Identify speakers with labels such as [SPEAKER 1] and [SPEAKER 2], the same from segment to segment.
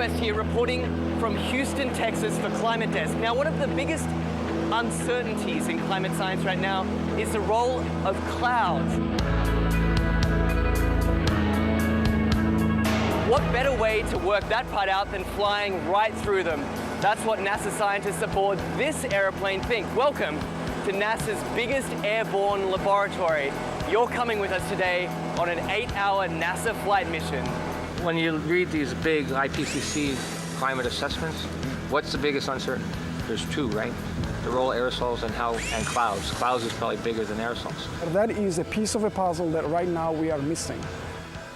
[SPEAKER 1] West here, reporting from Houston, Texas for Climate Desk. Now, one of the biggest uncertainties in climate science right now is the role of clouds. What better way to work that part out than flying right through them? That's what NASA scientists aboard this airplane think. Welcome to NASA's biggest airborne laboratory. You're coming with us today on an 8-hour NASA flight mission.
[SPEAKER 2] When you read these big IPCC climate assessments, what's the biggest uncertainty? There's two, right? The role of aerosols and clouds. Clouds is probably bigger than aerosols.
[SPEAKER 3] That is a piece of a puzzle that right now we are missing.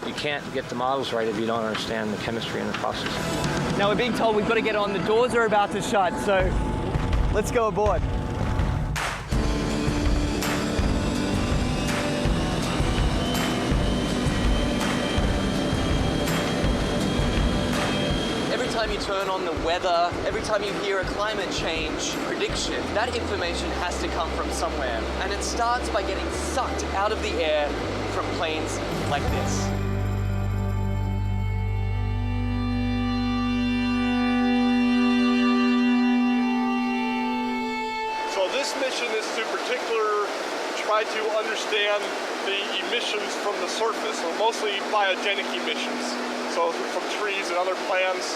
[SPEAKER 2] You can't get the models right if you don't understand the chemistry and the process.
[SPEAKER 1] Now we're being told we've got to get on. The doors are about to shut, so let's go aboard. Every time you turn on the weather, every time you hear a climate change prediction, that information has to come from somewhere. And it starts by getting sucked out of the air from planes like this.
[SPEAKER 4] This mission is to particularly try to understand the emissions from the surface, so mostly biogenic emissions, so from trees and other plants.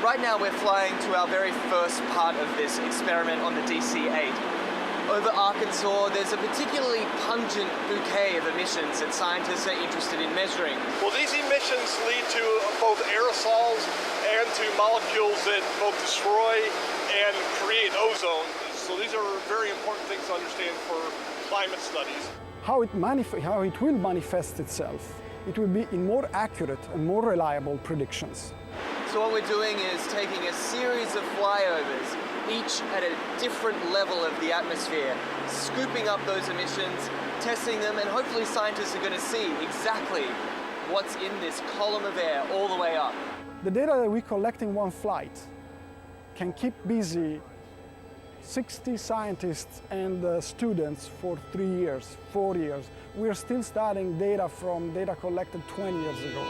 [SPEAKER 1] Right now we're flying to our very first part of this experiment on the DC-8. Over Arkansas, there's a particularly pungent bouquet of emissions that scientists are interested in measuring.
[SPEAKER 4] Well, these emissions lead to both aerosols and to molecules that both destroy and create ozone. So these are very important things to understand for climate studies.
[SPEAKER 3] How it will manifest itself, it will be in more accurate and more reliable predictions.
[SPEAKER 1] So what we're doing is taking a series of flyovers, each at a different level of the atmosphere, scooping up those emissions, testing them, and hopefully scientists are going to see exactly what's in this column of air all the way up.
[SPEAKER 3] The data that we collect in one flight can keep busy 60 scientists and students for 3 years, 4 years. We're still studying data from data collected 20 years ago.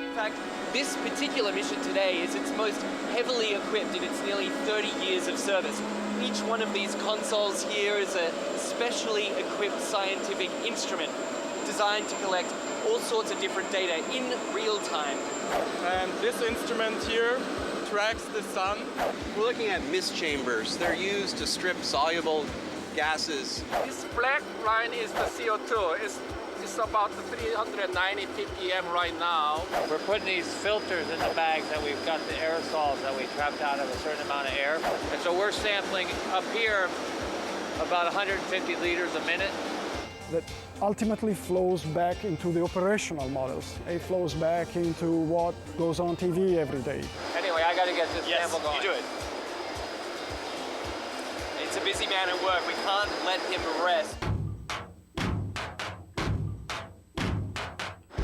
[SPEAKER 1] In fact, this particular mission today is its most heavily equipped in its nearly 30 years of service. Each one of these consoles here is a specially equipped scientific instrument designed to collect all sorts of different data in real time.
[SPEAKER 5] And this instrument here tracks the sun.
[SPEAKER 6] We're looking at mist chambers. They're used to strip soluble gases.
[SPEAKER 7] This black line is the CO2. It's about 390 ppm right now.
[SPEAKER 2] We're putting these filters in the bags that we've got the aerosols that we trapped out of a certain amount of air. And so we're sampling up here about 150 liters a minute.
[SPEAKER 3] That ultimately flows back into the operational models. It flows back into what goes on TV every day.
[SPEAKER 2] Anyway, I got to get this sample going.
[SPEAKER 1] You do it. It's a busy man at work. We can't let him rest.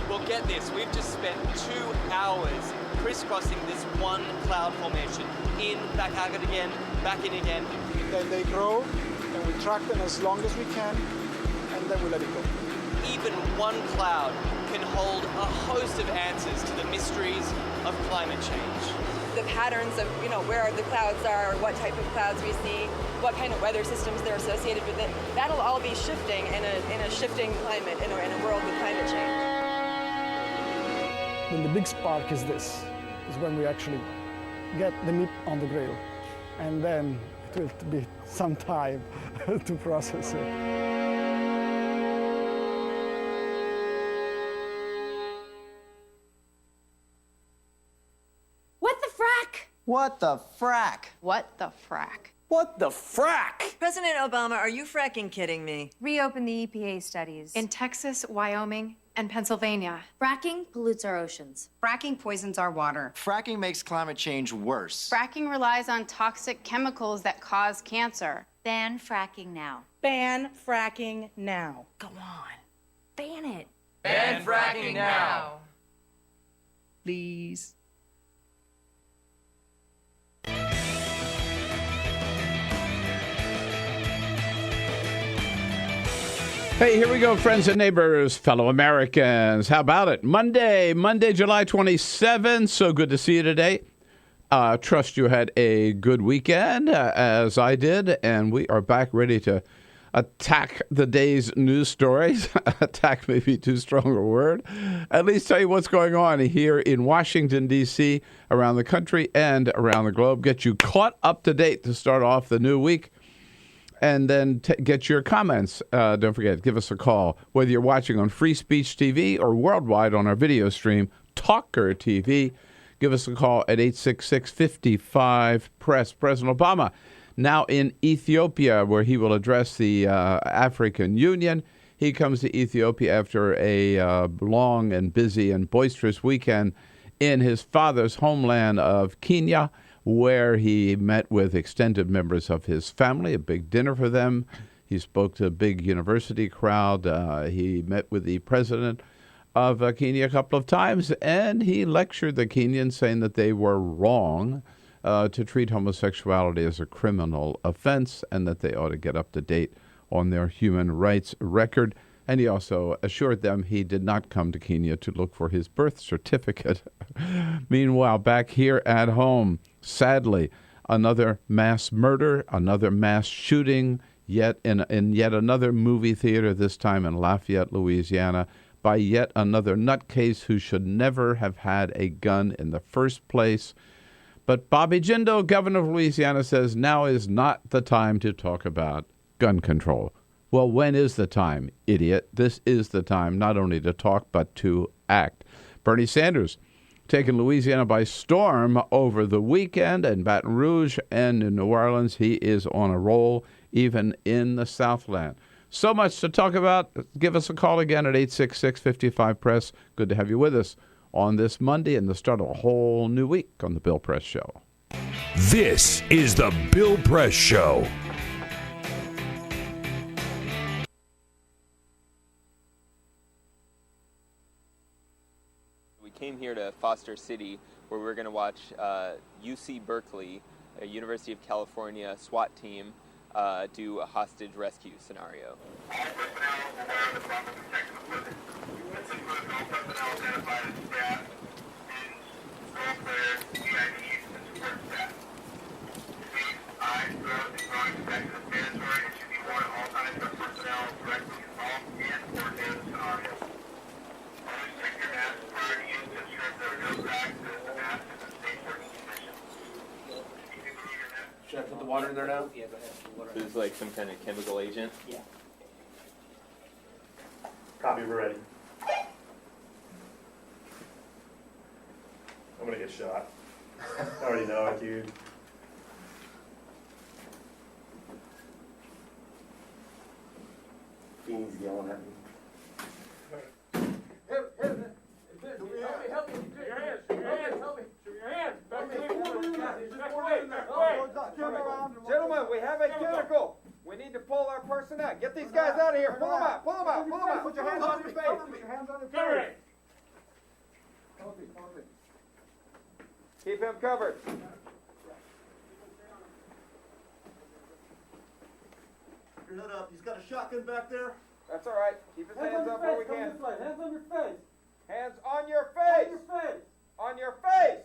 [SPEAKER 1] Well, get this. We've just spent 2 hours crisscrossing this one cloud formation. In, back out again, back in again.
[SPEAKER 3] Then they grow, and we track them as long as we can, and then we let it go.
[SPEAKER 1] Even one cloud can hold a host of answers to the mysteries of climate change.
[SPEAKER 8] The patterns of, where the clouds are, what type of clouds we see, what kind of weather systems they're associated with it, that'll all be shifting in a shifting climate, in a world with climate change.
[SPEAKER 3] Then the big spark is this, is when we actually get the meat on the grill. And then it will be some time to process it.
[SPEAKER 9] What the frack?
[SPEAKER 10] What the frack?
[SPEAKER 1] What the frack?
[SPEAKER 11] President Obama, are you fracking kidding me?
[SPEAKER 10] Reopen the EPA studies. In Texas, Wyoming, and Pennsylvania.
[SPEAKER 12] Fracking pollutes our oceans.
[SPEAKER 13] Fracking poisons our water.
[SPEAKER 9] Fracking makes climate change worse.
[SPEAKER 10] Fracking relies on toxic chemicals that cause cancer.
[SPEAKER 12] Ban fracking now.
[SPEAKER 13] Ban fracking now.
[SPEAKER 12] Go on. Ban it.
[SPEAKER 1] Ban fracking now.
[SPEAKER 13] Please.
[SPEAKER 14] Hey, here we go, friends and neighbors, fellow Americans. How about it? Monday, July 27th. So good to see you today. Trust you had a good weekend, as I did, and we are back ready to attack the day's news stories. Attack may be too strong a word. At least tell you what's going on here in Washington, D.C., around the country and around the globe. Get you caught up to date to start off the new week. And then get your comments. Don't forget, give us a call. Whether you're watching on Free Speech TV or worldwide on our video stream, Talker TV, give us a call at 866-55-PRESS. President Obama now in Ethiopia, where he will address the African Union. He comes to Ethiopia after a long and busy and boisterous weekend in his father's homeland of Kenya, where he met with extended members of his family, a big dinner for them. He spoke to a big university crowd. He met with the president of Kenya a couple of times, and he lectured the Kenyans, saying that they were wrong to treat homosexuality as a criminal offense and that they ought to get up to date on their human rights record. And he also assured them he did not come to Kenya to look for his birth certificate. Meanwhile, back here at home, sadly, another mass murder, another mass shooting, yet in yet another movie theater, this time in Lafayette, Louisiana, by yet another nutcase who should never have had a gun in the first place. But Bobby Jindal, governor of Louisiana, says now is not the time to talk about gun control. Well, when is the time, idiot? This is the time not only to talk, but to act. Bernie Sanders taking Louisiana by storm over the weekend in Baton Rouge and in New Orleans. He is on a roll, even in the Southland. So much to talk about. Give us a call again at 866-55-PRESS. Good to have you with us on this Monday and the start of a whole new week on The Bill Press Show.
[SPEAKER 15] This is The Bill Press Show.
[SPEAKER 16] Came here to Foster City, where we're going to watch UC Berkeley, a University of California SWAT team, do a hostage rescue scenario.
[SPEAKER 17] Should I put the water in there now?
[SPEAKER 16] Yeah, go ahead. This is like some kind of chemical agent?
[SPEAKER 17] Yeah. Copy, we're ready. I'm gonna get shot. I already know it, dude. Fiends yelling at me.
[SPEAKER 7] Help me. Shoot your hands. Help me. Shoot your hands. Back to the
[SPEAKER 18] Gentlemen, we have a chemical. We need to pull our person out. Get these guys out of here. Pull them out. Put your hands on your face. Put your hands on your face. Keep him covered.
[SPEAKER 17] Your head up. He's got a shotgun back there.
[SPEAKER 18] That's all right. Keep his hands up where we can.
[SPEAKER 17] Hands on your face.
[SPEAKER 18] Hands on your face. On your face.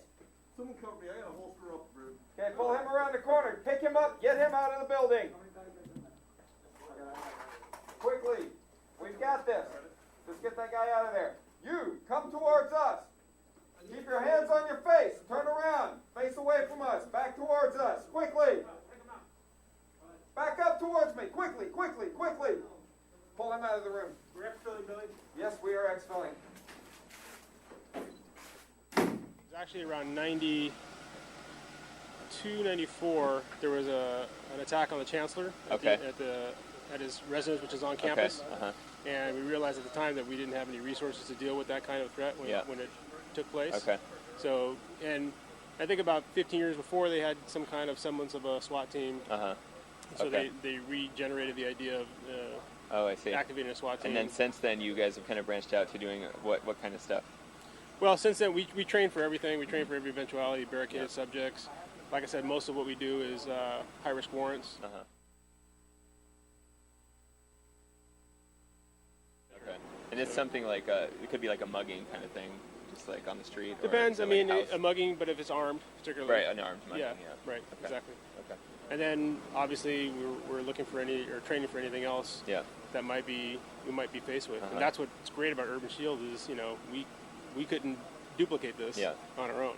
[SPEAKER 17] Someone cover me. I got a holster up, bro.
[SPEAKER 18] Okay, pull him around the corner. Pick him up. Get him out of the building. Quickly. We've got this. Just get that guy out of there. You, come towards us. Keep your hands on your face. Turn around. Face away from us. Back towards us. Quickly. Back up towards me. Quickly. Pull him out of the room.
[SPEAKER 17] We're exfilling, Billy?
[SPEAKER 18] Yes, we are exfilling.
[SPEAKER 5] It's actually around 92, 94, there was an attack on the chancellor at his residence, which is on campus. And we realized at the time that we didn't have any resources to deal with that kind of threat when it took place. So, and I think about 15 years before, they had some kind of semblance of a SWAT team. So they regenerated the idea of activating a SWAT team.
[SPEAKER 16] And then since then, you guys have kind of branched out to doing what kind of stuff?
[SPEAKER 5] Well, since then, we train for everything. We train for every eventuality, barricaded subjects. Like I said, most of what we do is high-risk warrants.
[SPEAKER 16] And it's something like it could be like a mugging kind of thing, just like on the street.
[SPEAKER 5] Depends.
[SPEAKER 16] Or
[SPEAKER 5] I mean,
[SPEAKER 16] like
[SPEAKER 5] a mugging, but if it's armed, particularly.
[SPEAKER 16] Right, an armed mugging. Yeah.
[SPEAKER 5] Right.
[SPEAKER 16] Okay.
[SPEAKER 5] Exactly.
[SPEAKER 16] Okay.
[SPEAKER 5] And then obviously we're looking for training for anything else.
[SPEAKER 16] Yeah.
[SPEAKER 5] That we might be faced with, and that's what's great about Urban Shield is we couldn't duplicate this on our own.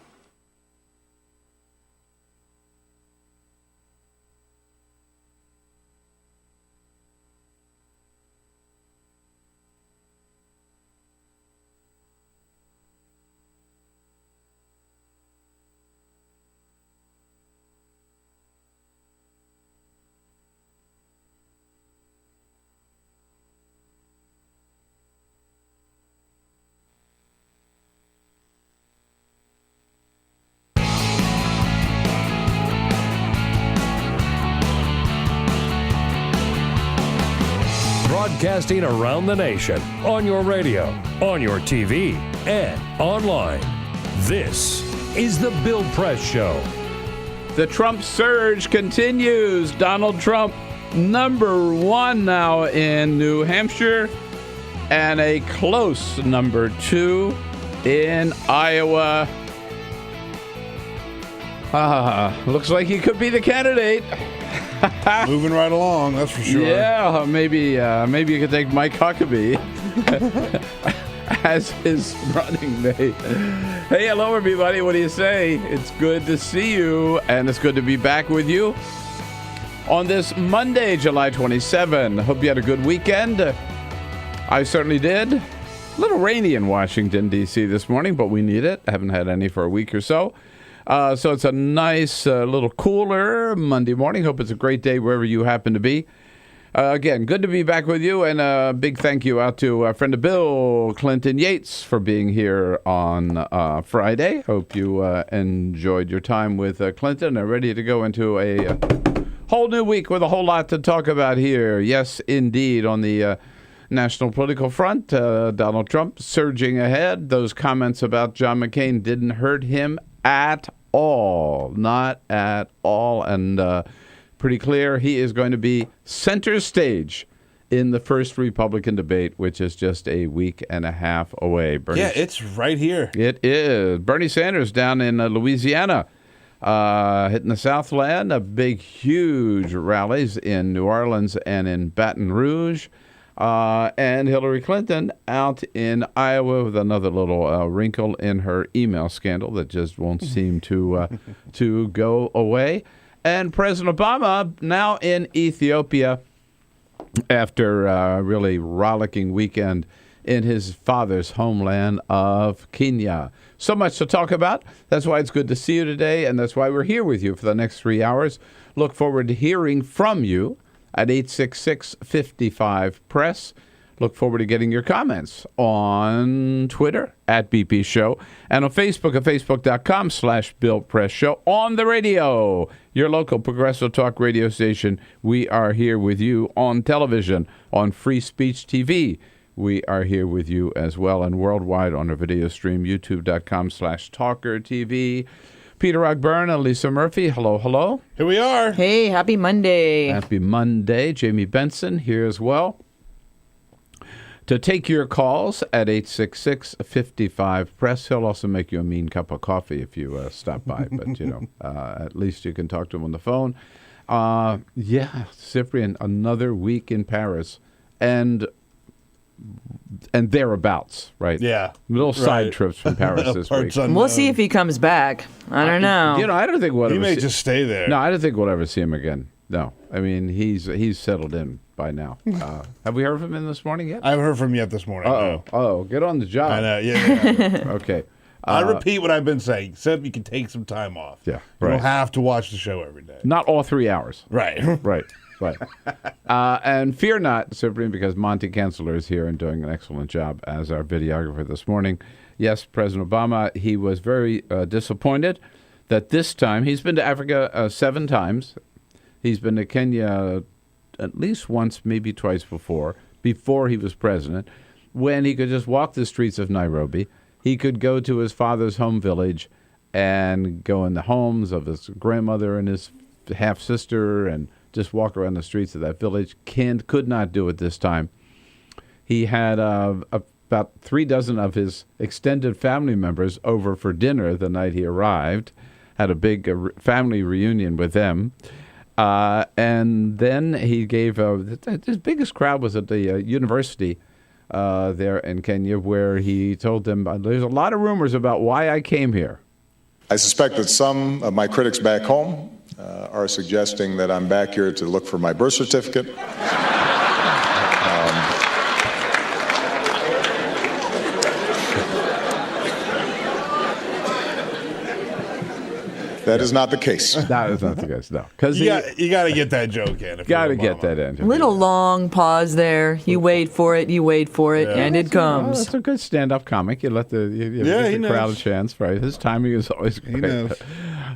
[SPEAKER 15] Broadcasting around the nation, on your radio, on your TV, and online. This is The Bill Press Show.
[SPEAKER 14] The Trump surge continues. Donald Trump, #1 now in New Hampshire, and a close #2 in Iowa. Looks like he could be the candidate.
[SPEAKER 19] Moving right along, that's for sure.
[SPEAKER 14] Yeah, maybe you could take Mike Huckabee as his running mate. Hey, hello, everybody. What do you say? It's good to see you, and it's good to be back with you on this Monday, July 27. Hope you had a good weekend. I certainly did. A little rainy in Washington, D.C. this morning, but we need it. I haven't had any for a week or so. So it's a nice, little cooler Monday morning. Hope it's a great day wherever you happen to be. Again, good to be back with you, and a big thank you out to a friend of Bill, Clinton Yates, for being here on Friday. Hope you enjoyed your time with Clinton and are ready to go into a whole new week with a whole lot to talk about here. Yes, indeed, on the national political front, Donald Trump surging ahead. Those comments about John McCain didn't hurt him at all. Not at all. And pretty clear he is going to be center stage in the first Republican debate, which is just a week and a half away.
[SPEAKER 19] Yeah, it's right here.
[SPEAKER 14] It is. Bernie Sanders down in Louisiana, hitting the Southland, big, huge rallies in New Orleans and in Baton Rouge. And Hillary Clinton out in Iowa with another little wrinkle in her email scandal that just won't seem to go away. And President Obama now in Ethiopia after a really rollicking weekend in his father's homeland of Kenya. So much to talk about. That's why it's good to see you today, and that's why we're here with you for the next 3 hours. Look forward to hearing from you at 866-55-PRESS. Look forward to getting your comments on Twitter at BP Show and on Facebook at facebook.com/BillPressShow. On the radio, your local progressive talk radio station. We are here with you on television, on Free Speech TV. We are here with you as well and worldwide on our video stream, youtube.com/TalkerTV. Peter Ogburn and Lisa Murphy. Hello, hello.
[SPEAKER 19] Here we are.
[SPEAKER 20] Hey, happy Monday.
[SPEAKER 14] Happy Monday. Jamie Benson here as well. To take your calls at 866-55-PRESS. He'll also make you a mean cup of coffee if you stop by. But, at least you can talk to him on the phone. Yeah, Cyprian, another week in Paris. And thereabouts, right?
[SPEAKER 19] Yeah.
[SPEAKER 14] Little side trips from Paris this week.
[SPEAKER 20] We'll see if he comes back. I don't know.
[SPEAKER 14] I don't think we'll ever
[SPEAKER 19] He may just stay there.
[SPEAKER 14] No, I don't think we'll ever see him again. No. I mean, he's settled in by now. Have we heard from him this morning yet?
[SPEAKER 19] I haven't heard from him yet this morning. No.
[SPEAKER 14] Oh, get on the job.
[SPEAKER 19] I know, yeah.
[SPEAKER 14] Okay.
[SPEAKER 19] I repeat what I've been saying, except you can take some time off.
[SPEAKER 14] Yeah,
[SPEAKER 19] You
[SPEAKER 14] right.
[SPEAKER 19] don't have to watch the show every day.
[SPEAKER 14] Not all 3 hours.
[SPEAKER 19] Right.
[SPEAKER 14] Right. And fear not, Cyprian, because Monty Kensler is here and doing an excellent job as our videographer this morning. Yes, President Obama, he was very disappointed that this time, he's been to Africa 7 times. He's been to Kenya at least once, maybe twice before he was president, when he could just walk the streets of Nairobi. He could go to his father's home village and go in the homes of his grandmother and his half-sister and just walk around the streets of that village. Could not do it this time. he had about 3 dozen of his extended family members over for dinner the night he arrived. Had a big family reunion with them. And then he gave his biggest crowd was at the university there in Kenya, where he told them, there's a lot of rumors about why I came here.
[SPEAKER 21] I suspect that some of my critics back home are suggesting that I'm back here to look for my birth certificate. That is not the case.
[SPEAKER 14] That is not the case, no. Because
[SPEAKER 19] you got to get that joke in.
[SPEAKER 14] Got to get that in.
[SPEAKER 20] Little long pause there. You wait for it, and it comes.
[SPEAKER 14] It's a good stand-up comic. You let the give the crowd a chance, right? His timing is always great.
[SPEAKER 19] He knows.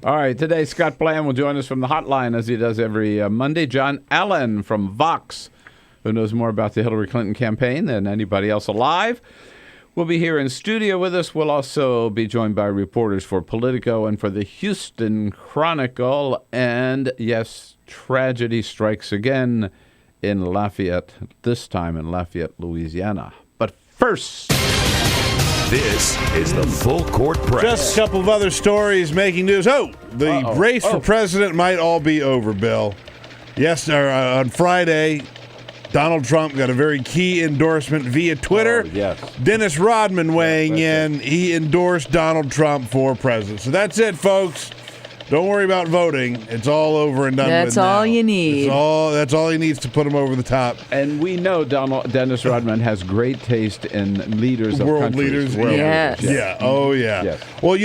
[SPEAKER 14] All right, today Scott Bland will join us from the hotline as he does every Monday. John Allen from Vox, who knows more about the Hillary Clinton campaign than anybody else alive, will be here in studio with us. We'll also be joined by reporters for Politico and for the Houston Chronicle. And yes, tragedy strikes again in Lafayette, this time in Lafayette, Louisiana. But first,
[SPEAKER 15] this is the Full Court Press.
[SPEAKER 19] Just a couple of other stories making news. The race for president might all be over, Bill. Yes, on Friday, Donald Trump got a very key endorsement via Twitter.
[SPEAKER 14] Yes.
[SPEAKER 19] Dennis Rodman weighing in. He endorsed Donald Trump for president. So that's it, folks. Don't worry about voting. It's all over and done with now.
[SPEAKER 20] That's all you need.
[SPEAKER 19] That's all he needs to put him over the top.
[SPEAKER 14] And we know Dennis Rodman has great taste in leaders of
[SPEAKER 19] world
[SPEAKER 14] countries.
[SPEAKER 19] leaders.
[SPEAKER 20] Yes.
[SPEAKER 19] Yeah. Oh, yeah.
[SPEAKER 14] Yes.
[SPEAKER 19] Well,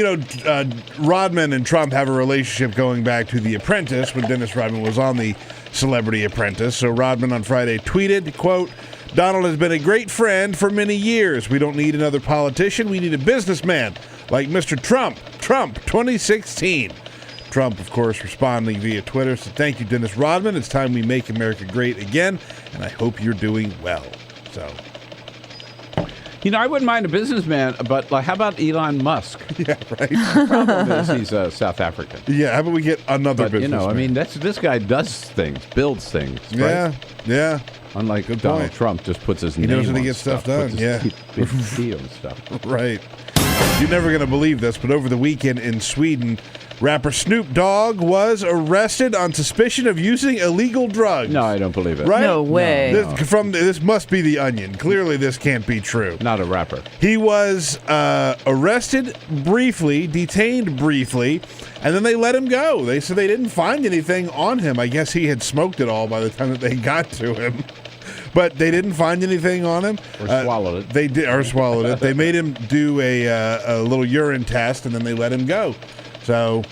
[SPEAKER 19] Rodman and Trump have a relationship going back to The Apprentice when Dennis Rodman was on the Celebrity Apprentice. So Rodman on Friday tweeted, quote, "Donald has been a great friend for many years. We don't need another politician. We need a businessman like Mr. Trump. Trump 2016. Trump, of course, responding via Twitter, said, "Thank you, Dennis Rodman. It's time we make America great again, and I hope you're doing well." So,
[SPEAKER 14] I wouldn't mind a businessman, but how about Elon Musk?
[SPEAKER 19] Yeah, right.
[SPEAKER 14] The problem is he's South African.
[SPEAKER 19] Yeah, how about we get another businessman?
[SPEAKER 14] This guy does things, builds things. Right?
[SPEAKER 19] Yeah.
[SPEAKER 14] Unlike
[SPEAKER 19] Good
[SPEAKER 14] Donald
[SPEAKER 19] point.
[SPEAKER 14] Trump, just puts his name
[SPEAKER 19] knows how to
[SPEAKER 14] on
[SPEAKER 19] get stuff done.
[SPEAKER 14] puts
[SPEAKER 19] Yeah.
[SPEAKER 14] his big T on stuff.
[SPEAKER 19] Right. You're never going to believe this, but over the weekend in Sweden, rapper Snoop Dogg was arrested on suspicion of using illegal drugs.
[SPEAKER 14] No, I don't believe it.
[SPEAKER 19] Right?
[SPEAKER 20] No way.
[SPEAKER 19] This must be The Onion. Clearly, this can't be true.
[SPEAKER 14] Not a rapper.
[SPEAKER 19] He was arrested briefly, detained briefly, and then they let him go. They said they didn't find anything on him. I guess he had smoked it all by the time that they got to him. But they didn't find anything on him.
[SPEAKER 14] Or swallowed it.
[SPEAKER 19] They did, or swallowed it. They made him do a little urine test, and then they let him go. So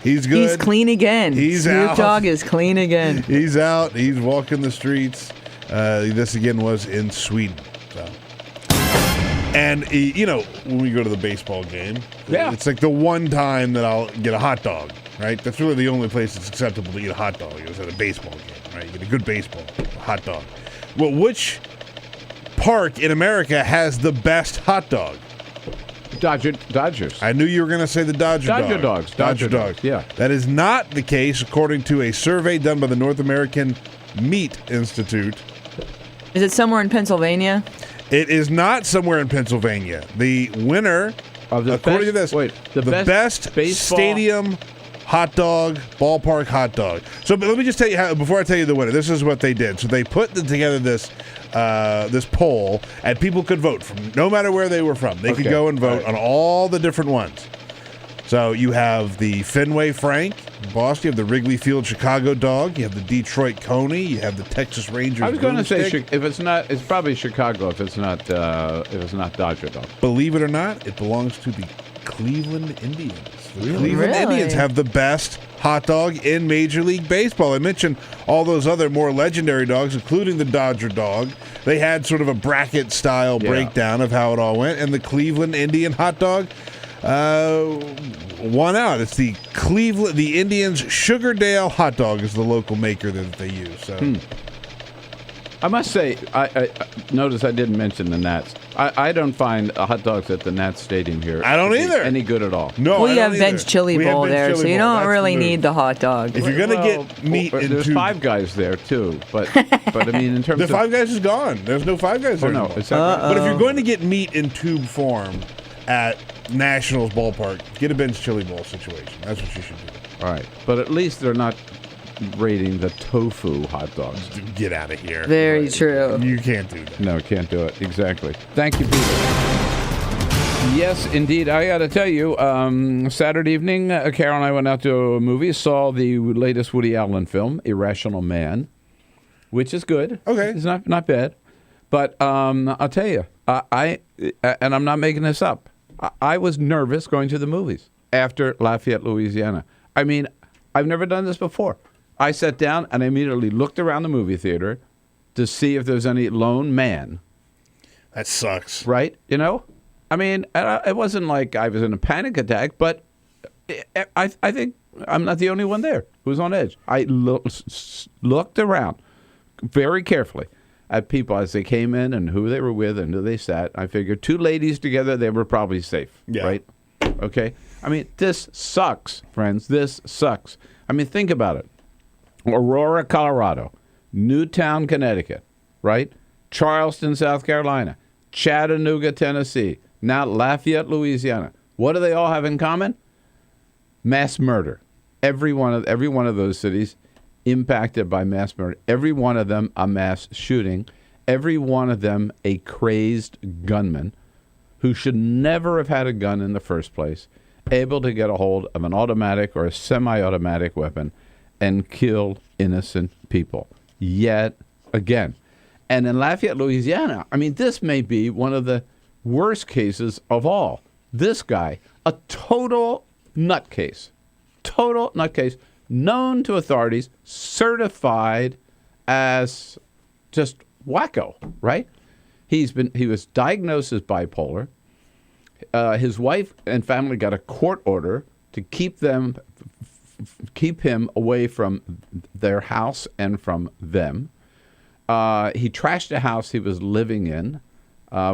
[SPEAKER 19] he's good.
[SPEAKER 20] He's clean again.
[SPEAKER 19] He's
[SPEAKER 20] Snoop
[SPEAKER 19] out.
[SPEAKER 20] Dogg is clean again.
[SPEAKER 19] He's out. He's walking the streets. This again was in Sweden. So. And when we go to the baseball game, it's like the one time that I'll get a hot dog. Right? That's really the only place it's acceptable to eat a hot dog is at a baseball game. Right? You get a good baseball, a hot dog. Well, which park in America has the best hot dog?
[SPEAKER 14] Dodgers.
[SPEAKER 19] I knew you were going to say the Dodger
[SPEAKER 14] Dogs. Dodger Dogs, yeah.
[SPEAKER 19] That is not the case, according to a survey done by the North American Meat Institute.
[SPEAKER 20] Is it somewhere in Pennsylvania?
[SPEAKER 19] It is not somewhere in Pennsylvania. The winner, according to this, the best stadium hot dog, ballpark hot dog. So but let me just tell you how, before I tell you the winner, this is what they did. So they put together this poll, and people could vote from no matter where they were from. They could go and vote on all the different ones. So you have the Fenway Frank, Boston. You have the Wrigley Field Chicago dog. You have the Detroit Coney. You have the Texas Rangers.
[SPEAKER 14] I was going to say
[SPEAKER 19] Boomstick.
[SPEAKER 14] if it's not, it's probably Chicago. If it's not Dodger Dog.
[SPEAKER 19] Believe it or not, it belongs to the Cleveland Indians. The
[SPEAKER 14] Really?
[SPEAKER 19] Cleveland Indians have the best hot dog in Major League Baseball. I mentioned all those other more legendary dogs, including the Dodger dog. They had sort of a bracket-style breakdown of how it all went, and the Cleveland Indian hot dog won out. It's the Indians Sugardale hot dog is the local maker that they use. So.
[SPEAKER 14] I must say, I notice I didn't mention the Nats. I don't find hot dogs at the Nats Stadium here.
[SPEAKER 19] I don't either.
[SPEAKER 14] Any good at all.
[SPEAKER 19] No,
[SPEAKER 20] we have Ben's Chili Bowl there, so you don't really need the hot dog.
[SPEAKER 19] If you're going to get meat
[SPEAKER 14] there's Five Guys there too, but I mean in terms
[SPEAKER 19] the
[SPEAKER 14] of
[SPEAKER 19] Five Guys is gone. There's no Five Guys there.
[SPEAKER 14] no,
[SPEAKER 19] anymore.
[SPEAKER 14] it's not.
[SPEAKER 19] But if you're going to get meat in tube form at Nationals ballpark, get a Ben's Chili Bowl situation. That's what you should do.
[SPEAKER 14] All right, but at least they're not rating the tofu hot dogs.
[SPEAKER 19] Get out of here.
[SPEAKER 20] Very true.
[SPEAKER 19] You can't do that.
[SPEAKER 14] No, can't do it. Exactly. Thank you, Peter. Yes, indeed. I got to tell you, Saturday evening, Carol and I went out to a movie, saw the latest Woody Allen film, Irrational Man, which is good.
[SPEAKER 19] Okay.
[SPEAKER 14] It's not bad. But I'll tell you, and I'm not making this up, I was nervous going to the movies after Lafayette, Louisiana. I mean, I've never done this before. I sat down and I immediately looked around the movie theater to see if there's any lone man.
[SPEAKER 19] That sucks.
[SPEAKER 14] Right? You know? I mean, it wasn't like I was in a panic attack, but I think I'm not the only one there who's on edge. I looked around very carefully at people as they came in and who they were with and who they sat. I figured two ladies together, they were probably safe.
[SPEAKER 19] Yeah.
[SPEAKER 14] Right? Okay? I mean, this sucks, friends. This sucks. I mean, think about it. Aurora, Colorado, Newtown, Connecticut, right? Charleston, South Carolina, Chattanooga, Tennessee, now Lafayette, Louisiana. What do they all have in common? Mass murder. Every one of those cities impacted by mass murder. Every one of them a mass shooting. Every one of them a crazed gunman who should never have had a gun in the first place, able to get a hold of an automatic or a semi-automatic weapon and kill innocent people yet again. And in Lafayette, Louisiana, I mean, this may be one of the worst cases of all. This guy, a total nutcase, known to authorities, certified as just wacko, right? He was diagnosed as bipolar. His wife and family got a court order to keep him away from their house and from them. He trashed a house he was living in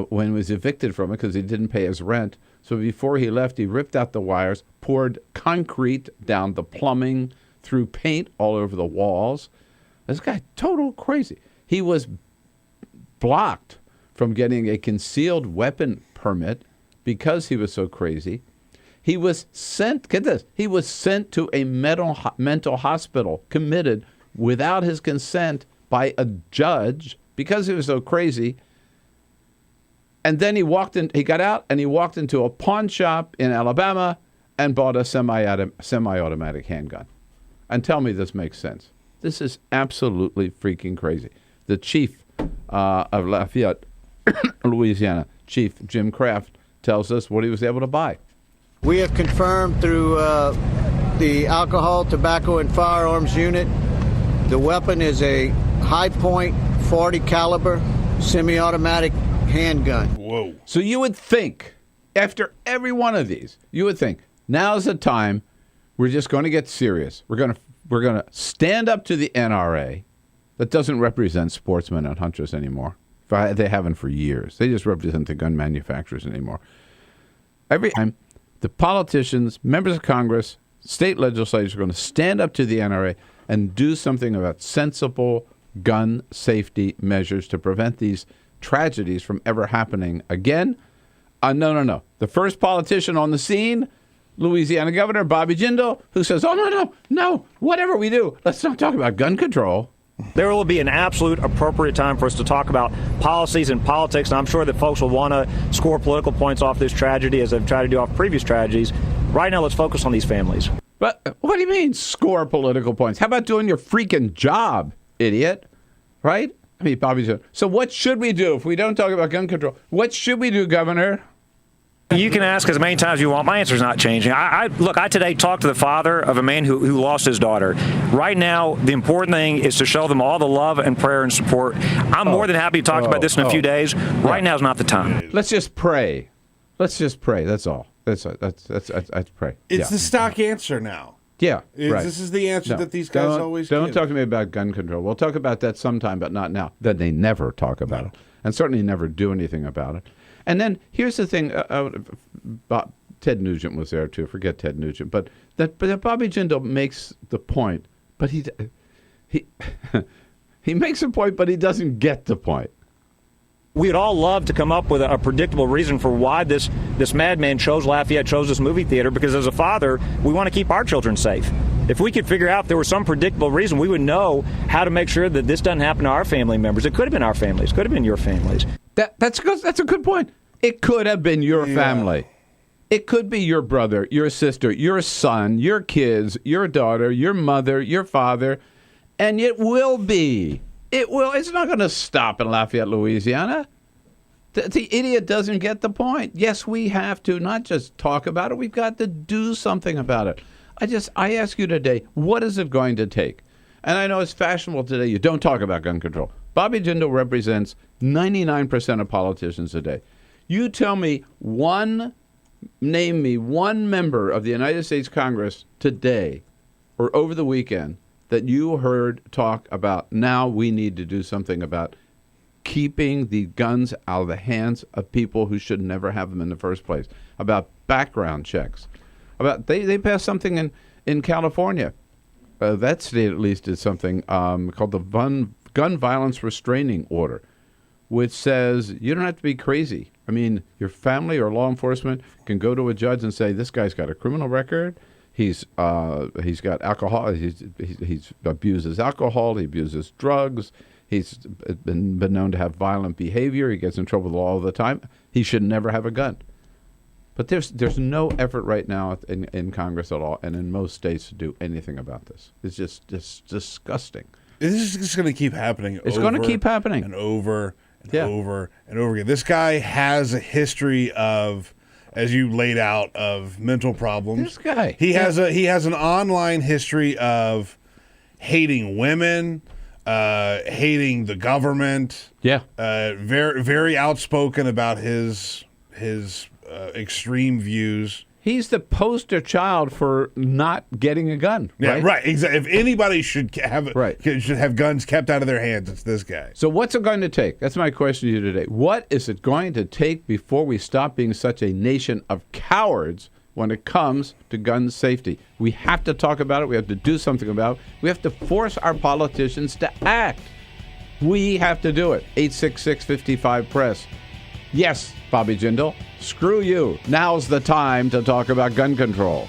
[SPEAKER 14] when he was evicted from it because he didn't pay his rent. So before he left, he ripped out the wires, poured concrete down the plumbing, threw paint all over the walls. This guy, total crazy. He was blocked from getting a concealed weapon permit because he was so crazy. He was sent, get this, he was sent to a mental hospital, committed without his consent by a judge because he was so crazy. And then he got out and he walked into a pawn shop in Alabama and bought a semi-automatic handgun. And tell me this makes sense. This is absolutely freaking crazy. The chief of Lafayette, Louisiana, Chief Jim Kraft, tells us what he was able to buy.
[SPEAKER 4] We have confirmed through the Alcohol, Tobacco, and Firearms Unit, the weapon is a high-point 40 caliber semi-automatic handgun.
[SPEAKER 19] Whoa.
[SPEAKER 14] So you would think, after every one of these, you would think, now's the time we're just going to get serious. We're going to stand up to the NRA that doesn't represent sportsmen and hunters anymore. They haven't for years. They just represent the gun manufacturers anymore. Every time the politicians, members of Congress, state legislators are going to stand up to the NRA and do something about sensible gun safety measures to prevent these tragedies from ever happening again. No. The first politician on the scene, Louisiana Governor Bobby Jindal, who says, no, whatever we do, let's not talk about gun control.
[SPEAKER 22] There will be an absolute appropriate time for us to talk about policies and politics, and I'm sure that folks will want to score political points off this tragedy as they've tried to do off previous tragedies. Right now, let's focus on these families.
[SPEAKER 14] But what do you mean, score political points? How about doing your freaking job, idiot? Right? I mean, Bobby's. So what should we do if we don't talk about gun control? What should we do, Governor?
[SPEAKER 22] You can ask as many times as you want. My answer's not changing. I today talked to the father of a man who lost his daughter. Right now, the important thing is to show them all the love and prayer and support. I'm more than happy to talk about this in a few days. Right now is not the time.
[SPEAKER 14] Let's just pray. Let's just pray. That's all. Let's pray.
[SPEAKER 19] It's the stock answer now.
[SPEAKER 14] Yeah, right.
[SPEAKER 19] This is the answer that these guys always
[SPEAKER 14] Don't
[SPEAKER 19] give.
[SPEAKER 14] talk to me about gun control. We'll talk about that sometime, but not now. Then they never talk about it, and certainly never do anything about it. And then here's the thing. Ted Nugent was there, too. Forget Ted Nugent. But that Bobby Jindal makes the point, but he makes a point, but he doesn't get the point.
[SPEAKER 22] We'd all love to come up with a predictable reason for why this madman chose Lafayette, chose this movie theater, because as a father, we want to keep our children safe. If we could figure out if there was some predictable reason, we would know how to make sure that this doesn't happen to our family members. It could have been our families. It could have been your families.
[SPEAKER 14] That's a good point. It could have been your family. It could be your brother, your sister, your son, your kids, your daughter, your mother, your father, and it will be. It will. It's not going to stop in Lafayette, Louisiana. The idiot doesn't get the point. Yes, we have to not just talk about it. We've got to do something about it. I ask you today, what is it going to take? And I know it's fashionable today. You don't talk about gun control. Bobby Jindal represents 99% of politicians today. You tell me name me one member of the United States Congress today or over the weekend that you heard talk about, now we need to do something about keeping the guns out of the hands of people who should never have them in the first place, about background checks, about they passed something in California. That state at least did something called the Gun Violence Restraining Order, which says you don't have to be crazy. I mean, your family or law enforcement can go to a judge and say, this guy's got a criminal record. He's got alcohol. He abuses alcohol. He abuses drugs. He's been known to have violent behavior. He gets in trouble with the law all the time. He should never have a gun. But there's no effort right now in Congress at all, and in most states, to do anything about this. It's just disgusting.
[SPEAKER 19] This is just going to keep happening.
[SPEAKER 14] It's going to keep happening
[SPEAKER 19] and over and over and over again. This guy has a history of, as you laid out, of mental problems.
[SPEAKER 14] This guy.
[SPEAKER 19] He has an online history of hating women, hating the government.
[SPEAKER 14] Yeah.
[SPEAKER 19] Very, very outspoken about his extreme views.
[SPEAKER 14] He's the poster child for not getting a gun.
[SPEAKER 19] Yeah, right. Exactly. If anybody should have guns kept out of their hands, it's this guy.
[SPEAKER 14] So what's it going to take? That's my question to you today. What is it going to take before we stop being such a nation of cowards when it comes to gun safety? We have to talk about it. We have to do something about it. We have to force our politicians to act. We have to do it. 866-55-PRESS. Yes, Bobby Jindal, screw you. Now's the time to talk about gun control.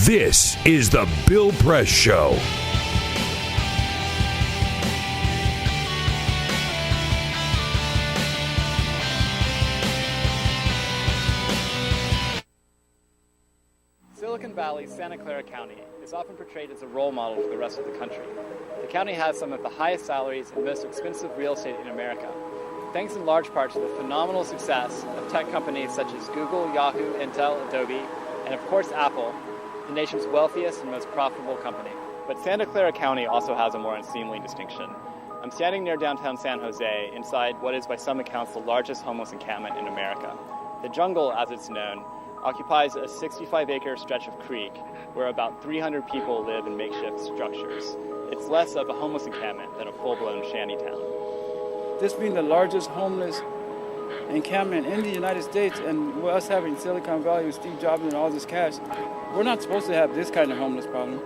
[SPEAKER 15] This is the Bill Press Show.
[SPEAKER 2] Silicon Valley's Santa Clara County is often portrayed as a role model for the rest of the country. The county has some of the highest salaries and most expensive real estate in America, thanks in large part to the phenomenal success of tech companies such as Google, Yahoo, Intel, Adobe, and of course Apple, the nation's wealthiest and most profitable company. But Santa Clara County also has a more unseemly distinction. I'm standing near downtown San Jose, inside what is by some accounts the largest homeless encampment in America. The Jungle, as it's known, occupies a 65-acre stretch of creek where about 300 people live in makeshift structures. It's less of a homeless encampment than a full-blown shantytown.
[SPEAKER 6] This being the largest homeless encampment in the United States, and us having Silicon Valley with Steve Jobs and all this cash, we're not supposed to have this kind of homeless problem.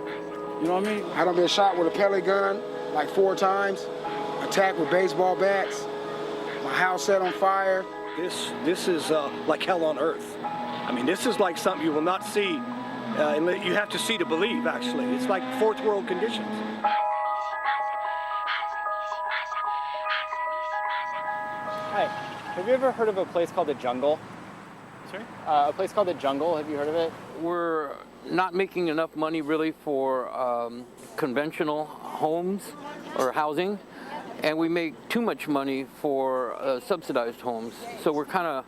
[SPEAKER 6] You know what I mean?
[SPEAKER 23] I done been shot with a pellet gun like 4 times, attacked with baseball bats, my house set on fire.
[SPEAKER 24] This is like hell on earth. I mean, this is like something you will not see, you have to see to believe, actually. It's like fourth world conditions.
[SPEAKER 2] Hi, have you ever heard of a place called the Jungle?
[SPEAKER 25] Sorry?
[SPEAKER 2] A place called the Jungle, have you heard of it?
[SPEAKER 25] We're not making enough money really for conventional homes or housing, and we make too much money for subsidized homes. So we're kind of,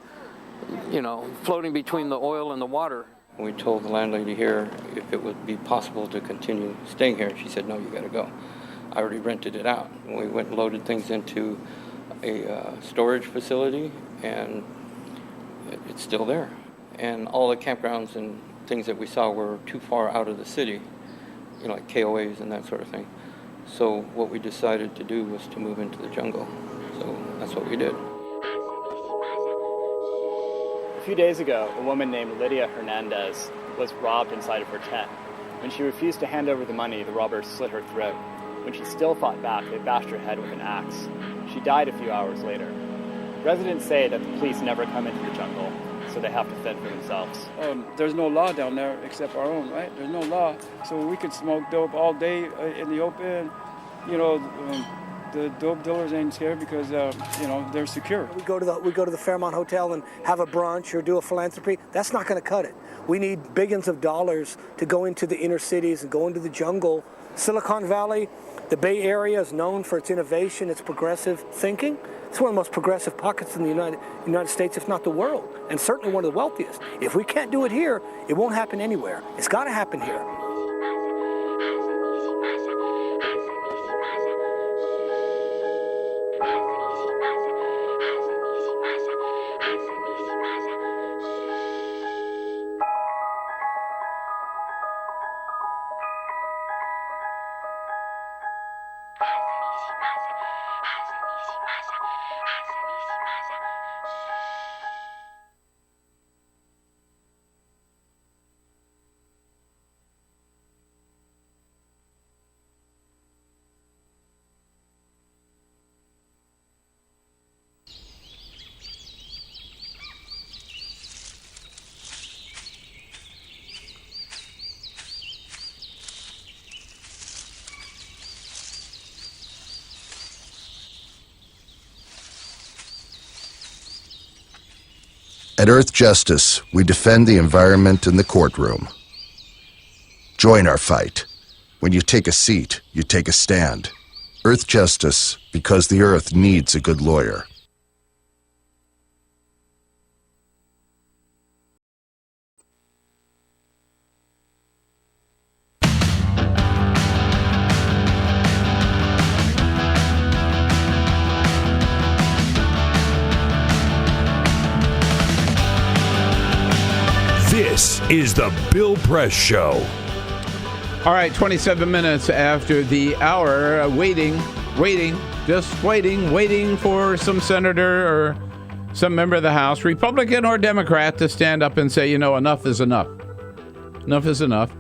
[SPEAKER 25] floating between the oil and the water. We told the landlady here if it would be possible to continue staying here. She said, no, you got to go. I already rented it out. And we went and loaded things into a storage facility, and it's still there. And all the campgrounds and things that we saw were too far out of the city, like KOAs and that sort of thing. So what we decided to do was to move into the jungle. So that's what we did.
[SPEAKER 2] A few days ago, a woman named Leah Hernandez was robbed inside of her tent. When she refused to hand over the money, the robbers slit her throat. When she still fought back, they bashed her head with an axe. She died a few hours later. Residents say that the police never come into the jungle, so they have to fend for themselves.
[SPEAKER 6] There's no law down there except our own, right? There's no law. So we could smoke dope all day in the open. The dope dealers ain't scared because, they're secure.
[SPEAKER 24] We go to the Fairmont Hotel and have a brunch or do a philanthropy. That's not going to cut it. We need billions of dollars to go into the inner cities and go into the jungle. Silicon Valley, the Bay Area is known for its innovation, its progressive thinking. It's one of the most progressive pockets in the United States, if not the world, and certainly one of the wealthiest. If we can't do it here, it won't happen anywhere. It's got to happen here.
[SPEAKER 3] At Earth Justice, we defend the environment in the courtroom. Join our fight. When you take a seat, you take a stand. Earth Justice, because the Earth needs a good lawyer.
[SPEAKER 15] This is the Bill Press Show.
[SPEAKER 14] All right, 27 minutes after the hour, waiting for some senator or some member of the House, Republican or Democrat, to stand up and say, enough is enough. Enough is enough.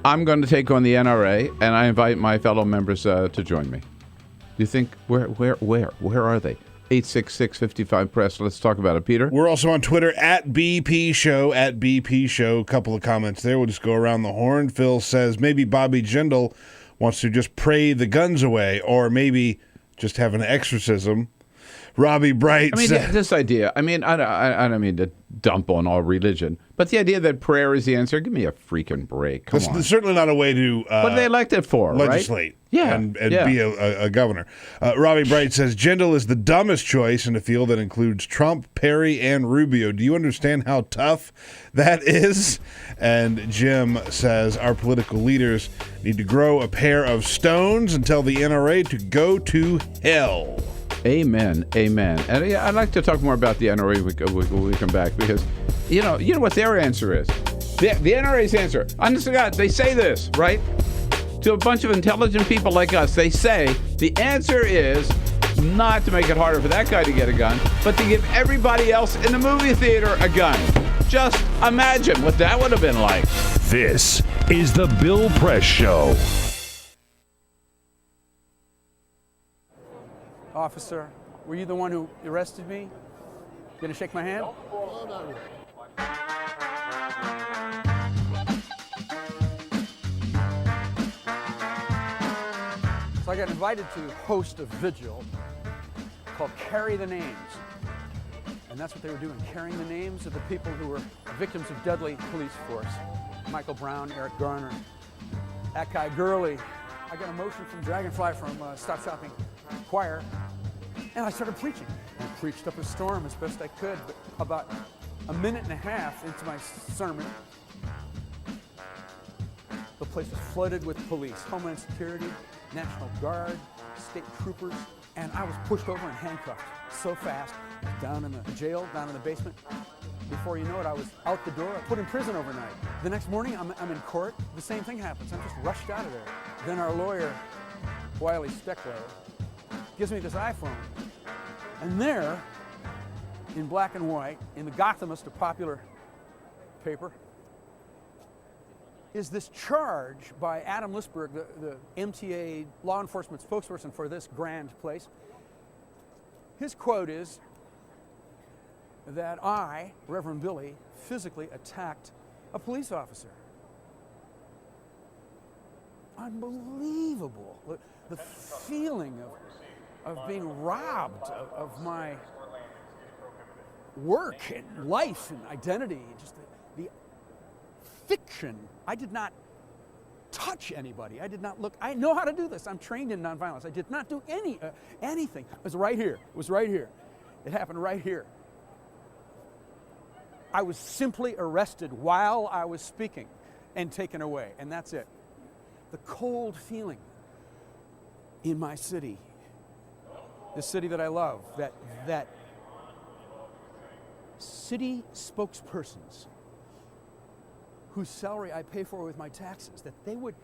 [SPEAKER 14] I'm going to take on the NRA, and I invite my fellow members to join me. Do you think, where are they? 866-55-PRESS. Let's talk about it, Peter.
[SPEAKER 19] We're also on Twitter at BP Show, A couple of comments there. We'll just go around the horn. Phil says maybe Bobby Jindal wants to just pray the guns away, or maybe just have an exorcism. Robbie Bright said,
[SPEAKER 14] this idea, I don't mean to dump on all religion, but the idea that prayer is the answer, give me a freaking break. Come on.
[SPEAKER 19] It's certainly not a way to
[SPEAKER 14] what are they elected for,
[SPEAKER 19] legislate,
[SPEAKER 14] right?
[SPEAKER 19] and be a governor. Robbie Bright says, Jindal is the dumbest choice in a field that includes Trump, Perry, and Rubio. Do you understand how tough that is? And Jim says, our political leaders need to grow a pair of stones and tell the NRA to go to hell.
[SPEAKER 14] Amen. And I'd like to talk more about the NRA when we come back, because you know what their answer is. The NRA's answer. Honest to God, they say this, right? To a bunch of intelligent people like us, they say the answer is not to make it harder for that guy to get a gun, but to give everybody else in the movie theater a gun. Just imagine what that would have been like.
[SPEAKER 15] This is the Bill Press Show.
[SPEAKER 6] Officer, were you the one who arrested me? Gonna shake my hand? So I got invited to host a vigil called Carry the Names. And that's what they were doing, carrying the names of the people who were victims of deadly police force. Michael Brown, Eric Garner, that guy Gurley. I got a motion from Dragonfly from Stop Shopping Choir, and I started preaching. I preached up a storm as best I could, but about a minute and a half into my sermon, the place was flooded with police, Homeland Security, National Guard, state troopers, and I was pushed over and handcuffed so fast, down in the jail, down in the basement.
[SPEAKER 8] Before you know it, I was out the door, put in prison overnight. The next morning, I'm in court. The same thing happens. I'm just rushed out of there. Then our lawyer, Wiley Steckler, gives me this iPhone. And there, in black and white, in the Gothamist, a popular paper, is this charge by Adam Lisberg, the MTA law enforcement spokesperson for this grand place. His quote is that I, Reverend Billy, physically attacked a police officer. Unbelievable. The feeling of being robbed of my work and life and identity, just the fiction. I did not touch anybody. I did not look. I know how to do this. I'm trained in nonviolence. I did not do anything. It was right here. It was right here. It happened right here. I was simply arrested while I was speaking and taken away, and that's it. The cold feeling in my city, the city that I love, that city spokespersons whose salary I pay for with my taxes, that they would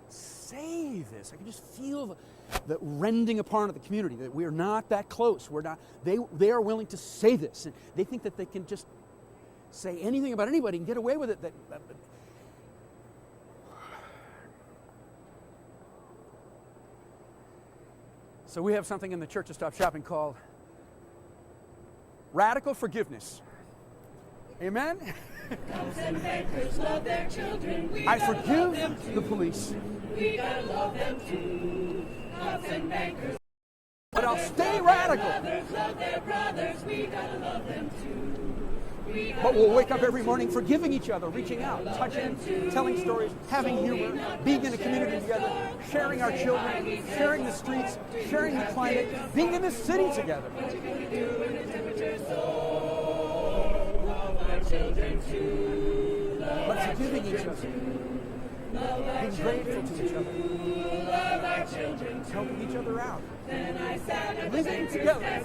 [SPEAKER 8] say this. I can just feel the rending apart of the community, that we are not that close. We're not. They are willing to say this, and they think that they can just say anything about anybody and get away with it. So we have something in the Church of Stop Shopping called radical forgiveness. Amen?
[SPEAKER 9] Cops and bankers love their children.
[SPEAKER 8] I forgive the police.
[SPEAKER 9] We gotta love them too. Cops and bankers.
[SPEAKER 8] But I'll stay radical.
[SPEAKER 9] Brothers love their brothers. We gotta love them too.
[SPEAKER 8] But we'll wake up every morning forgiving each other, reaching out, touching, telling stories, having humor, being in a community together, sharing our children, sharing the streets, sharing the climate, being in the city together. But forgiving each other, being grateful to each other, helping each other out, living together,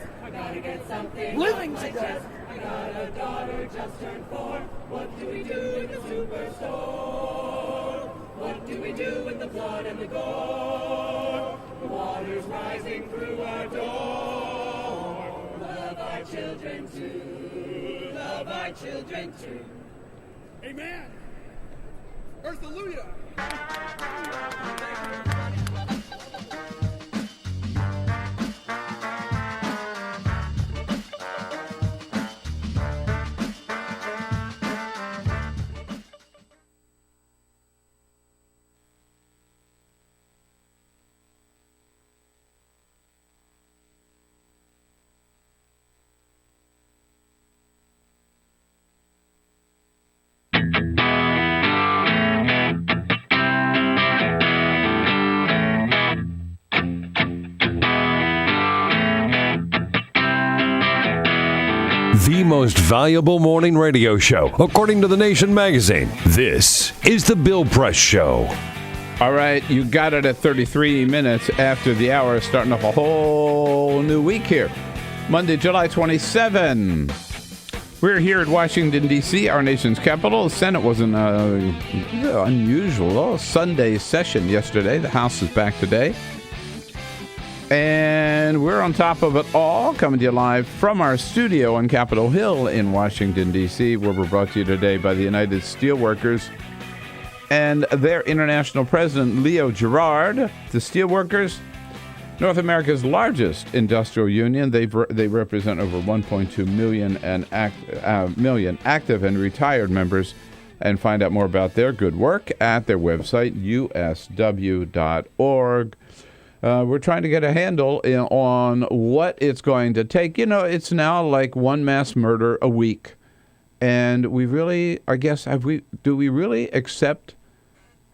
[SPEAKER 8] living together.
[SPEAKER 9] I got a daughter just turned 4. What do we do in the superstore? What do we do with the blood and the gore? The water's rising through our door. Love our children too. Love our children too.
[SPEAKER 8] Amen. Earth-alleluia.
[SPEAKER 15] The most valuable morning radio show, according to The Nation magazine. This is The Bill Press Show.
[SPEAKER 14] All right, you got it at 33 minutes after the hour, starting off a whole new week here. Monday, July 27. We're here at Washington, D.C., our nation's capital. The Senate was an unusual Sunday session yesterday. The House is back today. And we're on top of it all, coming to you live from our studio on Capitol Hill in Washington, D.C., where we're brought to you today by the United Steelworkers and their international president, Leah Gerard. The Steelworkers, North America's largest industrial union. They represent over 1.2 million active and retired members. And find out more about their good work at their website, usw.org. We're trying to get a handle on what it's going to take. You know, it's now like one mass murder a week. And we really, I guess, do we really accept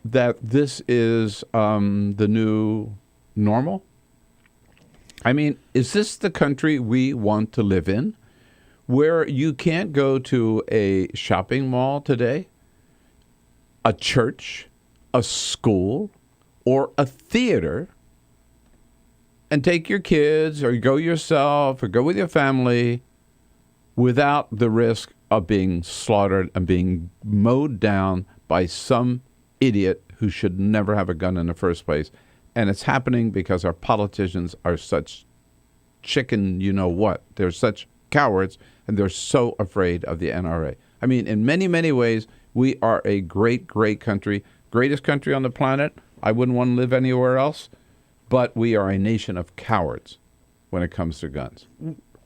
[SPEAKER 14] that this is the new normal? I mean, is this the country we want to live in, where you can't go to a shopping mall today, a church, a school, or a theater, and take your kids or go yourself or go with your family without the risk are being slaughtered and being mowed down by some idiot who should never have a gun in the first place. And it's happening because our politicians are such chicken, you know what. They're such cowards, and they're so afraid of the NRA. I mean, in many, many ways, we are a great, great country, greatest country on the planet. I wouldn't want to live anywhere else, but we are a nation of cowards when it comes to guns.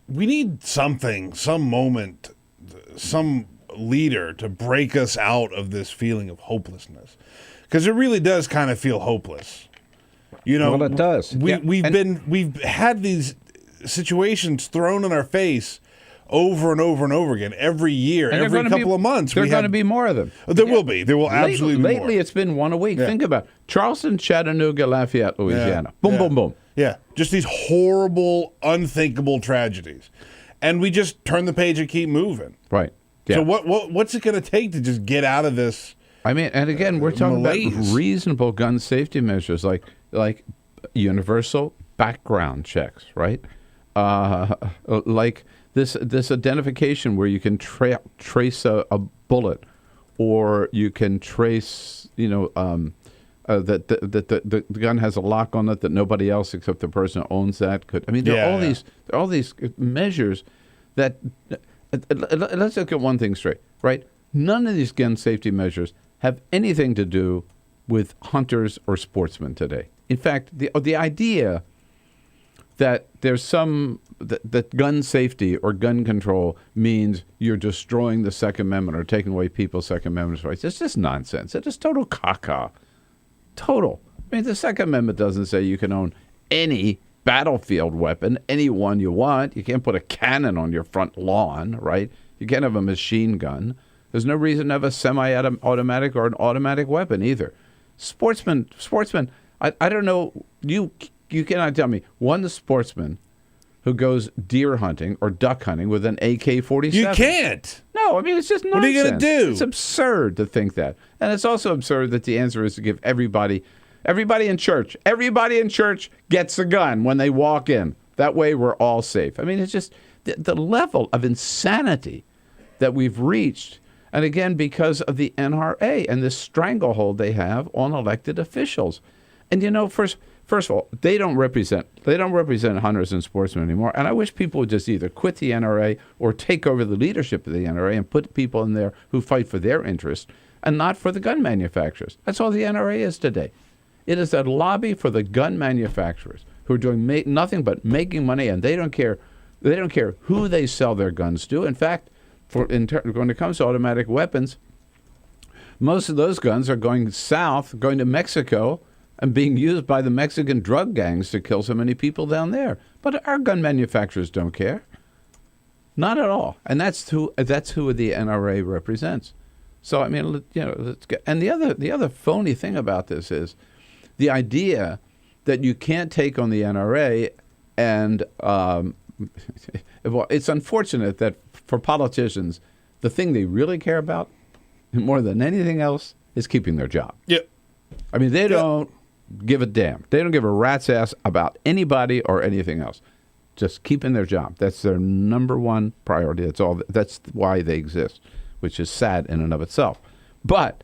[SPEAKER 19] We need something, some moment, some leader to break us out of this feeling of hopelessness, because it really does kind of feel hopeless. You know,
[SPEAKER 14] well, it does.
[SPEAKER 19] We've had these situations thrown in our face over and over and over again every year, every couple of months.
[SPEAKER 14] There are going to be more of them.
[SPEAKER 19] There will be. There will absolutely be more.
[SPEAKER 14] Lately, it's been one a week. Yeah. Think about it. Charleston, Chattanooga, Lafayette, Louisiana. Boom, boom, boom.
[SPEAKER 19] Yeah, just these horrible, unthinkable tragedies. And we just turn the page and keep moving.
[SPEAKER 14] Right. Yeah.
[SPEAKER 19] So what's it going to take to just get out of this?
[SPEAKER 14] I mean, and again, we're talking
[SPEAKER 19] malaise.
[SPEAKER 14] about reasonable gun safety measures like universal background checks, right? Like this identification where you can trace a bullet, or you can trace, that the gun has a lock on it that nobody else except the person who owns that could. I mean, there are all these measures that. Let's look at one thing straight, right? None of these gun safety measures have anything to do with hunters or sportsmen today. In fact, the idea that there's that gun safety or gun control means you're destroying the Second Amendment or taking away people's Second Amendment rights. It's just nonsense. It is total caca. Total. I mean, the Second Amendment doesn't say you can own any battlefield weapon, any one you want. You can't put a cannon on your front lawn, right? You can't have a machine gun. There's no reason to have a semi-automatic or an automatic weapon either. Sportsmen, I don't know, you cannot tell me one sportsman who goes deer hunting or duck hunting with an AK-47.
[SPEAKER 19] You can't.
[SPEAKER 14] No, I mean, it's just nonsense.
[SPEAKER 19] What are you going to do?
[SPEAKER 14] It's absurd to think that. And it's also absurd that the answer is to give everybody in church gets a gun when they walk in. That way we're all safe. I mean, it's just the level of insanity that we've reached. And again, because of the NRA and this stranglehold they have on elected officials. And first of all, they don't represent hunters and sportsmen anymore. And I wish people would just either quit the NRA or take over the leadership of the NRA and put people in there who fight for their interests and not for the gun manufacturers. That's all the NRA is today. It is a lobby for the gun manufacturers who are doing nothing but making money, and they don't care. They don't care who they sell their guns to. In fact, when it comes to automatic weapons, most of those guns are going south, going to Mexico, and being used by the Mexican drug gangs to kill so many people down there. But our gun manufacturers don't care. Not at all. And that's who the NRA represents. So, I mean, let's get, and the other phony thing about this is the idea that you can't take on the NRA, and well, it's unfortunate that for politicians, the thing they really care about more than anything else is keeping their job.
[SPEAKER 19] Yep.
[SPEAKER 14] I mean, they don't give a damn. They don't give a rat's ass about anybody or anything else. Just keeping their job. That's their number one priority. That's all. That's why they exist, which is sad in and of itself. But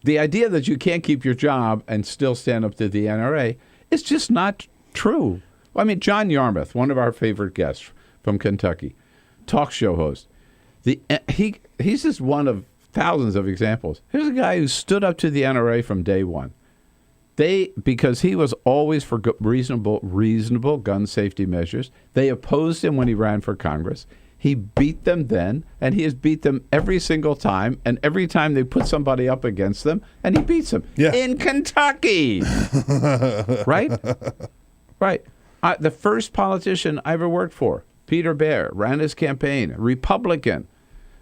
[SPEAKER 14] the idea that you can't keep your job and still stand up to the NRA is just not true. I mean, John Yarmouth, one of our favorite guests from Kentucky, talk show host, he's just one of thousands of examples. Here's a guy who stood up to the NRA from day one. Because he was always for reasonable gun safety measures. They opposed him when he ran for Congress. He beat them then, and he has beat them every single time. And every time they put somebody up against them, and he beats them in Kentucky. Right? Right. The first politician I ever worked for, Peter Baer, ran his campaign, Republican,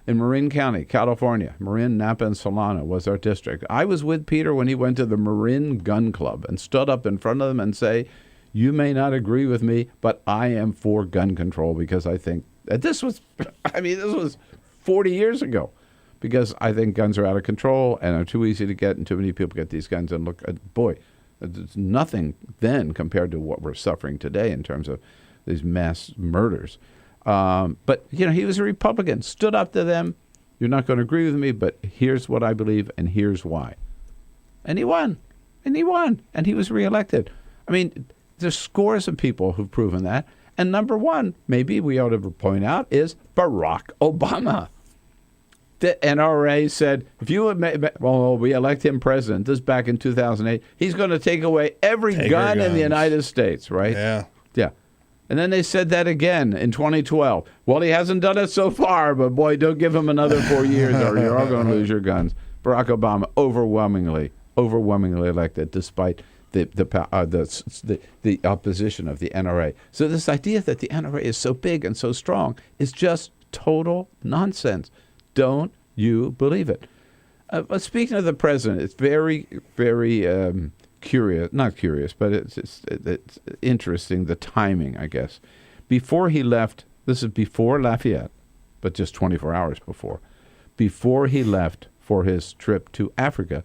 [SPEAKER 14] in Marin County, California. Marin, Napa, and Solano was our district. I was with Peter when he went to the Marin Gun Club and stood up in front of them and say, you may not agree with me, but I am for gun control because I think that this was 40 years ago, because I think guns are out of control and are too easy to get, and too many people get these guns. And look, boy, it's nothing then compared to what we're suffering today in terms of these mass murders. But, he was a Republican, stood up to them. You're not going to agree with me, but here's what I believe, and here's why. And he won. And he was reelected. I mean, there's scores of people who've proven that. And number one, maybe we ought to point out, is Barack Obama. The NRA said, if you we elect him president, this is back in 2008, he's going to take away every gun in the United States, right?
[SPEAKER 19] Yeah.
[SPEAKER 14] Yeah. And then they said that again in 2012. Well, he hasn't done it so far, but boy, don't give him another 4 years or you're all going to lose your guns. Barack Obama overwhelmingly elected, despite the opposition of the NRA. So this idea that the NRA is so big and so strong is just total nonsense. Don't you believe it? But speaking of the president, it's very, very curious. Not curious, but it's interesting, the timing, I guess. Before he left, this is before Lafayette, but just 24 hours before he left for his trip to Africa,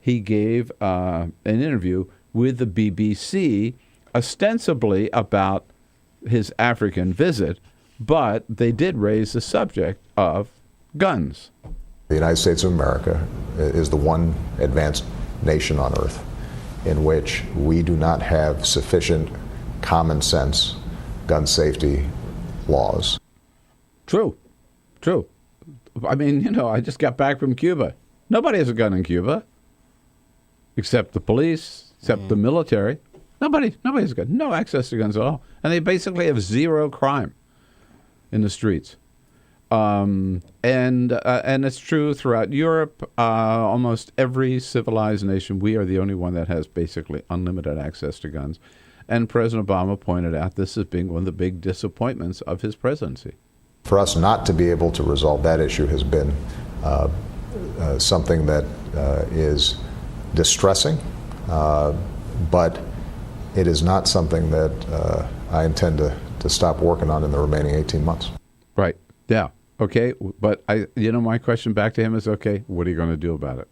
[SPEAKER 14] he gave an interview with the BBC, ostensibly about his African visit, but they did raise the subject of guns.
[SPEAKER 21] The United States of America is the one advanced nation on earth in which we do not have sufficient common sense gun safety laws.
[SPEAKER 14] True. I mean, I just got back from Cuba. Nobody has a gun in Cuba, except the police, except the military. Nobody has a gun. No access to guns at all. And they basically have zero crime in the streets. And it's true throughout Europe. Almost every civilized nation, we are the only one that has basically unlimited access to guns. And President Obama pointed out this as being one of the big disappointments of his presidency.
[SPEAKER 21] For us not to be able to resolve that issue has been something that is distressing, but it is not something that I intend to stop working on in the remaining 18 months.
[SPEAKER 14] Right. Yeah. Okay. But my question back to him is, okay, what are you going to do about it?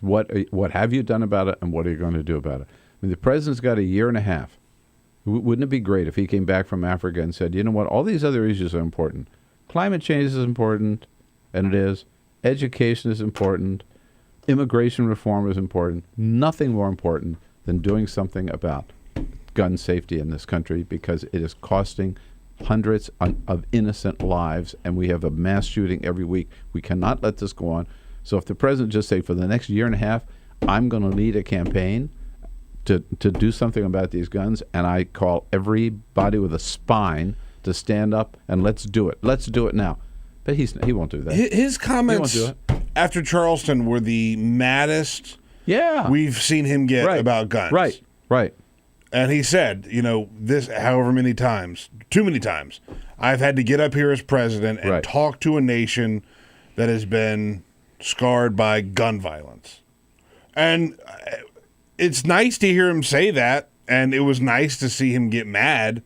[SPEAKER 14] What have you done about it, and what are you going to do about it? I mean, the president's got a year and a half. Wouldn't it be great if he came back from Africa and said, you know what, all these other issues are important. Climate change is important, and it is. Education is important. Immigration reform is important. Nothing more important than doing something about gun safety in this country, because it is costing hundreds of innocent lives, and we have a mass shooting every week. We cannot let this go on. So if the president just say, for the next year and a half, I'm going to lead a campaign to do something about these guns, and I call everybody with a spine to stand up and let's do it. Let's do it now. But he won't do that.
[SPEAKER 19] His comments after Charleston were the maddest we've seen him get about guns.
[SPEAKER 14] Right.
[SPEAKER 19] And he said, this however many times, too many times, I've had to get up here as president and talk to a nation that has been scarred by gun violence. And it's nice to hear him say that, and it was nice to see him get mad,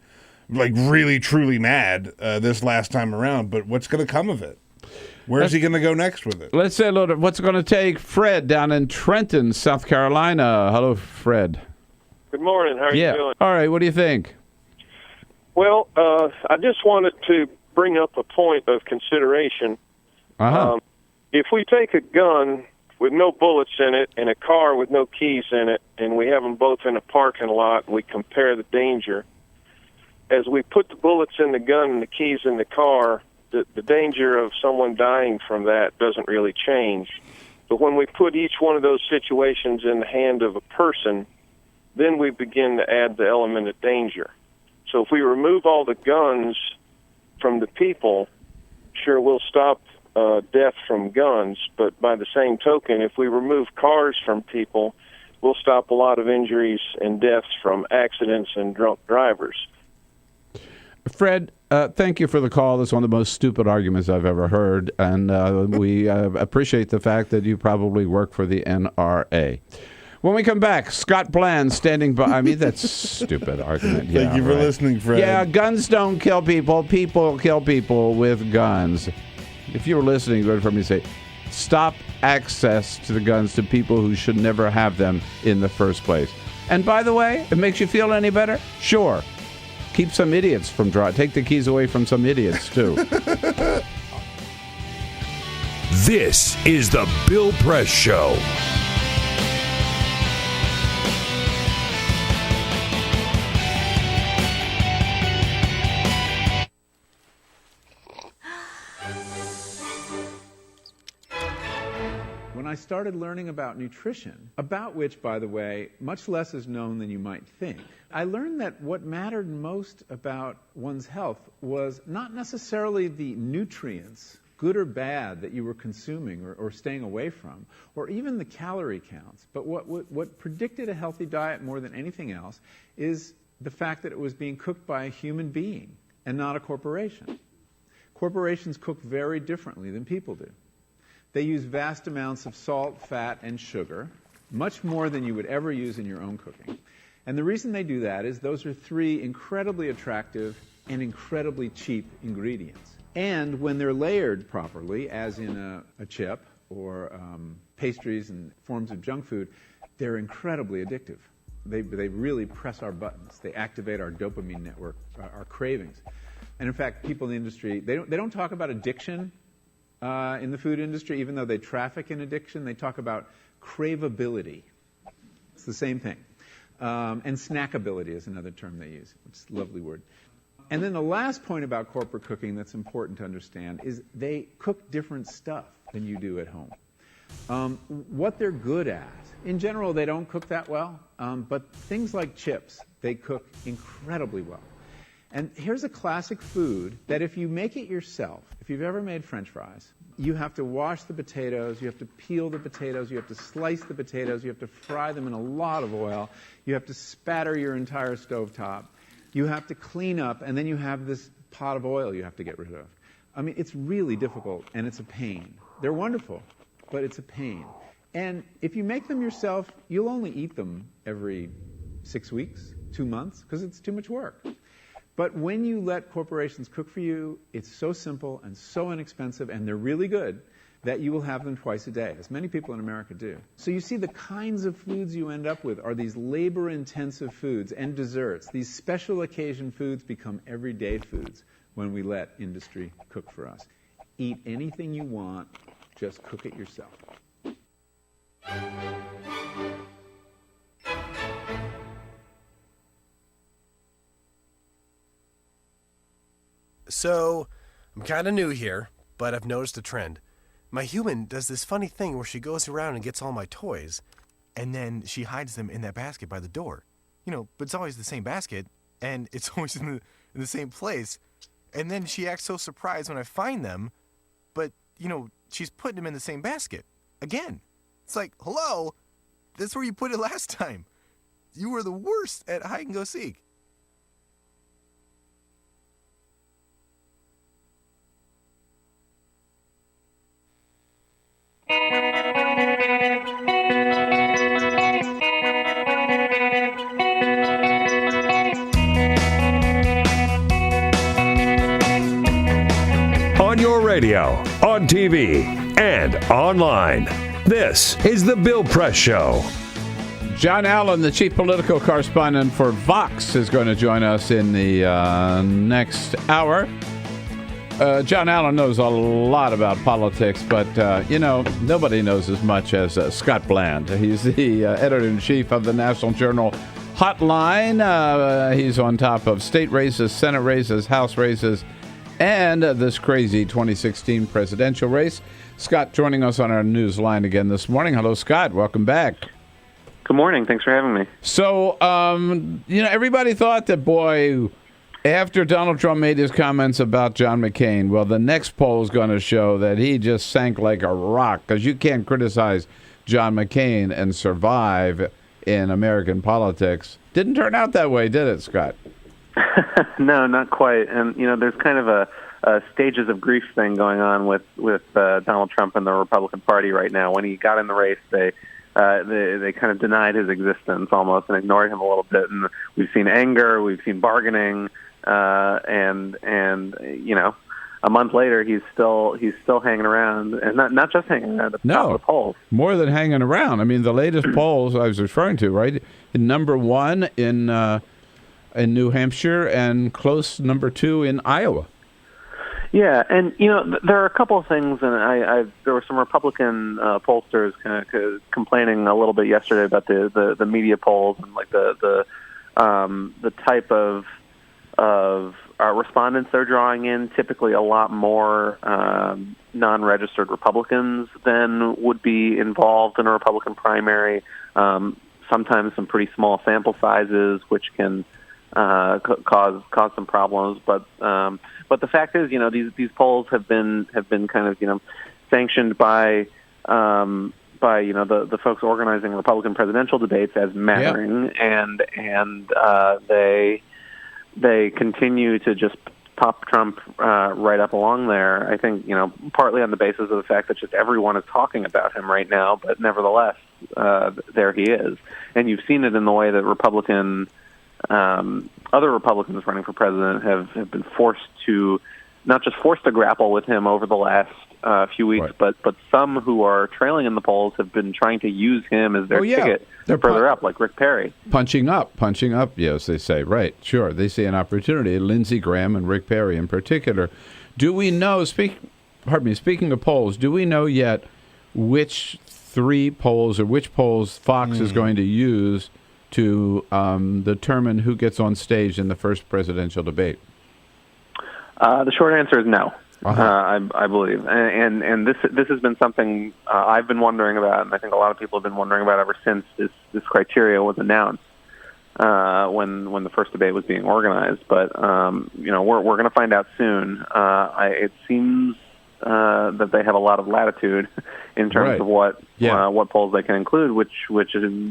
[SPEAKER 19] like really, truly mad this last time around. But what's going to come of it? Where's he going to go next with it?
[SPEAKER 14] Let's say a little bit. What's it going to take? Fred down in Trenton, South Carolina. Hello, Fred.
[SPEAKER 1] Good morning. How are you doing?
[SPEAKER 14] All right. What do you think?
[SPEAKER 1] Well, I just wanted to bring up a point of consideration. If we take a gun with no bullets in it and a car with no keys in it, and we have them both in a parking lot, and we compare the danger, as we put the bullets in the gun and the keys in the car, the danger of someone dying from that doesn't really change. But when we put each one of those situations in the hand of a person, then we begin to add the element of danger. So if we remove all the guns from the people, sure, we'll stop death from guns, but by the same token, if we remove cars from people, we'll stop a lot of injuries and deaths from accidents and drunk drivers.
[SPEAKER 14] Fred, thank you for the call. That's one of the most stupid arguments I've ever heard, and we appreciate the fact that you probably work for the NRA. When we come back, Scott Bland standing by. I mean, that's a stupid argument.
[SPEAKER 19] Thank you for listening, Fred.
[SPEAKER 14] Yeah, guns don't kill people. People kill people with guns. If you were listening, you would have heard me say, stop access to the guns to people who should never have them in the first place. And by the way, it makes you feel any better? Sure. keep some idiots from driving. Take the keys away from some idiots, too.
[SPEAKER 15] This is the Bill Press Show.
[SPEAKER 7] When I started learning about nutrition, about which, by the way, much less is known than you might think, I learned that what mattered most about one's health was not necessarily the nutrients, good or bad, that you were consuming or staying away from, or even the calorie counts. But what predicted a healthy diet more than anything else is the fact that it was being cooked by a human being and not a corporation. Corporations cook very differently than people do. They use vast amounts of salt, fat, and sugar, much more than you would ever use in your own cooking. And the reason they do that is those are three incredibly attractive and incredibly cheap ingredients. And when they're layered properly, as in a chip or pastries and forms of junk food, they're incredibly addictive. They really press our buttons. They activate our dopamine network, our cravings. And in fact, people in the industry, they don't talk about addiction in the food industry, even though they traffic in addiction. They talk about craveability. It's the same thing. And snackability is another term they use. It's a lovely word. And then the last point about corporate cooking that's important to understand is they cook different stuff than you do at home. What they're good at, in general, they don't cook that well, but things like chips, they cook incredibly well. And here's a classic food that if you make it yourself, if you've ever made French fries, you have to wash the potatoes, you have to peel the potatoes, you have to slice the potatoes, you have to fry them in a lot of oil, you have to spatter your entire stovetop, you have to clean up, and then you have this pot of oil you have to get rid of. I mean, it's really difficult, and it's a pain. They're wonderful, but it's a pain. And if you make them yourself, you'll only eat them every 6 weeks, 2 months, because it's too much work. But when you let corporations cook for you, it's so simple and so inexpensive, and they're really good, that you will have them twice a day, as many people in America do. So you see the kinds of foods you end up with are these labor-intensive foods and desserts. These special occasion foods become everyday foods when we let industry cook for us. Eat anything you want, just cook it yourself.
[SPEAKER 10] So, I'm kind of new here, but I've noticed a trend. My human does this funny thing where she goes around and gets all my toys, and then she hides them in that basket by the door. You know, but it's always the same basket, and it's always in the same place. And then she acts so surprised when I find them, but, you know, she's putting them in the same basket. Again. It's like, hello? That's where you put it last time. You were the worst at hide and go seek.
[SPEAKER 15] On your radio, on TV, and online. This is The Bill Press Show.
[SPEAKER 14] John Allen, the chief political correspondent for Vox, is going to join us in the next hour. John Allen knows a lot about politics, but, nobody knows as much as Scott Bland. He's the editor-in-chief of the national journal Hotline. He's on top of state races, Senate races, House races, and this crazy 2016 presidential race. Scott joining us on our news line again this morning. Hello, Scott. Welcome back.
[SPEAKER 11] Good morning. Thanks for having me.
[SPEAKER 14] So, everybody thought that, boy, after Donald Trump made his comments about John McCain, well, the next poll is going to show that he just sank like a rock, because you can't criticize John McCain and survive in American politics. Didn't turn out that way, did it, Scott?
[SPEAKER 11] No, not quite. And, there's kind of a stages of grief thing going on with Donald Trump and the Republican Party right now. When he got in the race, they kind of denied his existence almost and ignored him a little bit. And we've seen anger, we've seen bargaining, and a month later he's still hanging around, and not just hanging around at the top of the polls.
[SPEAKER 14] More than hanging around. I mean, the latest polls I was referring to, right? Number one in in New Hampshire and close number 2 in Iowa.
[SPEAKER 11] Yeah, and there are a couple of things, and there were some Republican pollsters kind of complaining a little bit yesterday about the media polls and like the type of respondents they're drawing in. Typically, a lot more non-registered Republicans than would be involved in a Republican primary. Sometimes some pretty small sample sizes, which can cause some problems, but the fact is, these polls have been kind of sanctioned by the folks organizing Republican presidential debates as mattering, and they continue to just pop Trump right up along there. I think partly on the basis of the fact that just everyone is talking about him right now, but nevertheless, there he is, and you've seen it in the way that other Republicans running for president have been not just forced to grapple with him over the last few weeks, but some who are trailing in the polls have been trying to use him as their ticket further up, like Rick Perry.
[SPEAKER 14] Punching up, yes, they say. Right, sure. They see an opportunity. Lindsey Graham and Rick Perry in particular. Do we know, speaking of polls, do we know yet which 3 polls or which polls Fox is going to use to determine who gets on stage in the first presidential debate?
[SPEAKER 11] The short answer is no. I believe, and this has been something I've been wondering about, and I think a lot of people have been wondering about ever since this criteria was announced when the first debate was being organized. But we're going to find out soon. It seems that they have a lot of latitude in terms of what polls they can include, which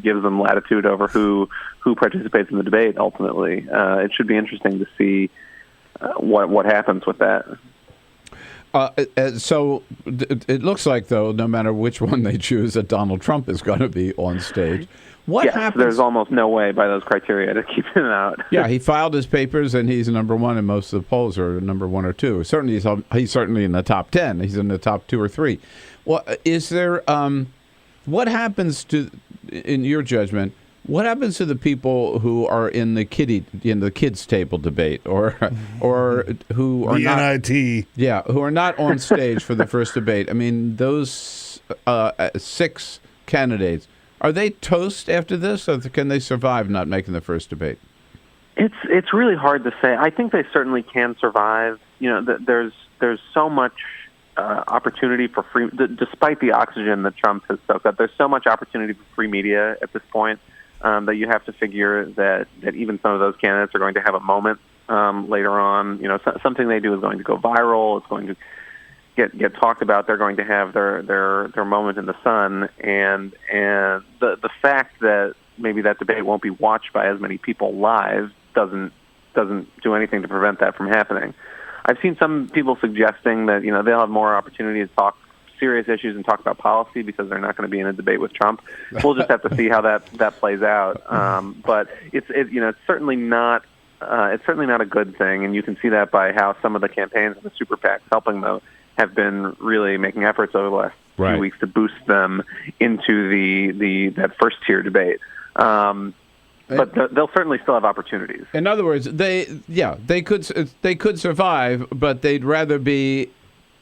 [SPEAKER 11] gives them latitude over who participates in the debate. Ultimately, it should be interesting to see what happens with that.
[SPEAKER 14] So it looks like, though, no matter which one they choose, that Donald Trump is going to be on stage. What happens?
[SPEAKER 11] There's almost no way by those criteria to keep him out.
[SPEAKER 14] Yeah, he filed his papers, and he's number 1 in most of the polls, or number 1 or 2. Certainly, he's certainly in the top 10. He's in the top 2 or 3. Well, is there? What happens to, in your judgment? What happens to the people who are in the kids table debate, or who are
[SPEAKER 19] NIT?
[SPEAKER 14] Yeah, who are not on stage for the first debate? I mean, those 6 candidates, are they toast after this, or can they survive not making the first debate?
[SPEAKER 11] It's really hard to say. I think they certainly can survive. There's so much opportunity for free, despite the oxygen that Trump has soaked up. There's so much opportunity for free media at this point. That you have to figure that even some of those candidates are going to have a moment later on. Something they do is going to go viral. It's going to get talked about. They're going to have their moment in the sun. And the fact that maybe that debate won't be watched by as many people live doesn't do anything to prevent that from happening. I've seen some people suggesting that they'll have more opportunity to talk serious issues and talk about policy because they're not going to be in a debate with Trump. We'll just have to see how that plays out. But it's certainly not a good thing, and you can see that by how some of the campaigns and the super PACs helping them have been really making efforts over the last few weeks to boost them into that first tier debate. But they'll certainly still have opportunities.
[SPEAKER 14] In other words, they could survive, but they'd rather be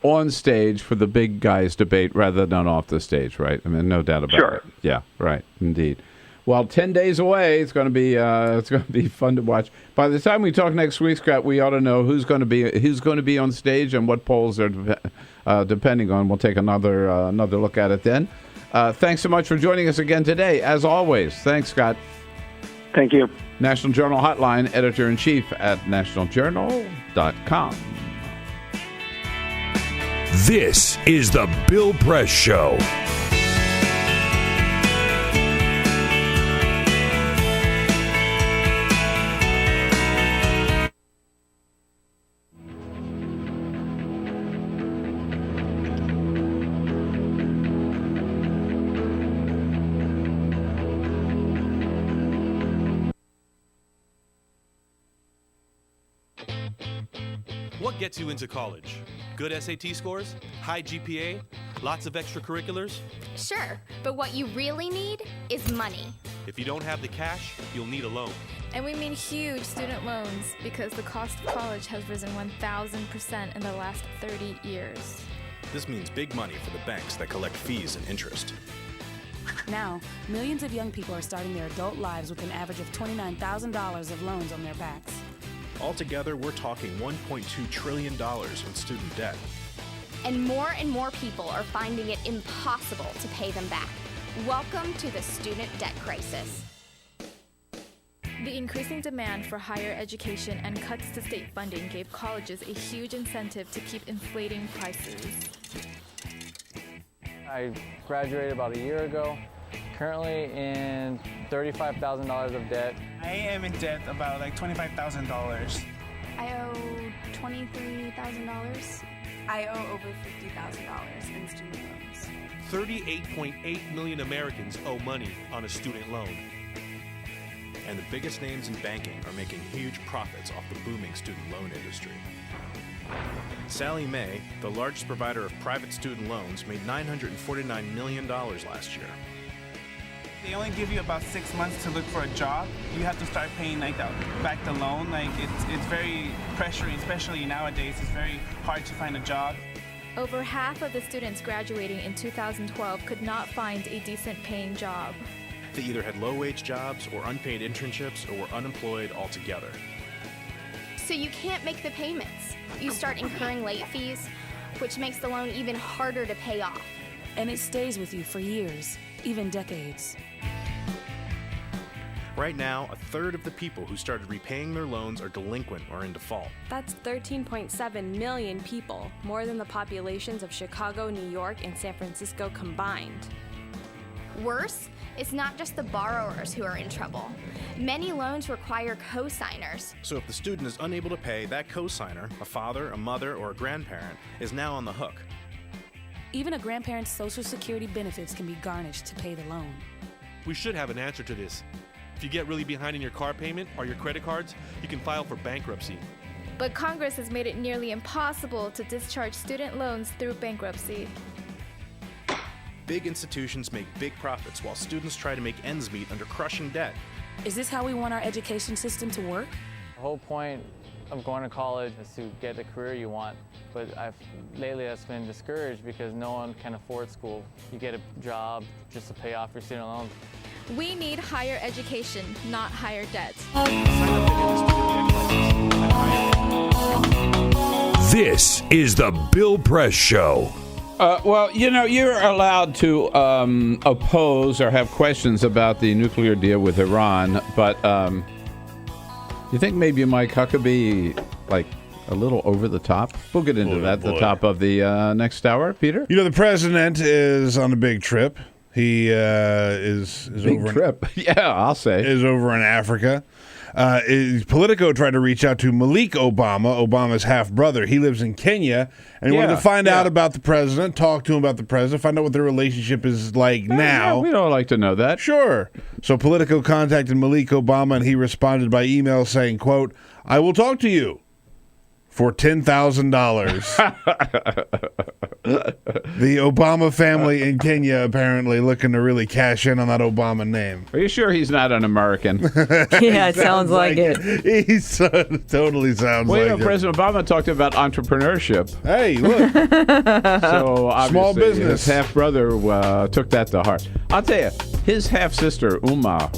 [SPEAKER 14] on stage for the big guys debate rather than off the stage, right? I mean, no doubt about it. Yeah, right, indeed. Well, 10 days away, it's going to be fun to watch. By the time we talk next week, Scott, we ought to know who's going to be on stage and what polls are depending on. We'll take another look at it then. Thanks so much for joining us again today. As always, thanks, Scott.
[SPEAKER 11] Thank you.
[SPEAKER 14] National Journal Hotline, editor-in-chief at nationaljournal.com.
[SPEAKER 15] This is the Bill Press Show.
[SPEAKER 12] What gets you into college? Good SAT scores? High GPA? Lots of extracurriculars?
[SPEAKER 13] Sure, but what you really need is money.
[SPEAKER 12] If you don't have the cash, you'll need a loan.
[SPEAKER 5] And we mean huge student loans because the cost of college has risen 1,000% in the last 30 years.
[SPEAKER 13] This means big money for the banks that collect fees and interest.
[SPEAKER 16] Now, millions of young people are starting their adult lives with an average of $29,000 of loans on their backs.
[SPEAKER 13] Altogether, we're talking $1.2 trillion in student debt.
[SPEAKER 17] And more people are finding it impossible to pay them back. Welcome to the student debt crisis.
[SPEAKER 5] The increasing demand for higher education and cuts to state funding gave colleges a huge incentive to keep inflating prices.
[SPEAKER 18] I graduated about a year ago, currently in $35,000 of debt.
[SPEAKER 26] I am in debt about like $25,000.
[SPEAKER 17] I owe $23,000.
[SPEAKER 27] I owe over $50,000 in student loans.
[SPEAKER 12] 38.8 million Americans owe money on a student loan.
[SPEAKER 13] And the biggest names in banking are making huge profits off the booming student loan industry. Sallie Mae, the largest provider of private student loans, made $949 million last year.
[SPEAKER 26] They only give you about 6 months to look for a job. You have to start paying back the loan. It's very pressuring, especially nowadays. It's very hard to find a job.
[SPEAKER 5] Over half of the students graduating in 2012 could not find a decent paying job.
[SPEAKER 13] They either had low-wage jobs or unpaid internships or were unemployed altogether.
[SPEAKER 17] So you can't make the payments. You start incurring late fees, which makes the loan even harder to pay off.
[SPEAKER 16] And it stays with you for years, even decades.
[SPEAKER 13] Right now, a third of the people who started repaying their loans are delinquent or in default.
[SPEAKER 27] That's 13.7 million people, more than the populations of Chicago, New York, and San Francisco combined.
[SPEAKER 17] Worse, it's not just the borrowers who are in trouble. Many loans require co-signers.
[SPEAKER 13] So if the student is unable to pay, that co-signer, a father, a mother, or a grandparent, is now on the hook.
[SPEAKER 16] Even a grandparent's Social Security benefits can be garnished to pay the loan.
[SPEAKER 12] We should have an answer to this. If you get really behind in your car payment or your credit cards, you can file for bankruptcy.
[SPEAKER 5] But Congress has made it nearly impossible to discharge student loans through bankruptcy.
[SPEAKER 13] Big institutions make big profits while students try to make ends meet under crushing debt.
[SPEAKER 16] Is this how we want our education system to work?
[SPEAKER 18] The whole point of going to college is to get the career you want, but lately that's been discouraged because no one can afford school. You get a job just to pay off your student loans.
[SPEAKER 5] We need higher education, not higher debt.
[SPEAKER 15] This is the Bill Press Show.
[SPEAKER 14] Well, you're allowed to oppose or have questions about the nuclear deal with Iran, but you think maybe Mike Huckabee, a little over the top? We'll get into that at the top of the next hour, Peter.
[SPEAKER 19] The president is on a big trip. He is
[SPEAKER 14] big
[SPEAKER 19] over
[SPEAKER 14] trip. I'll say
[SPEAKER 19] is over in Africa. Politico tried to reach out to Malik Obama, Obama's half-brother. He lives in Kenya, and he wanted to find out about the president, talk to him about the president, find out what their relationship is like now.
[SPEAKER 14] Yeah, we'd all like to know that.
[SPEAKER 19] Sure. So Politico contacted Malik Obama, and he responded by email saying, quote, "I will talk to you for $10,000. The Obama family in Kenya apparently looking to really cash in on that Obama name.
[SPEAKER 14] Are you sure he's not an American?
[SPEAKER 20] Yeah, it sounds like it.
[SPEAKER 19] He totally sounds like it.
[SPEAKER 14] President Obama talked about entrepreneurship.
[SPEAKER 19] Hey, look.
[SPEAKER 14] So obviously
[SPEAKER 19] small business.
[SPEAKER 14] His half-brother took that to heart. I'll tell you, his half-sister, Uma,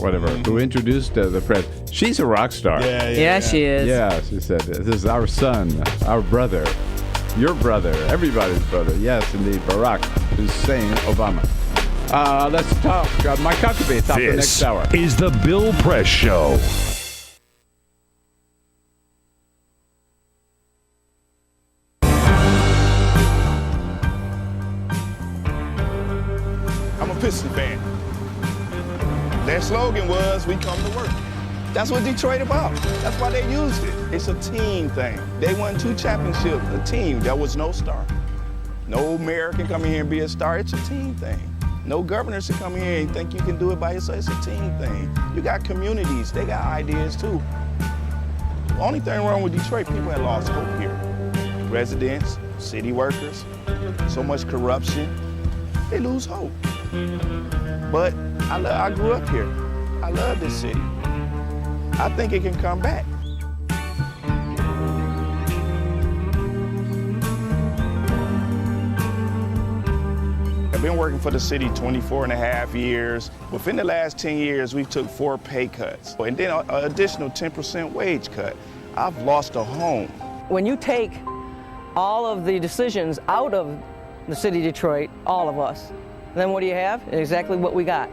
[SPEAKER 14] who introduced the president, she's a rock star.
[SPEAKER 20] Yeah, she is.
[SPEAKER 14] Yeah, she said, this is our son, our brother, your brother, everybody's brother. Yes, indeed, Barack Hussein Obama. Let's talk. Mike Huckabee, top of the next hour.
[SPEAKER 15] This is the Bill Press Show.
[SPEAKER 28] I'm a Pistons fan. Their slogan was, "We come to work." That's what Detroit about. That's why they used it. It's a team thing. They won 2 championships, a team. There was no star. No mayor can come in here and be a star. It's a team thing. No governor should come in here and think you can do it by yourself. It's a team thing. You got communities. They got ideas too. The only thing wrong with Detroit, people had lost hope here. Residents, city workers, so much corruption. They lose hope. But I grew up here. I love this city. I think it can come back. I've been working for the city 24 and a half years. Within the last 10 years, we've took 4 pay cuts, and then an additional 10% wage cut. I've lost a home.
[SPEAKER 2] When you take all of the decisions out of the city of Detroit, all of us, then what do you have? Exactly what we got,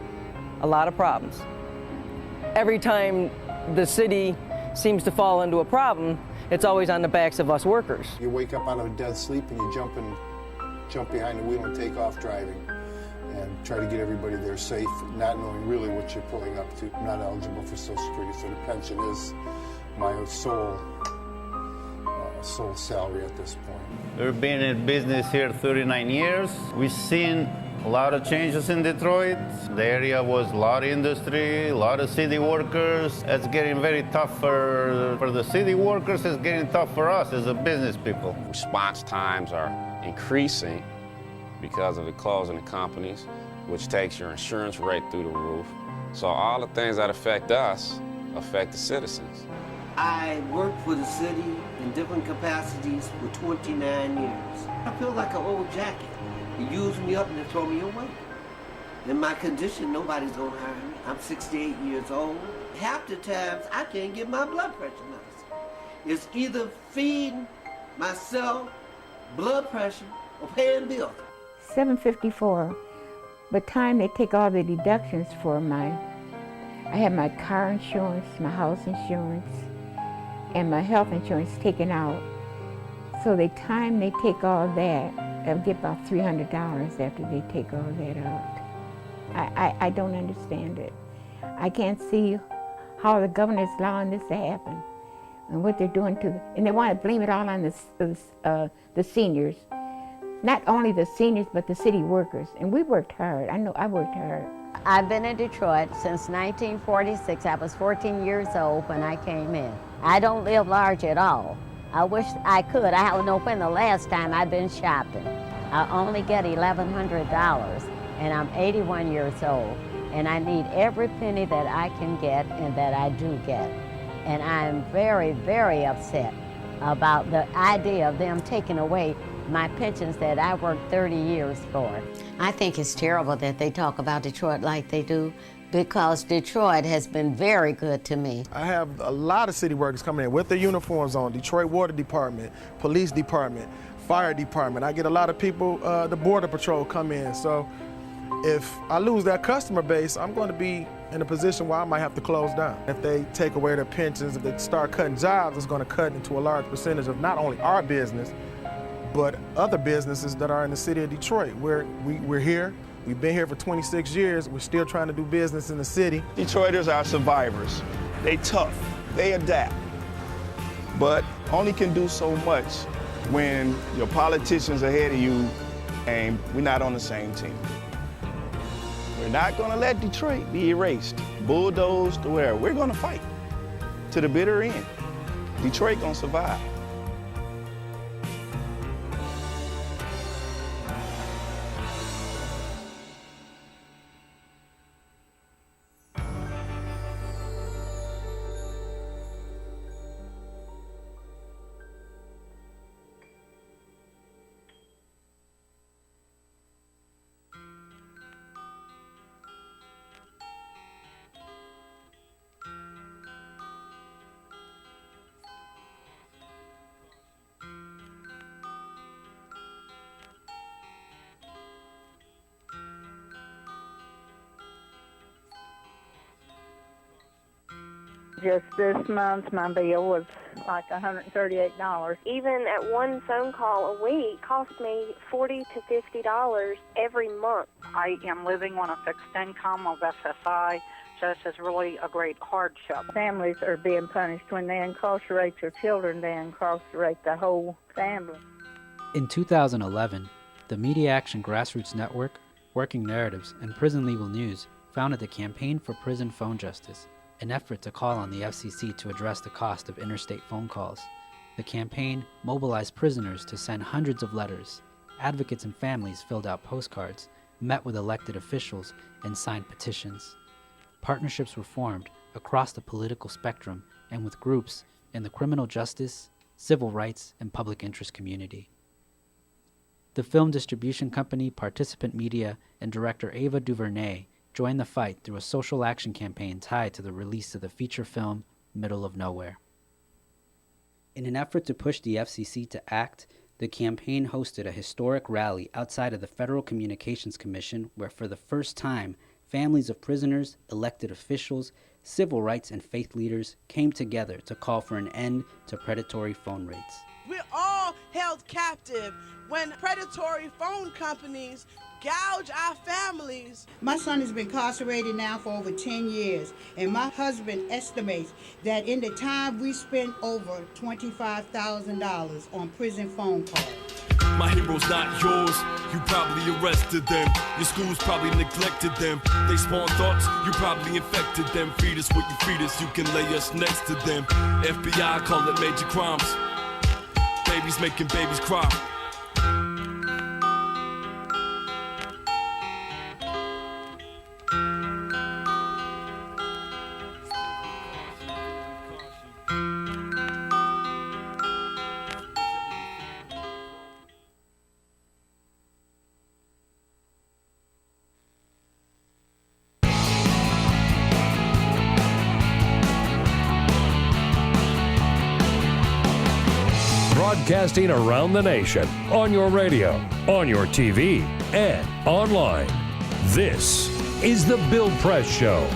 [SPEAKER 2] a lot of problems. Every time the city seems to fall into a problem, it's always on the backs of us workers.
[SPEAKER 3] You wake up out of a dead sleep and you jump behind the wheel and take off driving and try to get everybody there safe, not knowing really what you're pulling up to. I'm not eligible for Social Security, so the pension is my sole salary at this point.
[SPEAKER 4] We've been in business here 39 years. We've seen a lot of changes in Detroit. The area was a lot of industry, a lot of city workers. It's getting very tough for the city workers. It's getting tough for us as a business people.
[SPEAKER 6] Response times are increasing because of the closing of companies, which takes your insurance rate through the roof. So all the things that affect us affect the citizens.
[SPEAKER 22] I worked for the city in different capacities for 29 years. I feel like an old jacket. They use me up and they throw me away. In my condition, nobody's gonna hire me. I'm 68 years old. Half the times, I can't get my blood pressure medicine. It's either feeding myself, blood pressure, or paying bills.
[SPEAKER 23] $754. By the time they take all the deductions for I have my car insurance, my house insurance, and my health insurance taken out. So the time they take all that, I'll get about $300 after they take all that out. I don't understand it. I can't see how the governor is allowing this to happen and what they're doing and they want to blame it all on the seniors. Not only the seniors, but the city workers. And we worked hard. I know I worked hard.
[SPEAKER 24] I've been in Detroit since 1946. I was 14 years old when I came in. I don't live large at all. I wish I could. I don't know when the last time I've been shopping. I only get $1,100, and I'm 81 years old, and I need every penny that I can get and that I do get. And I'm very, very upset about the idea of them taking away my pensions that I worked 30 years for. I think it's terrible that they talk about Detroit like they do, because Detroit has been very good to me.
[SPEAKER 25] I have a lot of city workers coming in with their uniforms on, Detroit Water Department, Police Department, Fire Department. I get a lot of people, the Border Patrol come in. So if I lose that customer base, I'm going to be in a position where I might have to close down. If they take away their pensions, if they start cutting jobs, it's going to cut into a large percentage of not only our business, but other businesses that are in the city of Detroit. We're here. We've been here for 26 years. We're still trying to do business in the city.
[SPEAKER 28] Detroiters are survivors. They tough. They adapt. But only can do so much when your politicians are ahead of you and we're not on the same team. We're not going to let Detroit be erased, bulldozed, or whatever. We're going to fight to the bitter end. Detroit going to survive.
[SPEAKER 29] Just this month, my bill was like $138.
[SPEAKER 30] Even at one phone call a week cost me $40 to $50 every month.
[SPEAKER 29] I am living on a fixed income of SSI, so this is really a great hardship. Families are being punished. When they incarcerate your children, they incarcerate the whole family.
[SPEAKER 31] In 2011, the Media Action Grassroots Network, Working Narratives, and Prison Legal News founded the Campaign for Prison Phone Justice, an effort to call on the FCC to address the cost of interstate phone calls. The campaign mobilized prisoners to send hundreds of letters. Advocates and families filled out postcards, met with elected officials, and signed petitions. partnerships were formed across the political spectrum and with groups in the criminal justice, civil rights, and public interest community. The film distribution company Participant Media and director Ava DuVernay joined the fight through a social action campaign tied to the release of the feature film Middle of Nowhere. In an effort to push the FCC to act, the campaign hosted a historic rally outside of the Federal Communications Commission where for the first time, families of prisoners, elected officials, civil rights and faith leaders came together to call for an end to predatory phone rates.
[SPEAKER 1] We're all held captive when predatory phone companies gouge our families.
[SPEAKER 7] My son has been incarcerated now for over 10 years, and my husband estimates that in the time we spent over $25,000 on prison phone calls.
[SPEAKER 8] My hero's not yours, you probably arrested them. Your schools probably neglected them. They spawn thoughts, you probably infected them. Feed us what you feed us, you can lay us next to them. FBI call it major crimes. Babies making babies cry.
[SPEAKER 15] Broadcasting around the nation, on your radio, on your TV, and online. This is The Bill Press Show.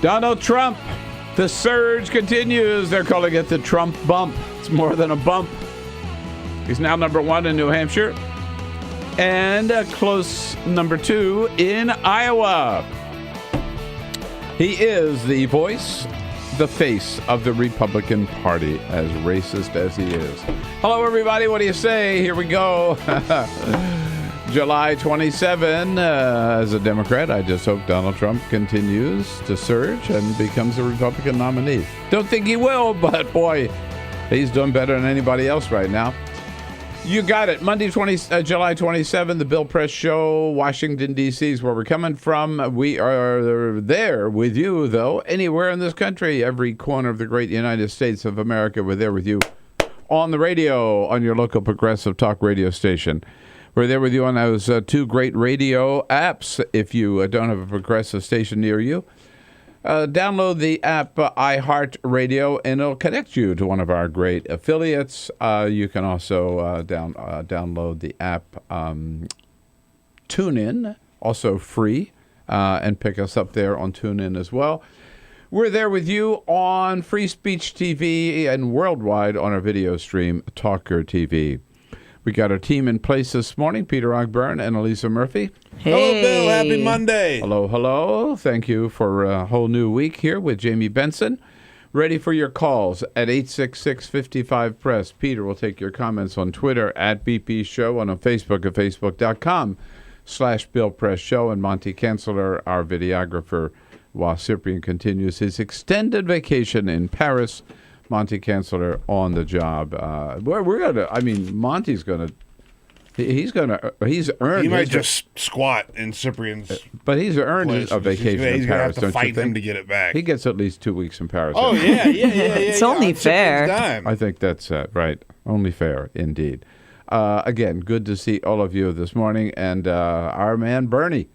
[SPEAKER 14] Donald Trump. The surge continues. They're calling it the Trump bump. It's more than a bump. He's now number 1 in New Hampshire and a close number 2 in Iowa. He is the voice, the face of the Republican Party, as racist as he is. Hello, everybody. What do you say? Here we go. July 27. As a Democrat, I just hope Donald Trump continues to surge and becomes a Republican nominee. Don't think he will, but boy, he's doing better than anybody else right now. You got it. Monday, July 27, the Bill Press Show, Washington, D.C. is where we're coming from. We are there with you, though, anywhere in this country, every corner of the great United States of America. We're there with you on the radio, on your local progressive talk radio station. We're there with you on those 2 great radio apps. If you don't have a progressive station near you, download the app iHeartRadio, and it'll connect you to one of our great affiliates. You can also download the app TuneIn, also free, and pick us up there on TuneIn as well. We're there with you on Free Speech TV and worldwide on our video stream, Talker TV. We got our team in place this morning, Peter Ogburn and Elisa Murphy.
[SPEAKER 19] Hey. Hello, Bill. Happy Monday.
[SPEAKER 14] Hello, hello. Thank you for a whole new week here with Jamie Benson. Ready for your calls at 866-55-PRESS. Peter will take your comments on Twitter at BP Show and on Facebook at facebook.com/Bill Press Show. And Monty Kanzler, our videographer, while Cyprian continues his extended vacation in Paris. Monty Kanzler on the job. Monty's gonna. He's earned.
[SPEAKER 19] He might just squat in Cyprian's.
[SPEAKER 14] But he's earned a vacation in Paris.
[SPEAKER 19] He's gonna have to fight him to get it back.
[SPEAKER 14] He gets at least 2 weeks in Paris.
[SPEAKER 19] Oh yeah.
[SPEAKER 20] It's only fair.
[SPEAKER 14] I think that's right. Only fair, indeed. Again, good to see all of you this morning, and our man Bernie.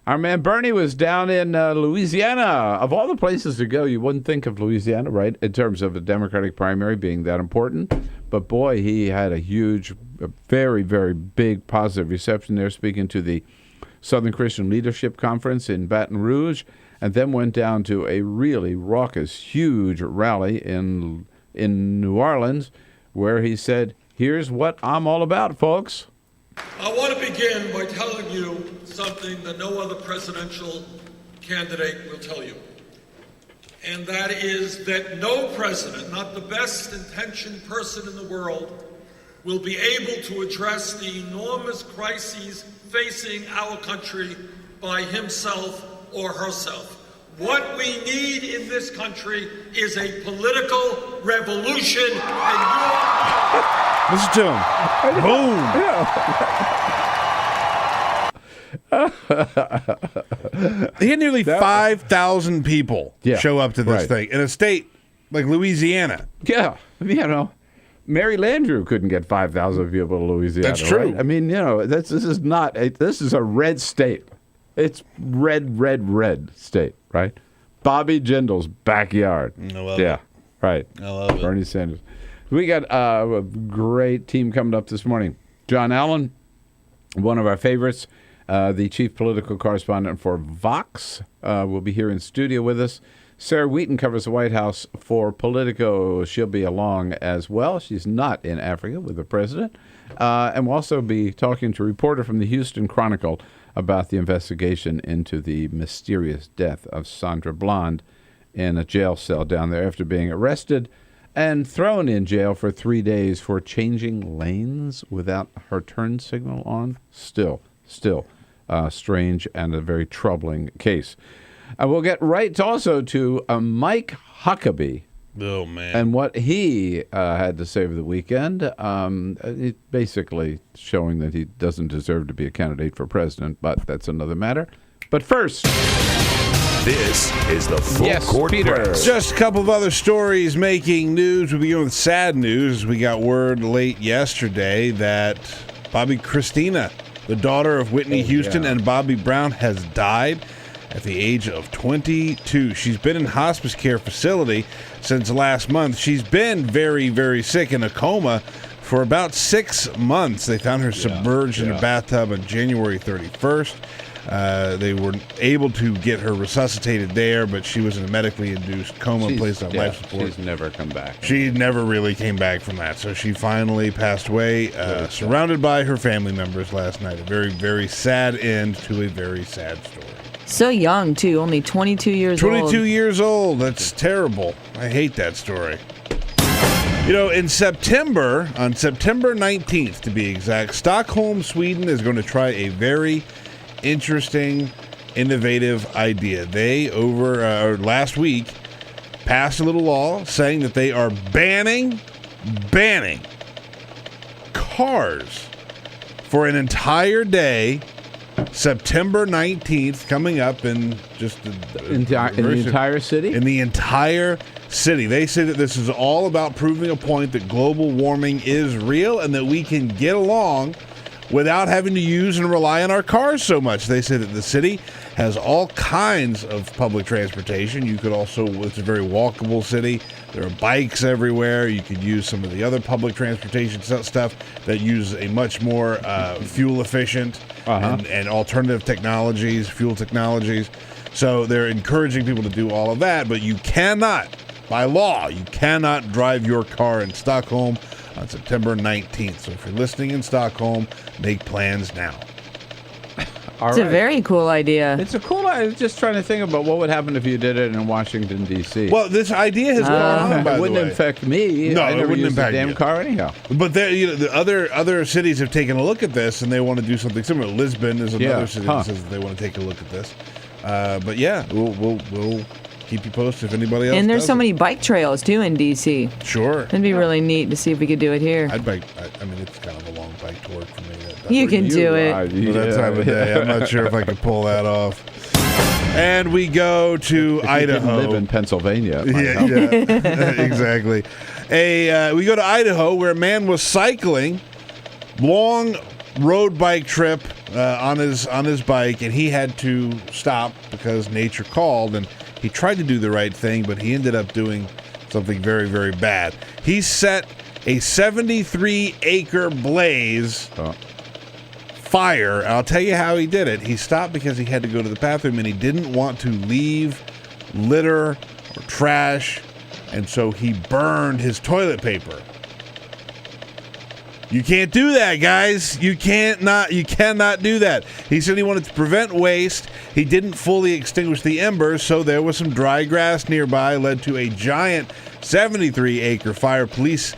[SPEAKER 14] Our man Bernie was down in Louisiana. Of all the places to go, you wouldn't think of Louisiana, right, in terms of a Democratic primary being that important. But, boy, he had a very, very big positive reception there, speaking to the Southern Christian Leadership Conference in Baton Rouge, and then went down to a really raucous, huge rally in New Orleans, where he said, "Here's what I'm all about, folks."
[SPEAKER 9] I want to begin by telling you something that no other presidential candidate will tell you. And that is that no president, not the best intentioned person in the world, will be able to address the enormous crises facing our country by himself or herself. What we need in this country is a political revolution, and
[SPEAKER 19] listen to him. Boom. He had nearly 5,000 people show up to this thing in a state like Louisiana.
[SPEAKER 14] Yeah, Mary Landrieu couldn't get 5,000 people to Louisiana.
[SPEAKER 19] That's true.
[SPEAKER 14] Right? I mean, this is a red state. It's red state, right? Bobby Jindal's backyard.
[SPEAKER 19] I love
[SPEAKER 14] it. Right.
[SPEAKER 19] I love it.
[SPEAKER 14] Bernie Sanders. We got a great team coming up this morning. John Allen, one of our favorites, the chief political correspondent for Vox, will be here in studio with us. Sarah Wheaton covers the White House for Politico. She'll be along as well. She's not in Africa with the president. And we'll also be talking to a reporter from the Houston Chronicle about the investigation into the mysterious death of Sandra Bland in a jail cell down there after being arrested and thrown in jail for 3 days for changing lanes without her turn signal on. Still strange and a very troubling case. We'll get right also to Mike Huckabee.
[SPEAKER 19] Oh, man.
[SPEAKER 14] And what he had to say over the weekend, basically showing that he doesn't deserve to be a candidate for president, but that's another matter. But first,
[SPEAKER 15] this is the Full Court Press.
[SPEAKER 19] Just a couple of other stories making news. We'll begin with sad news. We got word late yesterday that Bobby Christina, the daughter of Whitney Houston and Bobby Brown, has died at the age of 22. She's been in hospice care facility since last month. She's been very, very sick in a coma for about 6 months. They found her submerged in a bathtub on January 31st. They were able to get her resuscitated there, but she was in a medically induced coma, placed on life support.
[SPEAKER 14] She's never come back.
[SPEAKER 19] She never really came back from that. So she finally passed away, surrounded by her family members last night. A very, very sad end to a very sad story.
[SPEAKER 20] So young, too. Only 22 years old.
[SPEAKER 19] 22 years old. That's terrible. I hate that story. In September, on September 19th to be exact, Stockholm, Sweden is going to try a very interesting, innovative idea. They, last week, passed a little law saying that they are banning cars for an entire day, September 19th, coming up in just
[SPEAKER 14] in the entire city?
[SPEAKER 19] In the entire city. They say that this is all about proving a point that global warming is real and that we can get along without having to use and rely on our cars so much. They say that the city has all kinds of public transportation. You could also, it's a very walkable city. There are bikes everywhere. You could use some of the other public transportation stuff that use a much more fuel efficient and alternative technologies, fuel technologies. So they're encouraging people to do all of that, but you cannot, by law, you cannot drive your car in Stockholm on September 19th. So if you're listening in Stockholm, make plans now.
[SPEAKER 20] It's a very cool idea.
[SPEAKER 14] It's a cool idea. I was just trying to think about what would happen if you did it in Washington, D.C.
[SPEAKER 19] Well, this idea has gone on, by the way.
[SPEAKER 14] It wouldn't affect me.
[SPEAKER 19] No,
[SPEAKER 14] I
[SPEAKER 19] it
[SPEAKER 14] never
[SPEAKER 19] wouldn't
[SPEAKER 14] used
[SPEAKER 19] impact
[SPEAKER 14] a damn
[SPEAKER 19] you.
[SPEAKER 14] car anyhow.
[SPEAKER 19] But the other cities have taken a look at this, and they want to do something similar. Lisbon is another city that says that they want to take a look at this. But yeah, we'll keep you posted if anybody else
[SPEAKER 20] And there's
[SPEAKER 19] does
[SPEAKER 20] so
[SPEAKER 19] it.
[SPEAKER 20] many bike trails, too, in D.C.
[SPEAKER 19] Sure.
[SPEAKER 20] It'd be really neat to see if we could do it here.
[SPEAKER 19] I mean, it's kind of a long bike to work for me.
[SPEAKER 20] You can do it.
[SPEAKER 19] For that time of day, I'm not sure if I could pull that off. And we go to
[SPEAKER 14] If
[SPEAKER 19] Idaho.
[SPEAKER 14] You didn't live in Pennsylvania.
[SPEAKER 19] Yeah, exactly. We go to Idaho where a man was cycling, long road bike trip on his bike, and he had to stop because nature called, and he tried to do the right thing, but he ended up doing something very, very bad. He set a 73-acre blaze fire. And I'll tell you how he did it. He stopped because he had to go to the bathroom, and he didn't want to leave litter or trash, and so he burned his toilet paper. You can't do that, guys. You cannot do that. He said he wanted to prevent waste. He didn't fully extinguish the embers, so there was some dry grass nearby, led to a giant 73-acre fire. Police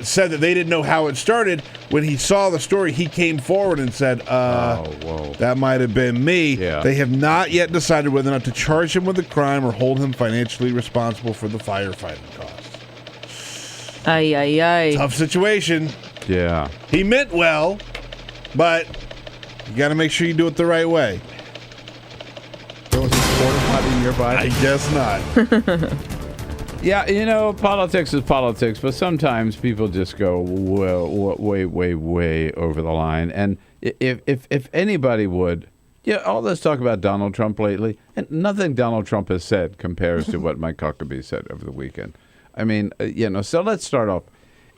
[SPEAKER 19] said that they didn't know how it started. When he saw the story, he came forward and said, that might have been me.
[SPEAKER 14] Yeah.
[SPEAKER 19] They have not yet decided whether or not to charge him with the crime or hold him financially responsible for the firefighting costs.
[SPEAKER 20] Ay, ay, ay.
[SPEAKER 19] Tough situation.
[SPEAKER 14] Yeah.
[SPEAKER 19] He meant well, but You got to make sure you do it the right way.
[SPEAKER 14] There was a porta potty nearby.
[SPEAKER 19] I guess not.
[SPEAKER 14] Yeah, politics is politics, but sometimes people just go way over the line. And if anybody would, all this talk about Donald Trump lately, and nothing Donald Trump has said compares to what Mike Huckabee said over the weekend. I mean, so let's start off.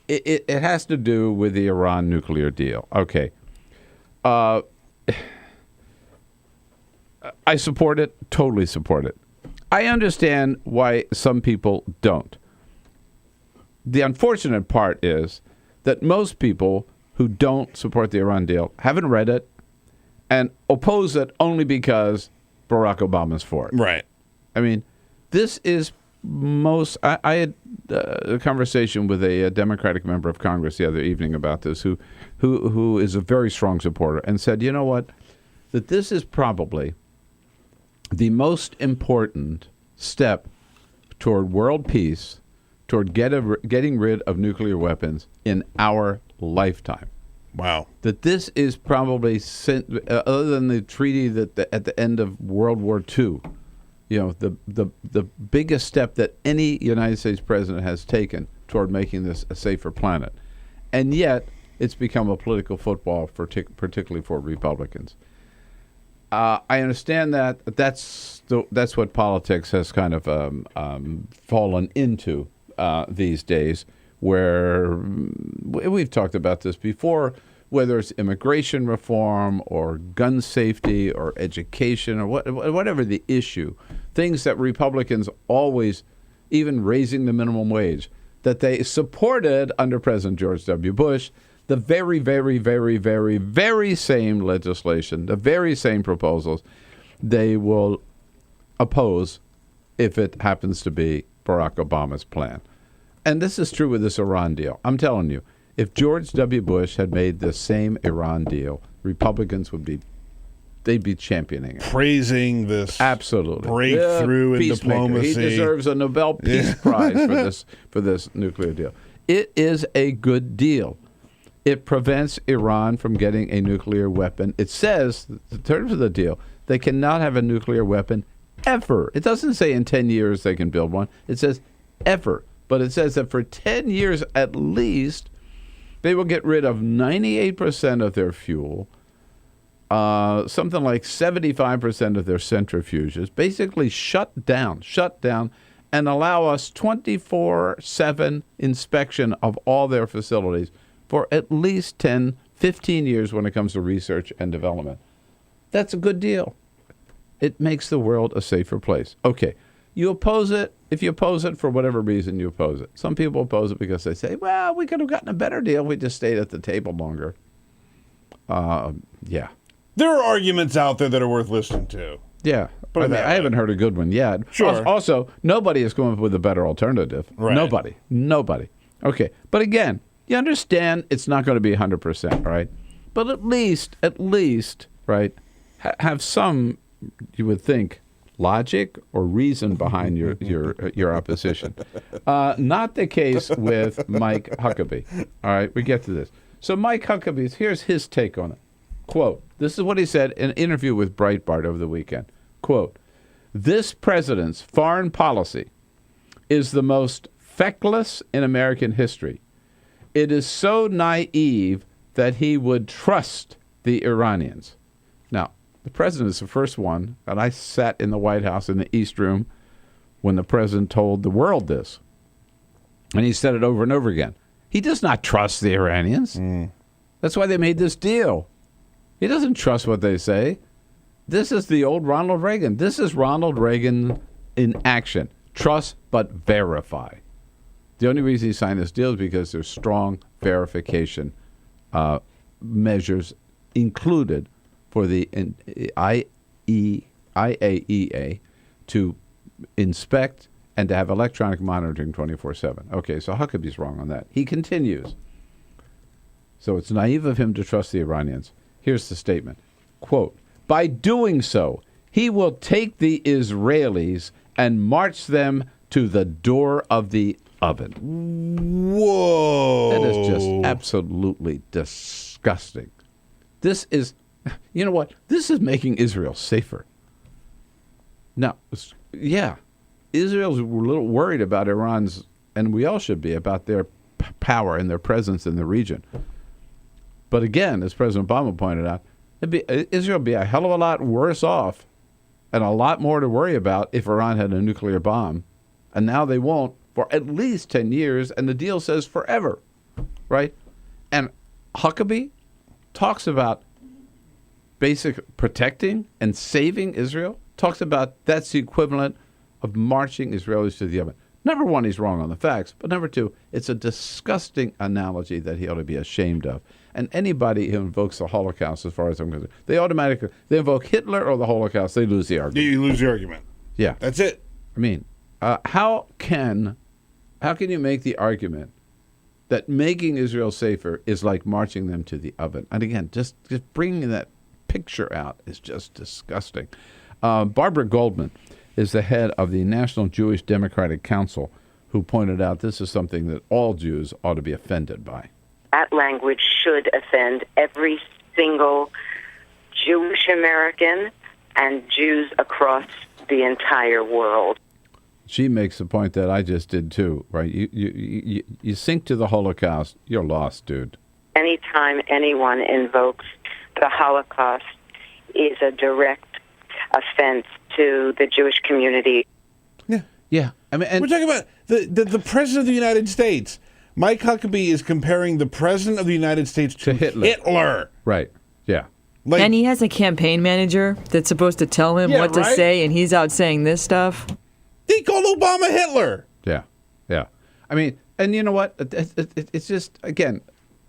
[SPEAKER 14] It has to do with the Iran nuclear deal. Okay. I support it, totally support it. I understand why some people don't. The unfortunate part is that most people who don't support the Iran deal haven't read it and oppose it only because Barack Obama's for it.
[SPEAKER 19] Right.
[SPEAKER 14] I mean, this is I had a conversation with a Democratic member of Congress the other evening about this who is a very strong supporter and said, you know what, that this is probably the most important step toward world peace, toward getting rid of nuclear weapons in our lifetime.
[SPEAKER 19] Wow. That
[SPEAKER 14] this is probably, other than the treaty that at the end of World War II, the biggest step that any United States president has taken toward making this a safer planet. And yet, it's become a political football, particularly for Republicans. I understand that. That's what politics has kind of fallen into these days, where we've talked about this before, whether it's immigration reform or gun safety or education or whatever the issue, things that Republicans always, even raising the minimum wage, that they supported under President George W. Bush, the very, very, very, very, very same legislation, the very same proposals, they will oppose if it happens to be Barack Obama's plan. And this is true with this Iran deal. I'm telling you, if George W. Bush had made the same Iran deal, Republicans they'd be championing it.
[SPEAKER 19] Praising this
[SPEAKER 14] absolutely
[SPEAKER 19] breakthrough in diplomacy.
[SPEAKER 14] He deserves a Nobel Peace Prize for this nuclear deal. It is a good deal. It prevents Iran from getting a nuclear weapon. It says, in terms of the deal, they cannot have a nuclear weapon ever. It doesn't say in 10 years they can build one. It says ever. But it says that for 10 years at least, they will get rid of 98% of their fuel, something like 75% of their centrifuges, basically shut down, and allow us 24/7 inspection of all their facilities for at least 10, 15 years when it comes to research and development. That's a good deal. It makes the world a safer place. Okay, you oppose it. If you oppose it for whatever reason, you oppose it. Some people oppose it because they say, well, we could have gotten a better deal. We just stayed at the table longer. Yeah.
[SPEAKER 19] There are arguments out there that are worth listening to.
[SPEAKER 14] Yeah. I haven't heard a good one yet.
[SPEAKER 19] Sure.
[SPEAKER 14] Also, nobody has come up with a better alternative.
[SPEAKER 19] Right.
[SPEAKER 14] Nobody. Okay. But again, you understand it's not going to be 100%, right? But at least, right, have some, you would think, logic or reason behind your opposition. Not the case with Mike Huckabee. All right, we get to this. So Mike Huckabee, here's his take on it. Quote, this is what he said in an interview with Breitbart over the weekend. Quote, this president's foreign policy is the most feckless in American history. It is so naive that he would trust the Iranians. Now, the president is the first one, and I sat in the White House in the East Room when the president told the world this. And he said it over and over again. He does not trust the Iranians. That's why they made this deal. He doesn't trust what they say. This is the old Ronald Reagan. This is Ronald Reagan in action. Trust but verify. The only reason he signed this deal is because there's strong verification measures included for the IAEA to inspect and to have electronic monitoring 24/7. Okay, so Huckabee's wrong on that. He continues. So it's naive of him to trust the Iranians. Here's the statement. Quote, by doing so, he will take the Israelis and march them to the door of the oven.
[SPEAKER 19] Whoa.
[SPEAKER 14] That is just absolutely disgusting. This is, you know what? This is making Israel safer. Now, yeah, Israel's a little worried about Iran's, and we all should be, about their power and their presence in the region. But again, as President Obama pointed out, Israel would be a hell of a lot worse off and a lot more to worry about if Iran had a nuclear bomb. And now they won't for at least 10 years, and the deal says forever, right? And Huckabee talks about basic protecting and saving Israel, talks about that's the equivalent of marching Israelis to the oven. Number one, he's wrong on the facts, but number two, it's a disgusting analogy that he ought to be ashamed of. And anybody who invokes the Holocaust, as far as I'm concerned, they invoke Hitler or the Holocaust, they lose the argument.
[SPEAKER 19] You lose the argument.
[SPEAKER 14] Yeah.
[SPEAKER 19] That's it.
[SPEAKER 14] I mean, how can you make the argument that making Israel safer is like marching them to the oven? And again, just bringing that picture out is just disgusting. Barbara Goldman is the head of the National Jewish Democratic Council, who pointed out this is something that all Jews ought to be offended by.
[SPEAKER 5] That language should offend every single Jewish American and Jews across the entire world.
[SPEAKER 14] She makes the point that I just did too, right? You sink to the Holocaust, you're lost, dude.
[SPEAKER 5] Anytime anyone invokes the Holocaust is a direct offense to the Jewish community.
[SPEAKER 14] Yeah. I mean,
[SPEAKER 19] we're talking about the President of the United States. Mike Huckabee is comparing the President of the United States to Hitler.
[SPEAKER 14] Right. Yeah.
[SPEAKER 20] And he has a campaign manager that's supposed to tell him what to say, and he's out saying this stuff.
[SPEAKER 19] He called Obama Hitler.
[SPEAKER 14] Yeah. Yeah. I mean, and you know what? It's just, again,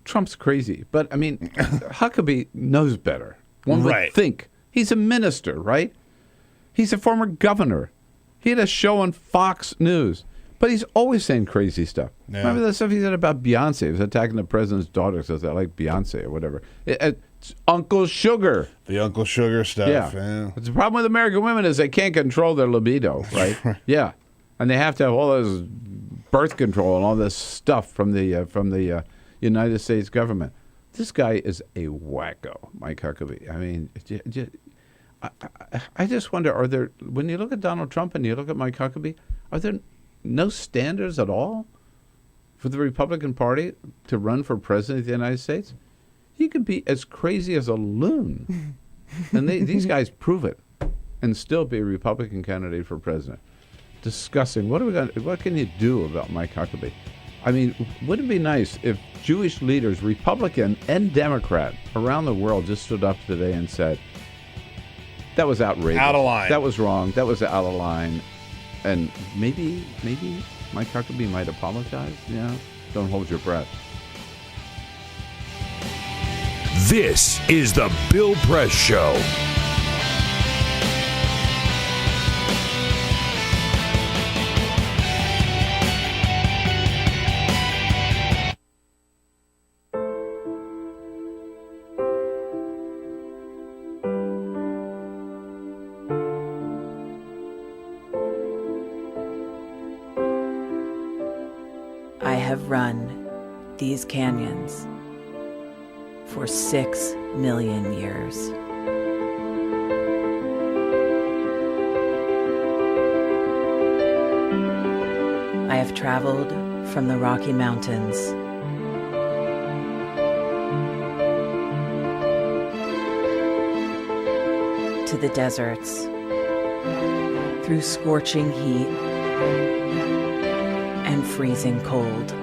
[SPEAKER 14] Trump's crazy. But, I mean, Huckabee knows better. One would think. He's a minister, right? He's a former governor. He had a show on Fox News. But he's always saying crazy stuff. Yeah. Remember the stuff he said about Beyonce? He was attacking the president's daughter because I like Beyonce or whatever. It's Uncle Sugar.
[SPEAKER 19] The Uncle Sugar stuff.
[SPEAKER 14] Yeah. But the problem with American women is they can't control their libido, right? Yeah. And they have to have all this birth control and all this stuff from the United States government. This guy is a wacko, Mike Huckabee. I mean, I just wonder, are there, when you look at Donald Trump and you look at Mike Huckabee, are there no standards at all for the Republican Party to run for president of the United States? He could be as crazy as a loon. And these guys prove it and still be a Republican candidate for president. Disgusting. What can you do about Mike Huckabee? I mean, wouldn't it be nice if Jewish leaders, Republican and Democrat, around the world just stood up today and said, that was outrageous.
[SPEAKER 19] Out of line.
[SPEAKER 14] That was wrong. That was out of line. And maybe Mike Huckabee might apologize. Yeah, don't hold your breath.
[SPEAKER 15] This is the Bill Press Show.
[SPEAKER 10] I have run these canyons for 6 million years. I have traveled from the Rocky Mountains to the deserts, through scorching heat and freezing cold,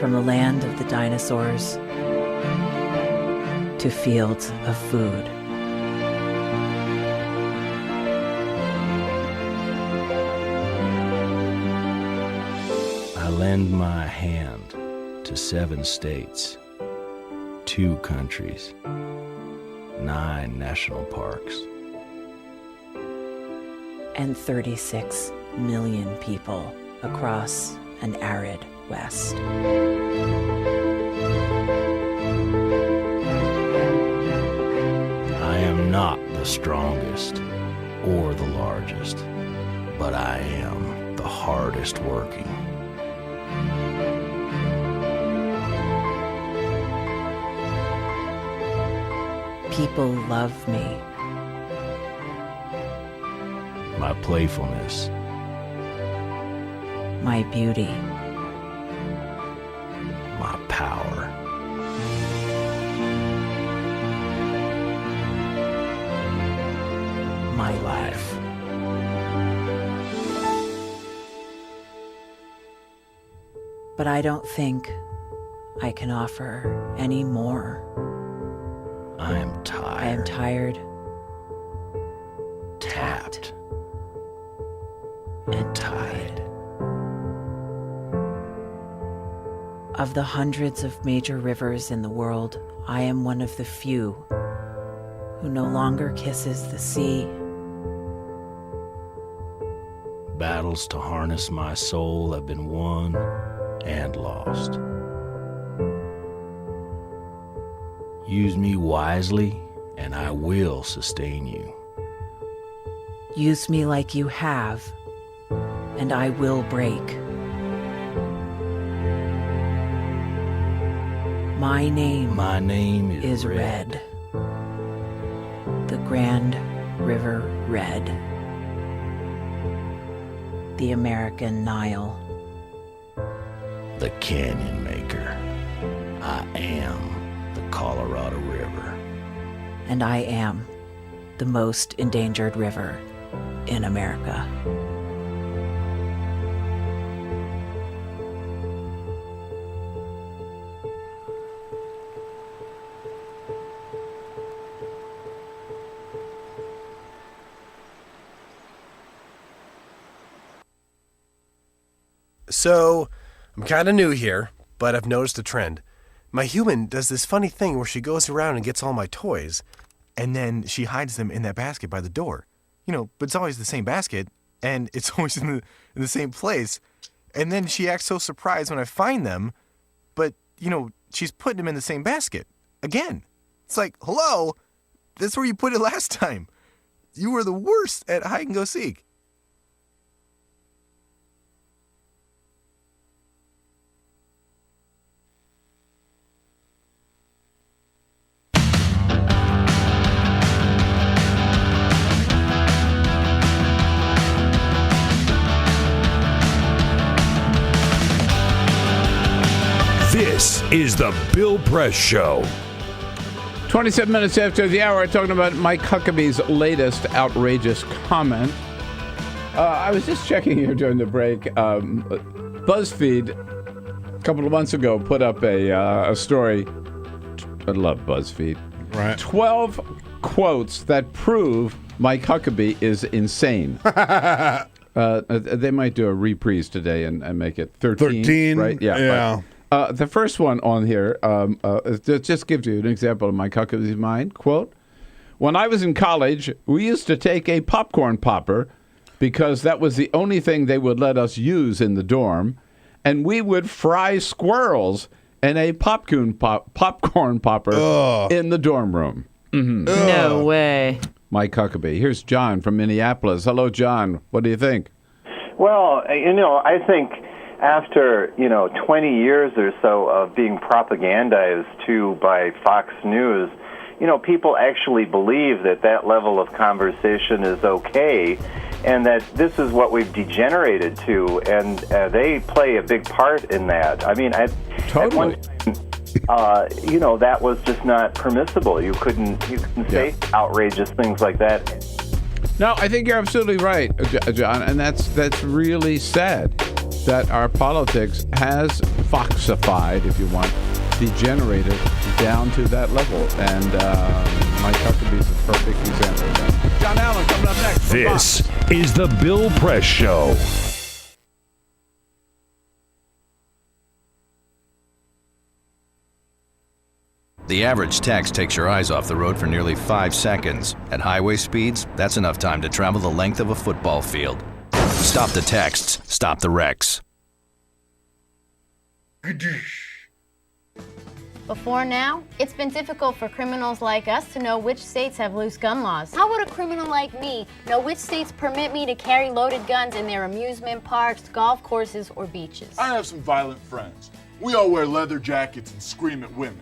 [SPEAKER 10] from the land of the dinosaurs to fields of food.
[SPEAKER 11] I lend my hand to 7 states, 2 countries, 9 national parks,
[SPEAKER 10] and 36 million people across an arid West.
[SPEAKER 11] I am not the strongest or the largest, but I am the hardest working.
[SPEAKER 10] people love me.
[SPEAKER 11] My playfulness.
[SPEAKER 10] My beauty.
[SPEAKER 11] My power.
[SPEAKER 10] My life. But I don't think I can offer any more.
[SPEAKER 11] I am tired.
[SPEAKER 10] I am tired.
[SPEAKER 11] Tapped.
[SPEAKER 10] And tied. Of the hundreds of major rivers in the world, I am one of the few who no longer kisses the sea.
[SPEAKER 11] Battles to harness my soul have been won and lost. Use me wisely, and I will sustain you.
[SPEAKER 10] Use me like you have, and I will break. My name is Red. The Grand River Red. The American Nile.
[SPEAKER 11] The Canyon Maker. I am the Colorado River.
[SPEAKER 10] And I am the most endangered river in America.
[SPEAKER 2] So, I'm kind of new here, but I've noticed a trend. My human does this funny thing where she goes around and gets all my toys, and then she hides them in that basket by the door. You know, but it's always the same basket, and it's always in the same place. And then she acts so surprised when I find them, but, you know, she's putting them in the same basket. Again. It's like, hello? That's where you put it last time. You were the worst at hide and go seek.
[SPEAKER 15] This is the Bill Press Show.
[SPEAKER 14] 27 minutes after the hour, talking about Mike Huckabee's latest outrageous comment. I was just checking here during the break. BuzzFeed, a couple of months ago, put up a story. I love BuzzFeed.
[SPEAKER 19] Right.
[SPEAKER 14] 12 quotes that prove Mike Huckabee is insane. They might do a reprise today and make it 13.
[SPEAKER 19] 13,
[SPEAKER 14] right?
[SPEAKER 19] yeah.
[SPEAKER 14] But, the first one on here just gives you an example of Mike Huckabee's mind. Quote, "When I was in college, we used to take a popcorn popper because that was the only thing they would let us use in the dorm, and we would fry squirrels in a popcorn popper in the dorm room." Mm-hmm.
[SPEAKER 20] No way.
[SPEAKER 14] Mike Huckabee. Here's John from Minneapolis. Hello, John. What do you think?
[SPEAKER 3] Well, I think after, 20 years or so of being propagandized to by Fox News, people actually believe that level of conversation is okay and that this is what we've degenerated to, and they play a big part in that. I mean,
[SPEAKER 14] totally.
[SPEAKER 3] At one time, that was just not permissible. You couldn't say outrageous things like that.
[SPEAKER 14] No, I think you're absolutely right, John, and that's really sad that our politics has foxified, if you want, degenerated down to that level. And Mike Huckabee is a perfect example of that. John Allen coming up next.
[SPEAKER 15] This is the Bill Press Show.
[SPEAKER 4] The average text takes your eyes off the road for nearly 5 seconds. At highway speeds, that's enough time to travel the length of a football field. Stop the texts. Stop the wrecks.
[SPEAKER 12] Before now, it's been difficult for criminals like us to know which states have loose gun laws. How would a criminal like me know which states permit me to carry loaded guns in their amusement parks, golf courses, or beaches?
[SPEAKER 13] I have some violent friends. We all wear leather jackets and scream at women.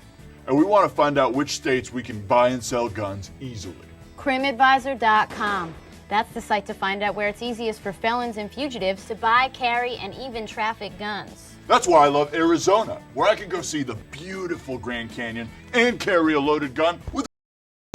[SPEAKER 6] and we want to find out which states we can buy and sell guns easily.
[SPEAKER 12] crimadvisor.com. That's the site to find out where it's easiest for felons and fugitives to buy, carry, and even traffic guns.
[SPEAKER 6] That's why I love Arizona, where I can go see the beautiful Grand Canyon and carry a loaded gun with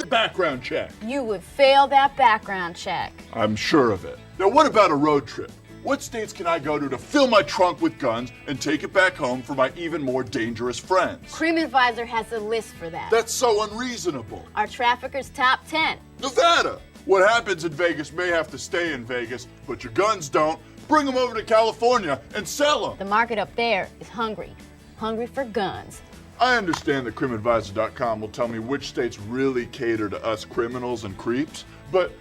[SPEAKER 6] a background check.
[SPEAKER 12] You would fail that background check.
[SPEAKER 6] I'm sure of it. Now, what about a road trip? What states can I go to fill my trunk with guns and take it back home for my even more dangerous friends?
[SPEAKER 12] CrimAdvisor has a list for that.
[SPEAKER 6] That's so unreasonable.
[SPEAKER 12] Our traffickers' top 10.
[SPEAKER 6] Nevada. What happens in Vegas may have to stay in Vegas, but your guns don't. Bring them over to California and sell them.
[SPEAKER 12] The market up there is hungry for guns.
[SPEAKER 6] I understand that crimadvisor.com will tell me which states really cater to us criminals and creeps, but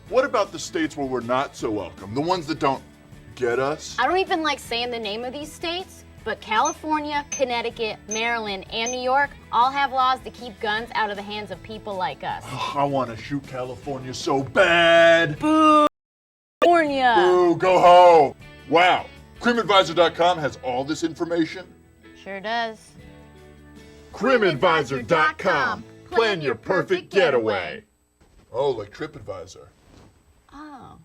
[SPEAKER 6] what about the states where we're not so welcome? The ones that don't get us?
[SPEAKER 12] I don't even like saying the name of these states, but California, Connecticut, Maryland, and New York all have laws to keep guns out of the hands of people like us.
[SPEAKER 6] I want to shoot California so bad.
[SPEAKER 12] Boo! California!
[SPEAKER 6] Boo, go home. Wow. crimadvisor.com has all this information?
[SPEAKER 12] Sure does.
[SPEAKER 6] crimadvisor.com. Plan your perfect getaway. Oh, like TripAdvisor.
[SPEAKER 12] Oh.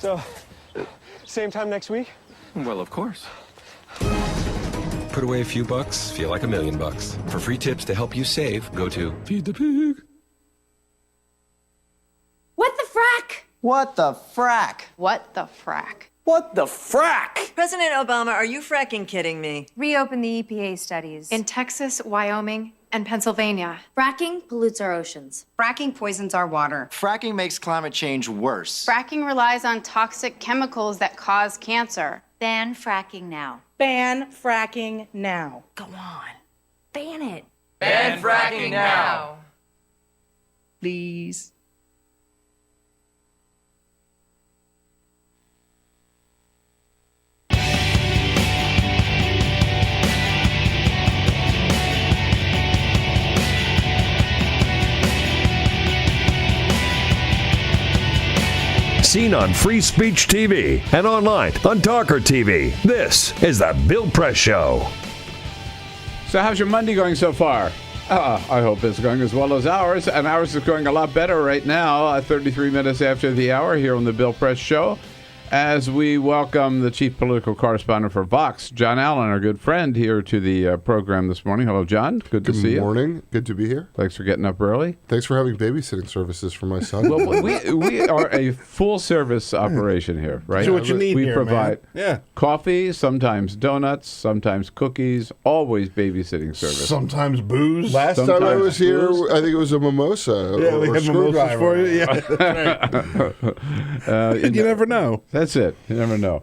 [SPEAKER 13] So, same time next week?
[SPEAKER 16] Well, of course. Put away a few bucks, feel like $1 million. For free tips to help you save, go to Feed the Pig.
[SPEAKER 17] What the frack?
[SPEAKER 18] What the frack?
[SPEAKER 17] What the frack?
[SPEAKER 18] What the frack?
[SPEAKER 20] President Obama, are you fracking kidding me?
[SPEAKER 17] Reopen the EPA studies. In Texas, Wyoming, and Pennsylvania. Fracking pollutes our oceans.
[SPEAKER 18] Fracking poisons our water. Fracking makes climate change worse.
[SPEAKER 17] Fracking relies on toxic chemicals that cause cancer. Ban fracking now.
[SPEAKER 21] Ban fracking now.
[SPEAKER 17] Go on. Ban it.
[SPEAKER 18] Ban fracking now. Please.
[SPEAKER 15] Seen on Free Speech TV and online on Talker TV. This is the Bill Press Show.
[SPEAKER 14] So how's your Monday going so far? I hope it's going as well as ours, and ours is going a lot better right now, 33 minutes after the hour here on the Bill Press Show, as we welcome the chief political correspondent for Vox, John Allen, our good friend, here to the program this morning. Hello, John. Good to see you.
[SPEAKER 17] Good morning. Good to be here.
[SPEAKER 14] Thanks for getting up early.
[SPEAKER 17] Thanks for having babysitting services for my son.
[SPEAKER 14] Well, we are a full-service operation here, right?
[SPEAKER 19] Do what you need
[SPEAKER 14] we
[SPEAKER 19] here,
[SPEAKER 14] provide
[SPEAKER 19] man.
[SPEAKER 14] coffee, sometimes donuts, sometimes cookies, always babysitting service.
[SPEAKER 17] Sometimes booze. Last time I was here, I think it was a mimosa.
[SPEAKER 19] Yeah, we had mimosas for you. Yeah, that's right. You never know.
[SPEAKER 14] That's it. You never know.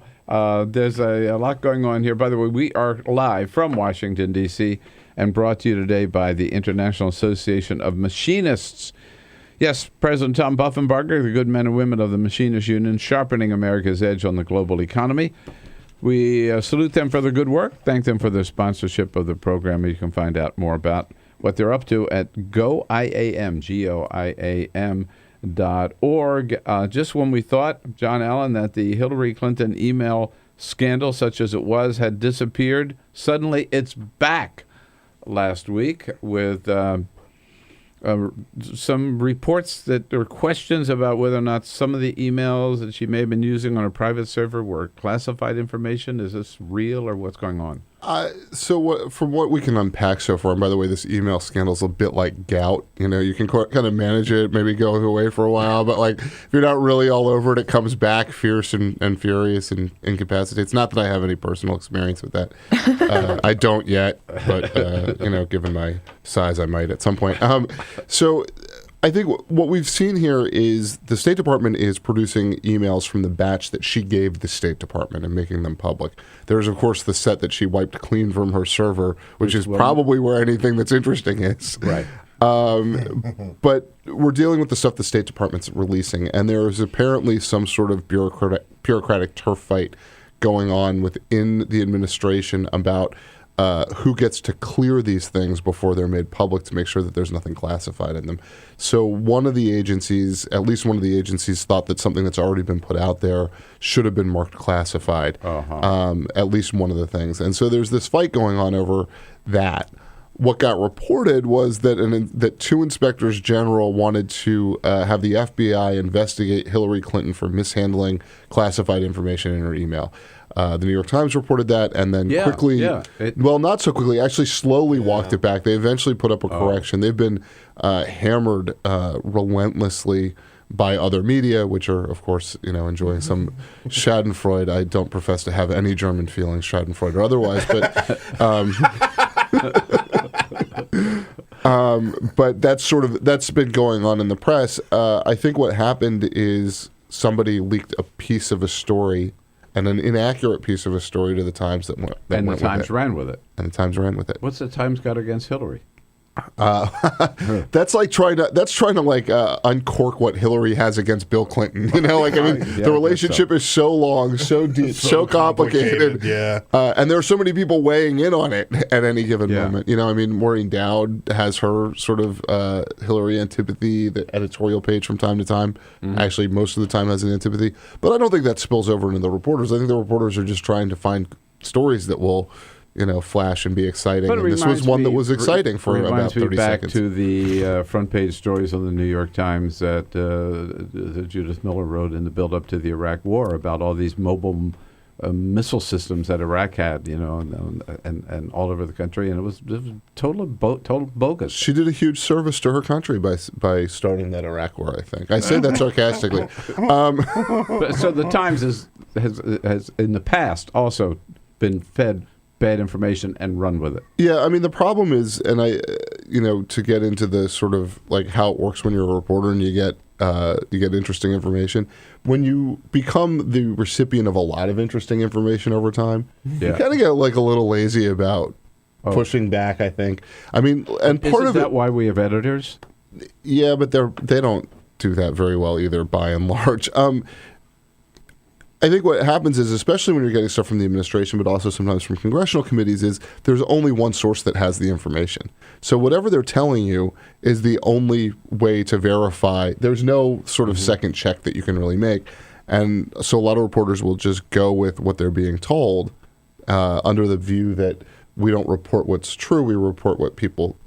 [SPEAKER 14] There's a lot going on here. By the way, we are live from Washington, D.C., and brought to you today by the International Association of Machinists. Yes, President Tom Buffenbarger, the good men and women of the Machinists Union, sharpening America's edge on the global economy. We salute them for their good work, thank them for their sponsorship of the program. You can find out more about what they're up to at GoIAM, GoIAM.org. Just when we thought, John Allen, that the Hillary Clinton email scandal, such as it was, had disappeared, suddenly it's back last week with some reports that there were questions about whether or not some of the emails that she may have been using on a private server were classified information. Is this real or what's going on?
[SPEAKER 1] From what we can unpack so far, and by the way, this email scandal is a bit like gout. You can kind of manage it, maybe go away for a while, but like if you're not really all over it, it comes back fierce and furious and incapacitates. Not that I have any personal experience with that. I don't yet, but given my size, I might at some point. So I think what we've seen here is the State Department is producing emails from the batch that she gave the State Department and making them public. There's, of course, the set that she wiped clean from her server, which is probably where anything that's interesting is.
[SPEAKER 14] Right.
[SPEAKER 1] But we're dealing with the stuff the State Department's releasing, and there is apparently some sort of bureaucratic turf fight going on within the administration about who gets to clear these things before they're made public to make sure that there's nothing classified in them. So one of the agencies, at least one of the agencies, thought that something that's already been put out there should have been marked classified, at least one of the things. And so there's this fight going on over that. What got reported was that two inspectors general wanted to have the FBI investigate Hillary Clinton for mishandling classified information in her email. The New York Times reported that, and then quickly, not so quickly, actually slowly walked it back. They eventually put up a correction. They've been hammered relentlessly by other media, which are, of course, enjoying some Schadenfreude. I don't profess to have any German feelings, Schadenfreude or otherwise, but that's been going on in the press. I think what happened is somebody leaked a piece of a story, and an inaccurate piece of a story to the Times and the Times
[SPEAKER 14] ran with it.
[SPEAKER 1] And the Times ran with it.
[SPEAKER 14] What's the Times got against Hillary?
[SPEAKER 1] That's trying to uncork what Hillary has against Bill Clinton. The relationship is so long, so deep, so complicated.
[SPEAKER 19] Yeah.
[SPEAKER 1] And there are so many people weighing in on it at any given moment. Maureen Dowd has her sort of Hillary antipathy, the editorial page from time to time. Mm-hmm. Actually, most of the time has an antipathy. But I don't think that spills over into the reporters. I think the reporters are just trying to find stories that will flash and be exciting. And this was one that was exciting for about 30
[SPEAKER 14] back
[SPEAKER 1] seconds.
[SPEAKER 14] To the front page stories on the New York Times that Judith Miller wrote in the build-up to the Iraq War about all these mobile missile systems that Iraq had, and all over the country, and it was total bogus.
[SPEAKER 1] She did a huge service to her country by starting that Iraq War, I think. I say that sarcastically.
[SPEAKER 14] So the Times has in the past also been fed bad information and run with it.
[SPEAKER 1] Yeah, the problem is, and to get into the sort of like how it works when you're a reporter and you get interesting information. When you become the recipient of a lot of interesting information over time, you kind of get like a little lazy about pushing back, I think. And part of
[SPEAKER 14] that why we have editors?
[SPEAKER 1] Yeah, but they don't do that very well either, by and large. I think what happens is, especially when you're getting stuff from the administration, but also sometimes from congressional committees, is there's only one source that has the information. So whatever they're telling you is the only way to verify. There's no sort of second check that you can really make. And so a lot of reporters will just go with what they're being told under the view that we don't report what's true, we report what people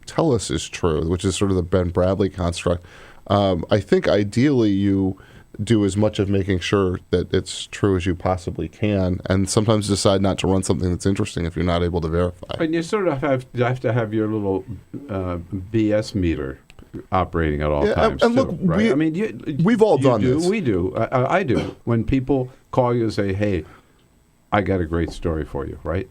[SPEAKER 1] tell us is true, which is sort of the Ben Bradley construct. I think ideally you do as much of making sure that it's true as you possibly can, and sometimes decide not to run something that's interesting if you're not able to verify.
[SPEAKER 14] And you sort of have to have your little BS meter operating at all times.
[SPEAKER 1] And
[SPEAKER 14] too,
[SPEAKER 1] look,
[SPEAKER 14] right?
[SPEAKER 1] we've all done
[SPEAKER 14] this.
[SPEAKER 1] this.
[SPEAKER 14] We do. I do. When people call you and say, "Hey, I got a great story for you," right?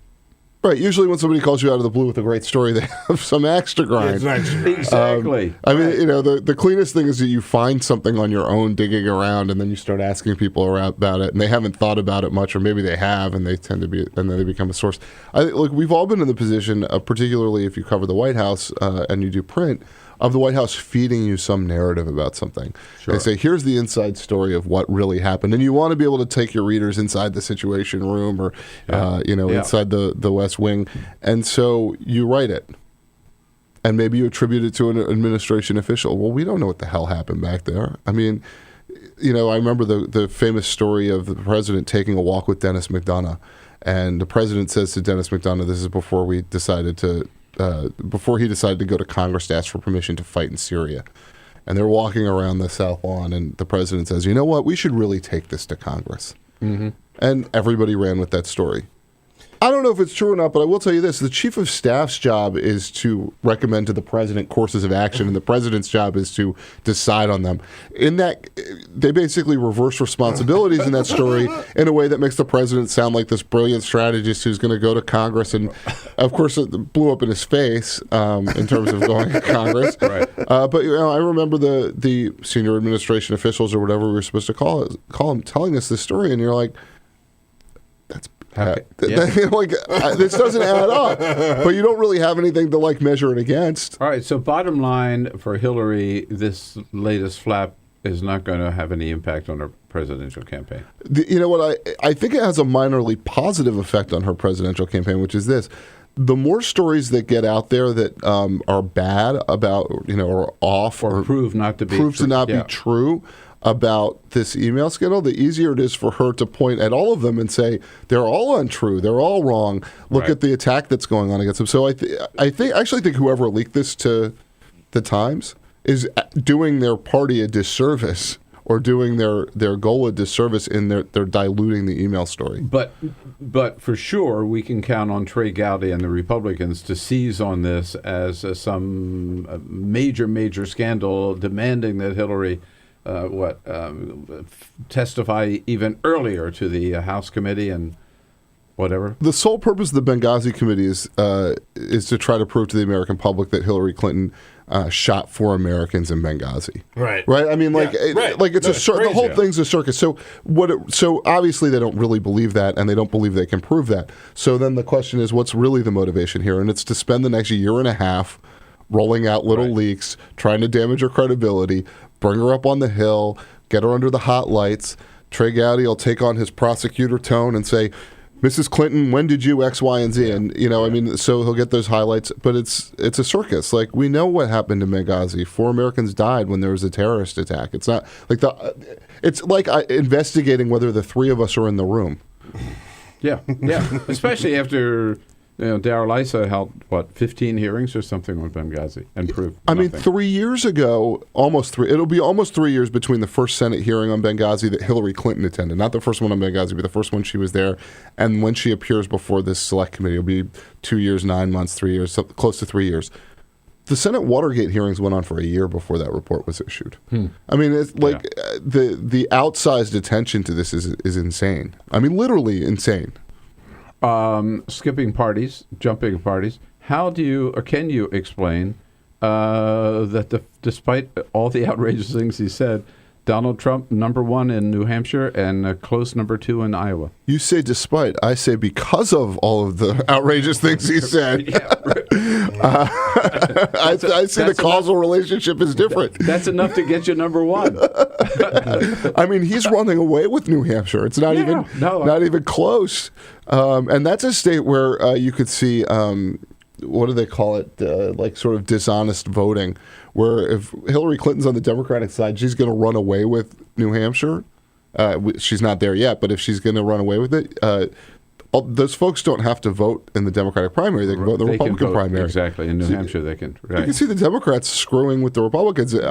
[SPEAKER 1] Right. Usually when somebody calls you out of the blue with a great story, they have some axe to grind.
[SPEAKER 14] Exactly.
[SPEAKER 1] The cleanest thing is that you find something on your own digging around, and then you start asking people around about it, and they haven't thought about it much, or maybe they have, and they tend to be, and then they become a source. We've all been in the position, particularly if you cover the White House and you do print, of the White House feeding you some narrative about something. Sure. They say, here's the inside story of what really happened. And you want to be able to take your readers inside the Situation Room or, inside the West Wing. And so you write it. and maybe you attribute it to an administration official. Well, we don't know what the hell happened back there. I mean, I remember the famous story of the president taking a walk with Dennis McDonough, and the president says to Dennis McDonough, this is before he decided to go to Congress to ask for permission to fight in Syria. And they're walking around the South Lawn, and the president says, you know what, we should really take this to Congress. Mm-hmm. And everybody ran with that story. I don't know if it's true or not, but I will tell you this. The chief of staff's job is to recommend to the president courses of action, and the president's job is to decide on them. In that, they basically reverse responsibilities in that story in a way that makes the president sound like this brilliant strategist who's going to go to Congress. And, of course, it blew up in his face in terms of going to Congress. Right. But I remember the senior administration officials or whatever we were supposed to call them telling us this story, and you're like, this doesn't add up, but you don't really have anything to measure it against.
[SPEAKER 14] All right, so bottom line for Hillary, this latest flap is not going to have any impact on her presidential campaign.
[SPEAKER 1] You know what? I think it has a minorly positive effect on her presidential campaign, which is this. The more stories that get out there that are bad about, or off or
[SPEAKER 14] prove to not be
[SPEAKER 1] true about this email scandal, the easier it is for her to point at all of them and say, they're all untrue, they're all wrong. Look at the attack that's going on against them. So I actually think whoever leaked this to the Times is doing their party a disservice, or doing their goal a disservice in they're diluting the email story.
[SPEAKER 14] But for sure, we can count on Trey Gowdy and the Republicans to seize on this as some major scandal, demanding that Hillary testify even earlier to the House committee and whatever.
[SPEAKER 1] The sole purpose of the Benghazi committee is to try to prove to the American public that Hillary Clinton shot 4 Americans in Benghazi.
[SPEAKER 19] Right.
[SPEAKER 1] I mean, it's the whole thing's a circus. So so obviously they don't really believe that, and they don't believe they can prove that. So then the question is, what's really the motivation here? And it's to spend the next year and a half rolling out little leaks, trying to damage her credibility, bring her up on the Hill, get her under the hot lights. Trey Gowdy will take on his prosecutor tone and say, Mrs. Clinton, when did you X, Y, and Z? And, so he'll get those highlights. But it's a circus. We know what happened in Benghazi. 4 Americans died when there was a terrorist attack. It's not it's like investigating whether the 3 of us are in the room.
[SPEAKER 14] Yeah. Especially after Darrell Issa held, 15 hearings or something on Benghazi and proved nothing.
[SPEAKER 1] 3 years ago, it'll be almost 3 years between the first Senate hearing on Benghazi that Hillary Clinton attended. Not the first one on Benghazi, but the first one she was there. And when she appears before this select committee, it'll be 2 years, 9 months, 3 years, close to 3 years. The Senate Watergate hearings went on for a year before that report was issued. It's the outsized attention to this is insane. Literally insane.
[SPEAKER 14] Skipping parties, jumping parties. How do you, or can you explain that despite all the outrageous things he said, Donald Trump number 1 in New Hampshire and a close number 2 in Iowa?
[SPEAKER 1] You say despite. I say because of all of the outrageous things he said. I see the causal relationship is different.
[SPEAKER 14] That's enough to get you number 1.
[SPEAKER 1] He's running away with New Hampshire. It's not even close. And that's a state where you could see, what do they call it, sort of dishonest voting, where if Hillary Clinton's on the Democratic side, she's going to run away with New Hampshire. She's not there yet, but if she's going to run away with it, those folks don't have to vote in the Democratic primary. They can vote in the Republican primary.
[SPEAKER 14] Exactly. In New Hampshire, they can. Right.
[SPEAKER 1] You can see the Democrats screwing with the Republicans. You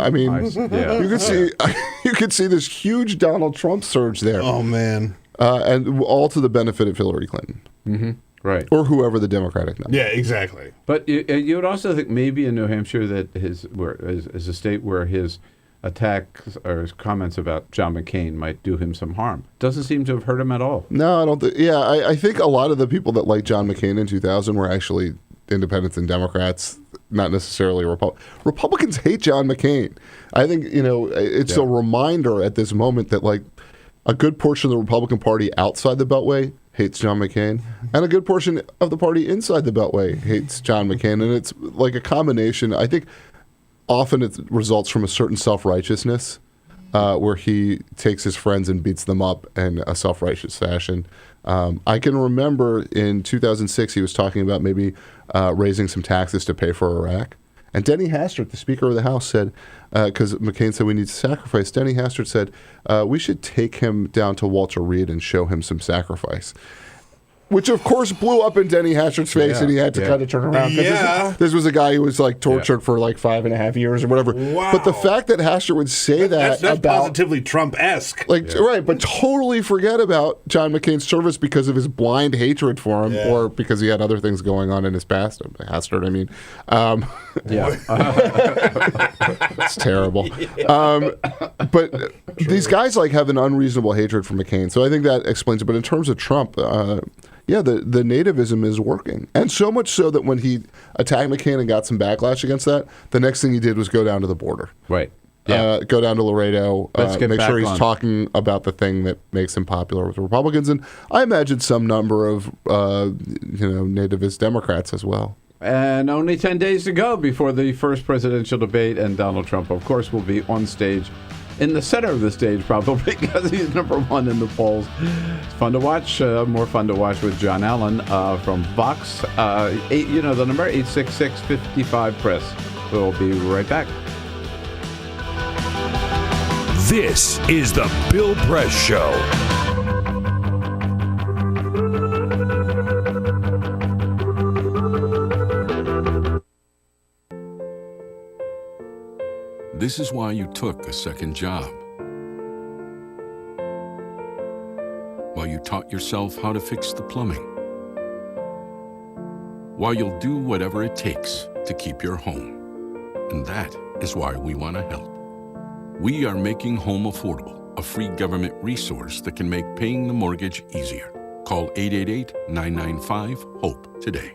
[SPEAKER 1] could see this huge Donald Trump surge there.
[SPEAKER 19] Oh, man.
[SPEAKER 1] And all to the benefit of Hillary Clinton.
[SPEAKER 14] Mm-hmm. Right.
[SPEAKER 1] Or whoever the Democratic number.
[SPEAKER 19] Yeah, exactly.
[SPEAKER 14] But you would also think maybe in New Hampshire that is a state where his attacks or his comments about John McCain might do him some harm. Doesn't seem to have hurt him at all.
[SPEAKER 1] No, I don't think. Yeah, I think a lot of the people that liked John McCain in 2000 were actually independents and Democrats, not necessarily Republicans hate John McCain. I think, it's a reminder at this moment that a good portion of the Republican Party outside the Beltway hates John McCain, and a good portion of the party inside the Beltway hates John McCain. And it's like a combination. I think often it results from a certain self-righteousness where he takes his friends and beats them up in a self-righteous fashion. I can remember in 2006 he was talking about maybe raising some taxes to pay for Iraq. And Denny Hastert, the Speaker of the House, said, because McCain said we need to sacrifice, Denny Hastert said, we should take him down to Walter Reed and show him some sacrifice. Which, of course, blew up in Denny Hastert's face, and he had to kind of turn around. This was a guy who was, like, tortured for, like, 5.5 years or whatever.
[SPEAKER 19] Wow.
[SPEAKER 1] But the fact that Hastert would say
[SPEAKER 19] that's
[SPEAKER 1] about...
[SPEAKER 19] positively Trump-esque.
[SPEAKER 1] Like, right, but totally forget about John McCain's service because of his blind hatred for him or because he had other things going on in his past. Hastert, I mean. It's terrible. But these guys, like, have an unreasonable hatred for McCain. So I think that explains it. But in terms of Trump... the nativism is working. And so much so that when he attacked McCain and got some backlash against that, the next thing he did was go down to the border.
[SPEAKER 14] Right.
[SPEAKER 1] Go down to Laredo, make sure he's talking about the thing that makes him popular with Republicans. And I imagine some number of, nativist Democrats as well.
[SPEAKER 14] And only 10 days to go before the first presidential debate, and Donald Trump, of course, will be on stage. In the center of the stage, probably, because he's #1 in the polls. It's fun to watch. More fun to watch with John Allen from Vox. The number 866-55-PRESS. We'll be right back.
[SPEAKER 15] This is the Bill Press Show.
[SPEAKER 7] This is why you took a second job. While you taught yourself how to fix the plumbing. While you'll do whatever it takes to keep your home. And that is why we want to help. We are making home affordable, a free government resource that can make paying the mortgage easier. Call 888-995-HOPE today.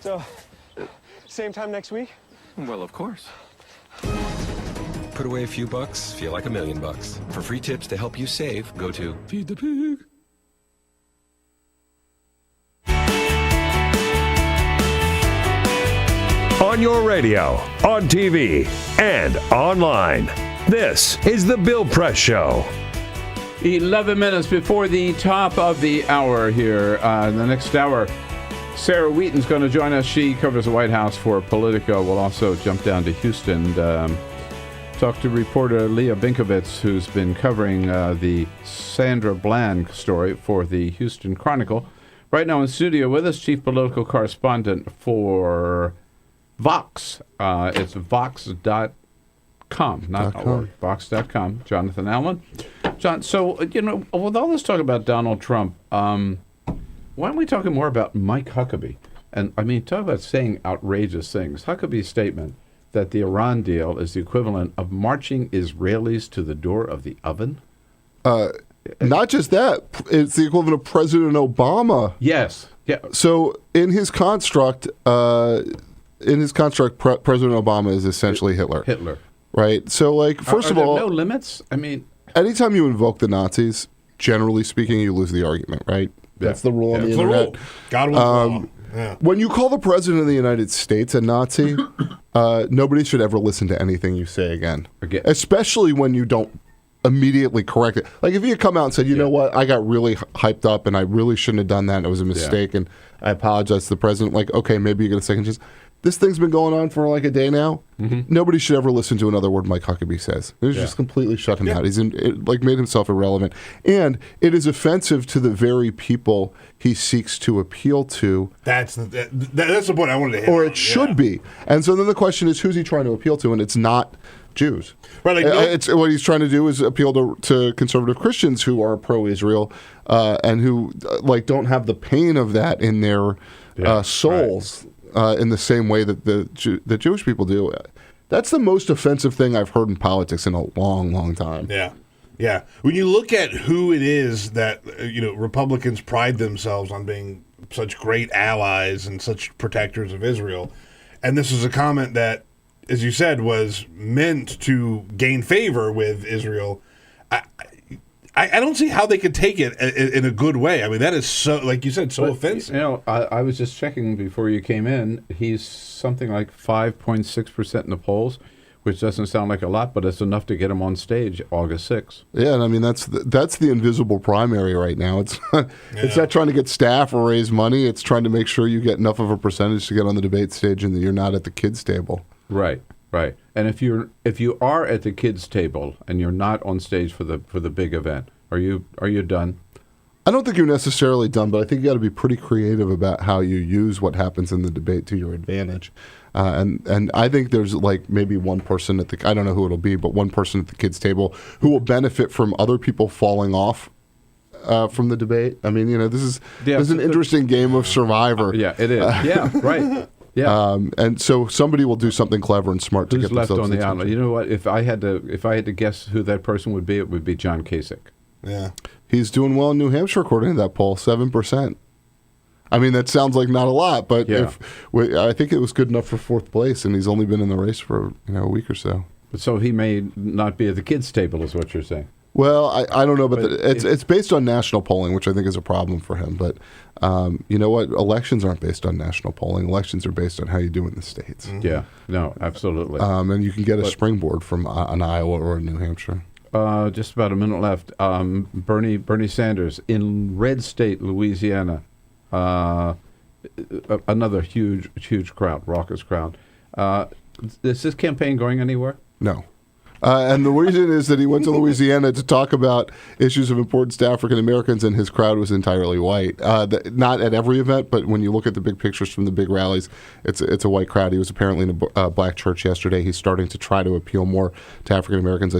[SPEAKER 13] So, same time next week?
[SPEAKER 16] Well, of course. Put away a few bucks, feel like $1 million. For free tips to help you save, go to Feed the Pig.
[SPEAKER 15] On your radio, on TV, and online. This is the Bill Press Show.
[SPEAKER 14] 11 minutes before the top of the hour here. The next hour, Sarah Wheaton's going to join us. She covers the White House for Politico. We'll also jump down to Houston and talk to reporter Leah Binkovitz, who's been covering the Sandra Bland story for the Houston Chronicle. Right now in studio with us, chief political correspondent for Vox. It's Vox.com, not .org. Vox.com, Jonathan Allen. John, so, with all this talk about Donald Trump, why aren't we talking more about Mike Huckabee? And, talk about saying outrageous things. Huckabee's statement that the Iran deal is the equivalent of marching Israelis to the door of the oven?
[SPEAKER 1] Not just that, it's the equivalent of President Obama.
[SPEAKER 14] Yes. Yeah.
[SPEAKER 1] So in his construct, President Obama is essentially Hitler.
[SPEAKER 14] Hitler.
[SPEAKER 1] Right? So, first of all...
[SPEAKER 14] Are there no limits?
[SPEAKER 1] Anytime you invoke the Nazis, generally speaking, you lose the argument, right? That's the rule on the internet.
[SPEAKER 19] God wins law. Yeah.
[SPEAKER 1] When you call the President of the United States a Nazi, nobody should ever listen to anything you say again. Especially when you don't immediately correct it. Like if you come out and said, you know what, I got really hyped up and I really shouldn't have done that and it was a mistake and I apologize to the President, okay, maybe you get a second chance. This thing's been going on for a day now. Mm-hmm. Nobody should ever listen to another word Mike Huckabee says. It's just completely shut him out. He's made himself irrelevant. And it is offensive to the very people he seeks to appeal to.
[SPEAKER 19] That's the point I wanted to hit
[SPEAKER 1] Or it should be. And so then the question is, who's he trying to appeal to? And it's not Jews.
[SPEAKER 19] Right,
[SPEAKER 1] it's what he's trying to do is appeal to conservative Christians who are pro-Israel and who don't have the pain of that in their souls. Right. In the same way that the Jewish people do. That's the most offensive thing I've heard in politics in a long, long time.
[SPEAKER 19] Yeah. Yeah. When you look at who it is that, Republicans pride themselves on being such great allies and such protectors of Israel, and this is a comment that, as you said, was meant to gain favor with Israel, I don't see how they could take it in a good way. That is so, like you said, so offensive.
[SPEAKER 14] I was just checking before you came in. He's something like 5.6% in the polls, which doesn't sound like a lot, but it's enough to get him on stage August 6th.
[SPEAKER 1] Yeah, and that's the invisible primary right now. It's not trying to get staff or raise money. It's trying to make sure you get enough of a percentage to get on the debate stage and that you're not at the kids' table.
[SPEAKER 14] Right. Right, and if you are at the kids' table and you're not on stage for the big event, are you done?
[SPEAKER 1] I don't think you're necessarily done, but I think you got to be pretty creative about how you use what happens in the debate to your advantage. And I think there's maybe one person I don't know who it'll be, but one person at the kids' table who will benefit from other people falling off from the debate. This is an interesting game of Survivor.
[SPEAKER 14] Yeah, it is. Yeah, right. Yeah,
[SPEAKER 1] and so somebody will do something clever and smart to get
[SPEAKER 14] left
[SPEAKER 1] themselves
[SPEAKER 14] on the island. You know what? If I had to guess who that person would be, it would be John Kasich.
[SPEAKER 19] Yeah,
[SPEAKER 1] he's doing well in New Hampshire according to that poll, 7%. That sounds like not a lot, but I think it was good enough for fourth place, and he's only been in the race for a week or so.
[SPEAKER 14] So he may not be at the kids' table, is what you're saying.
[SPEAKER 1] Well, I don't know, but it's based on national polling, which I think is a problem for him. But you know what? Elections aren't based on national polling. Elections are based on how you do in the states.
[SPEAKER 14] Mm-hmm. Yeah, no, absolutely.
[SPEAKER 1] And you can get a springboard from an Iowa or a New Hampshire.
[SPEAKER 14] Just about a minute left. Bernie Sanders in red state, Louisiana. Another huge crowd, raucous crowd. Is this campaign going anywhere?
[SPEAKER 1] No. And the reason is that he went to Louisiana to talk about issues of importance to African Americans, and his crowd was entirely white. Not at every event, but when you look at the big pictures from the big rallies, it's a white crowd. He was apparently in a black church yesterday. He's starting to try to appeal more to African Americans. I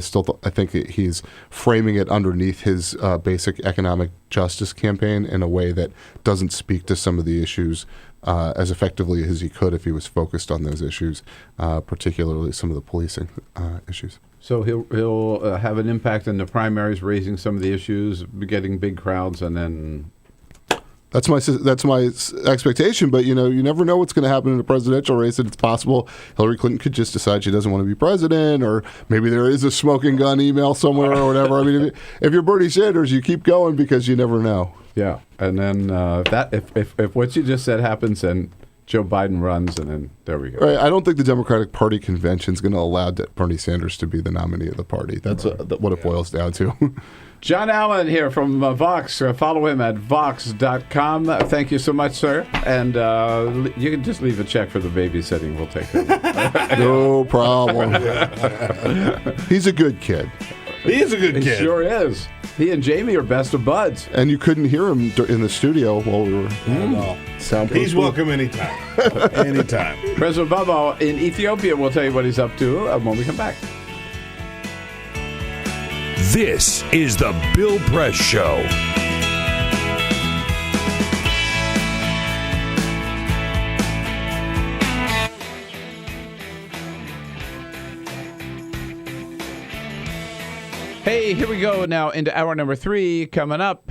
[SPEAKER 1] think he's framing it underneath his basic economic justice campaign in a way that doesn't speak to some of the issues as effectively as he could if he was focused on those issues, particularly some of the policing issues.
[SPEAKER 14] So he'll have an impact in the primaries, raising some of the issues, getting big crowds, and then.
[SPEAKER 1] That's my expectation, but you never know what's going to happen in a presidential race, and it's possible Hillary Clinton could just decide she doesn't want to be president, or maybe there is a smoking gun email somewhere or whatever. If you're Bernie Sanders, you keep going because you never know.
[SPEAKER 14] Yeah, and then if what you just said happens, then Joe Biden runs, and then there we go.
[SPEAKER 1] Right. I don't think the Democratic Party convention is going to allow Bernie Sanders to be the nominee of the party. That's what it boils down to.
[SPEAKER 14] John Allen here from Vox. Follow him at Vox.com. Thank you so much, sir. And you can just leave a check for the babysitting. We'll take it.
[SPEAKER 1] No problem. He's a good kid.
[SPEAKER 19] He is a good kid.
[SPEAKER 14] He sure is. He and Jamie are best of buds.
[SPEAKER 1] And you couldn't hear him in the studio while we were soundproof.
[SPEAKER 19] He's welcome anytime. Anytime.
[SPEAKER 14] President Obama in Ethiopia will tell you what he's up to when we come back.
[SPEAKER 15] This is the Bill Press Show.
[SPEAKER 14] Hey, here we go now into hour number 3 coming up.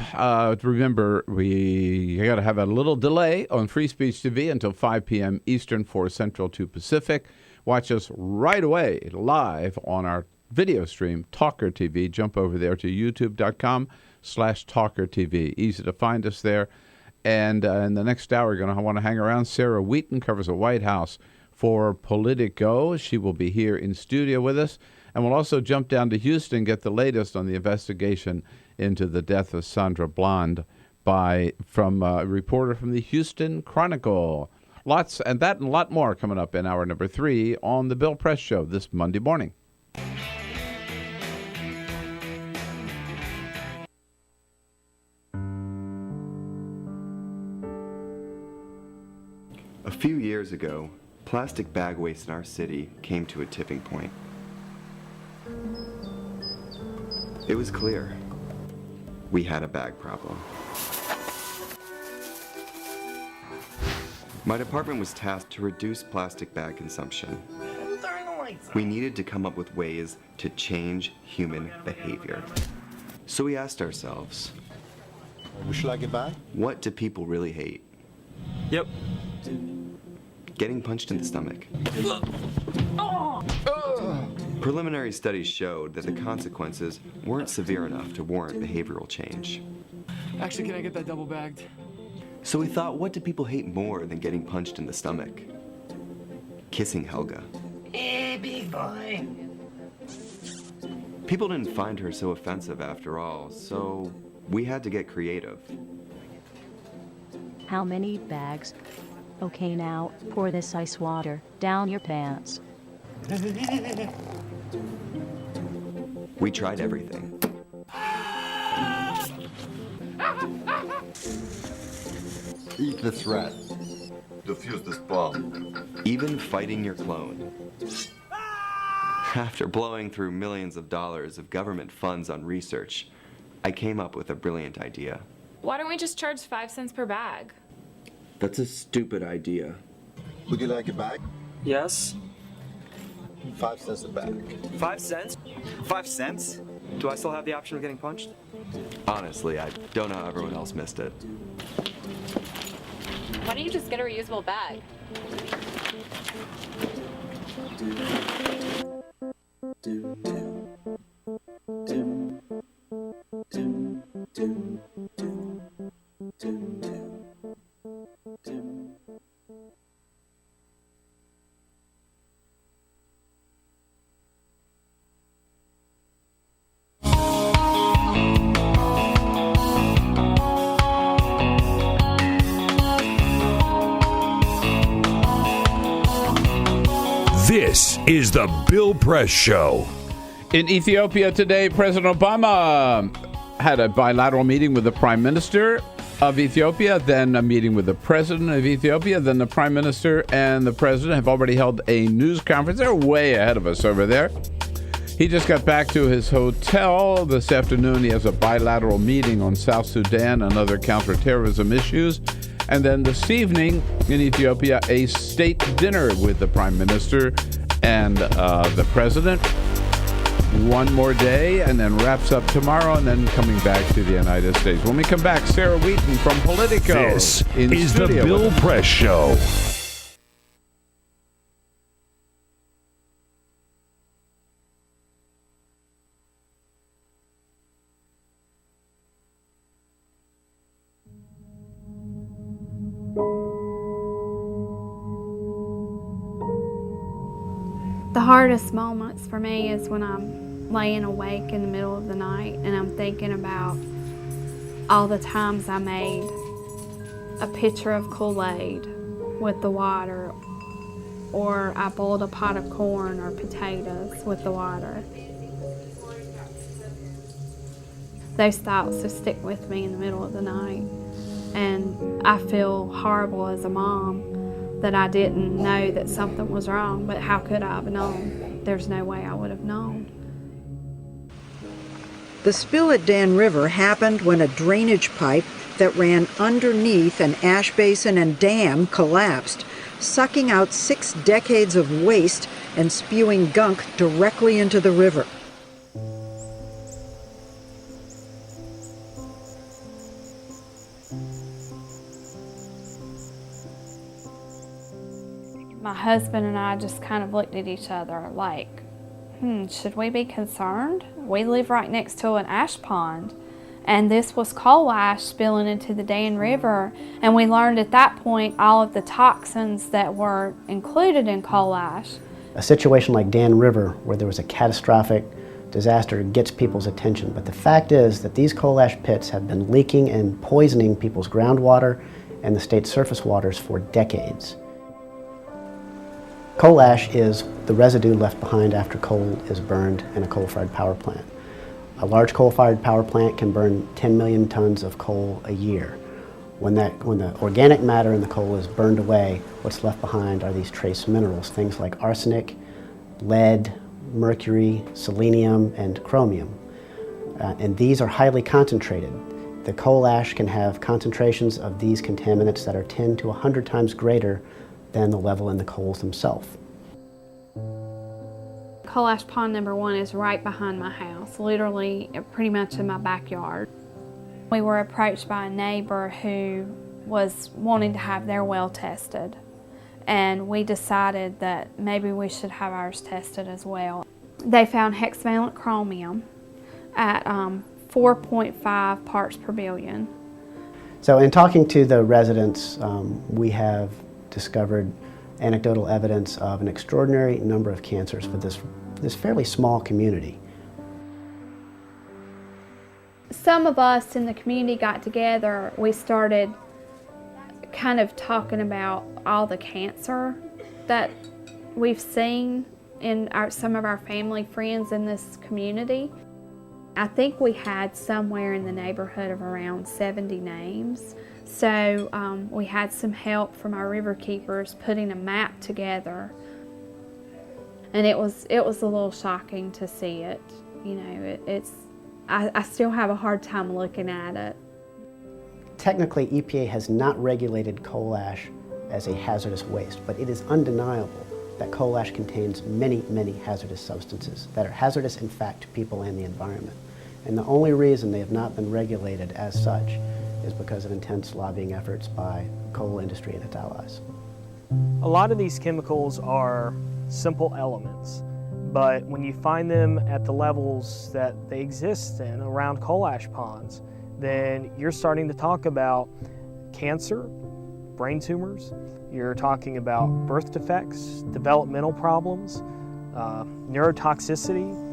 [SPEAKER 14] Remember, we got to have a little delay on Free Speech TV until 5 p.m. Eastern, 4 Central, 2 Pacific. Watch us right away live on our video stream, Talker TV. Jump over there to youtube.com/Talker TV. Easy to find us there. And in the next hour, you're going to want to hang around. Sarah Wheaton covers the White House for Politico. She will be here in studio with us. And we'll also jump down to Houston and get the latest on the investigation into the death of Sandra Bland from a reporter from the Houston Chronicle. Lots and that and a lot more coming up in hour number 3 on the Bill Press Show this Monday morning.
[SPEAKER 8] A few years ago, plastic bag waste in our city came to a tipping point. It was clear we had a bag problem. My department was tasked to reduce plastic bag consumption. We needed to come up with ways to change human behavior. So we asked ourselves,
[SPEAKER 22] would you like it back?
[SPEAKER 8] What do people really hate?
[SPEAKER 22] Yep.
[SPEAKER 8] Getting punched in the stomach. Preliminary studies showed that the consequences weren't severe enough to warrant behavioral change.
[SPEAKER 23] Actually, can I get that double bagged?
[SPEAKER 8] So we thought, what do people hate more than getting punched in the stomach? Kissing Helga.
[SPEAKER 23] Hey, big boy.
[SPEAKER 8] People didn't find her so offensive after all, so we had to get creative.
[SPEAKER 24] How many bags? Okay, now, pour this ice water down your pants.
[SPEAKER 8] We tried everything.
[SPEAKER 22] Eat this rat. Defuse this bomb.
[SPEAKER 8] Even fighting your clone. After blowing through millions of dollars of government funds on research, I came up with a brilliant idea.
[SPEAKER 25] Why don't we just charge 5 cents per bag?
[SPEAKER 8] That's a stupid idea.
[SPEAKER 22] Would you like it back?
[SPEAKER 23] Yes.
[SPEAKER 22] 5 cents a bag.
[SPEAKER 23] 5 cents? 5 cents? Do I still have the option of getting punched?
[SPEAKER 8] Honestly, I don't know how everyone else missed it.
[SPEAKER 25] Why don't you just get a reusable bag?
[SPEAKER 15] This is the Bill Press Show.
[SPEAKER 14] In Ethiopia today, President Obama had a bilateral meeting with the Prime Minister of Ethiopia, then a meeting with the President of Ethiopia, then the Prime Minister and the President have already held a news conference. They're way ahead of us over there. He just got back to his hotel this afternoon. He has a bilateral meeting on South Sudan and other counterterrorism issues. And then this evening in Ethiopia, a state dinner with the Prime Minister and the President. One more day and then wraps up tomorrow and then coming back to the United States. When we come back, Sarah Wheaton from Politico.
[SPEAKER 15] This is the Bill Press Show.
[SPEAKER 2] The hardest moments for me is when I'm laying awake in the middle of the night and I'm thinking about all the times I made a pitcher of Kool-Aid with the water, or I boiled a pot of corn or potatoes with the water. Those thoughts just stick with me in the middle of the night, and I feel horrible as a mom that I didn't know that something was wrong, but how could I have known? There's no way I would have known.
[SPEAKER 5] The spill at Dan River happened when a drainage pipe that ran underneath an ash basin and dam collapsed, sucking out 6 decades of waste and spewing gunk directly into the river.
[SPEAKER 2] My husband and I just kind of looked at each other like, should we be concerned? We live right next to an ash pond, and this was coal ash spilling into the Dan River, and we learned at that point all of the toxins that were included in coal ash.
[SPEAKER 9] A situation like Dan River, where there was a catastrophic disaster, gets people's attention, but the fact is that these coal ash pits have been leaking and poisoning people's groundwater and the state's surface waters for decades. Coal ash is the residue left behind after coal is burned in a coal-fired power plant. A large coal-fired power plant can burn 10 million tons of coal a year. When the organic matter in the coal is burned away, what's left behind are these trace minerals, things like arsenic, lead, mercury, selenium, and chromium. And these are highly concentrated. The coal ash can have concentrations of these contaminants that are 10 to 100 times greater than the level in the coals themselves.
[SPEAKER 2] Coal ash pond number 1 is right behind my house, literally pretty much in my backyard. We were approached by a neighbor who was wanting to have their well tested, and we decided that maybe we should have ours tested as well. They found hexavalent chromium at 4.5 parts per billion.
[SPEAKER 9] So in talking to the residents, we have discovered anecdotal evidence of an extraordinary number of cancers for this fairly small community.
[SPEAKER 2] Some of us in the community got together. We started kind of talking about all the cancer that we've seen in some of our family friends in this community. I think we had somewhere in the neighborhood of around 70 names. So we had some help from our river keepers putting a map together, and it was a little shocking to see it. You know, I still have a hard time looking at it.
[SPEAKER 9] Technically, EPA has not regulated coal ash as a hazardous waste, but it is undeniable that coal ash contains many, many hazardous substances that are hazardous, in fact, to people and the environment. And the only reason they have not been regulated as such is because of intense lobbying efforts by the coal industry and its allies.
[SPEAKER 10] A lot of these chemicals are simple elements, but when you find them at the levels that they exist in around coal ash ponds, then you're starting to talk about cancer, brain tumors, you're talking about birth defects, developmental problems, neurotoxicity.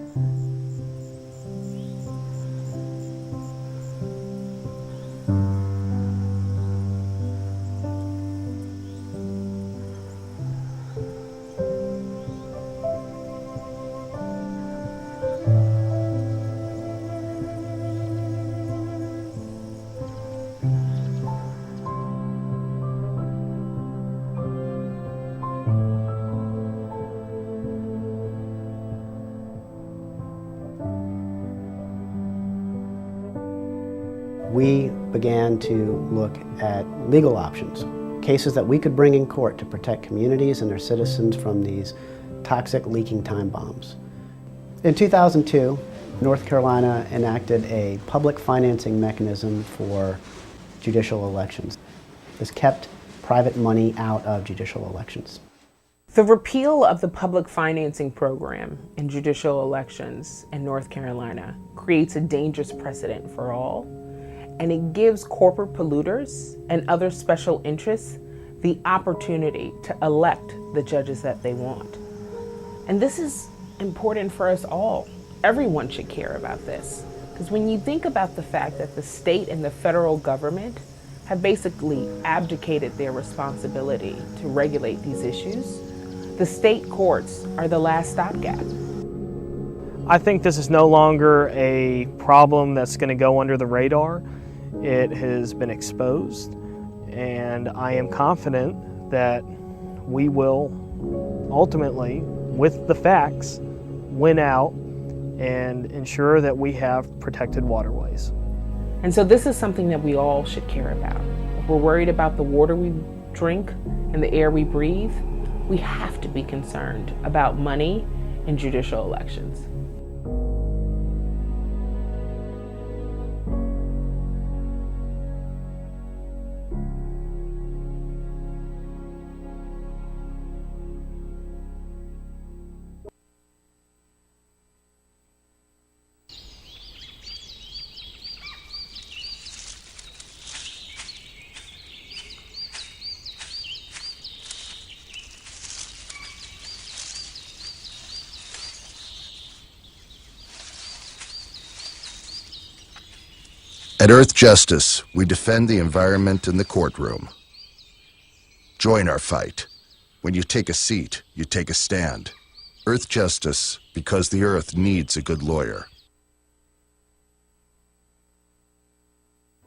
[SPEAKER 9] We began to look at legal options, cases that we could bring in court to protect communities and their citizens from these toxic leaking time bombs. In 2002, North Carolina enacted a public financing mechanism for judicial elections. This kept private money out of judicial elections.
[SPEAKER 11] The repeal of the public financing program in judicial elections in North Carolina creates a dangerous precedent for all, and it gives corporate polluters and other special interests the opportunity to elect the judges that they want. And this is important for us all. Everyone should care about this. Because when you think about the fact that the state and the federal government have basically abdicated their responsibility to regulate these issues, the state courts are the last stopgap.
[SPEAKER 10] I think this is no longer a problem that's going to go under the radar. It has been exposed, and I am confident that we will ultimately, with the facts, win out and ensure that we have protected waterways.
[SPEAKER 11] And so this is something that we all should care about. If we're worried about the water we drink and the air we breathe, we have to be concerned about money in judicial elections.
[SPEAKER 3] At Earth Justice, we defend the environment in the courtroom. Join our fight. When you take a seat, you take a stand. Earth Justice, because the Earth needs a good lawyer.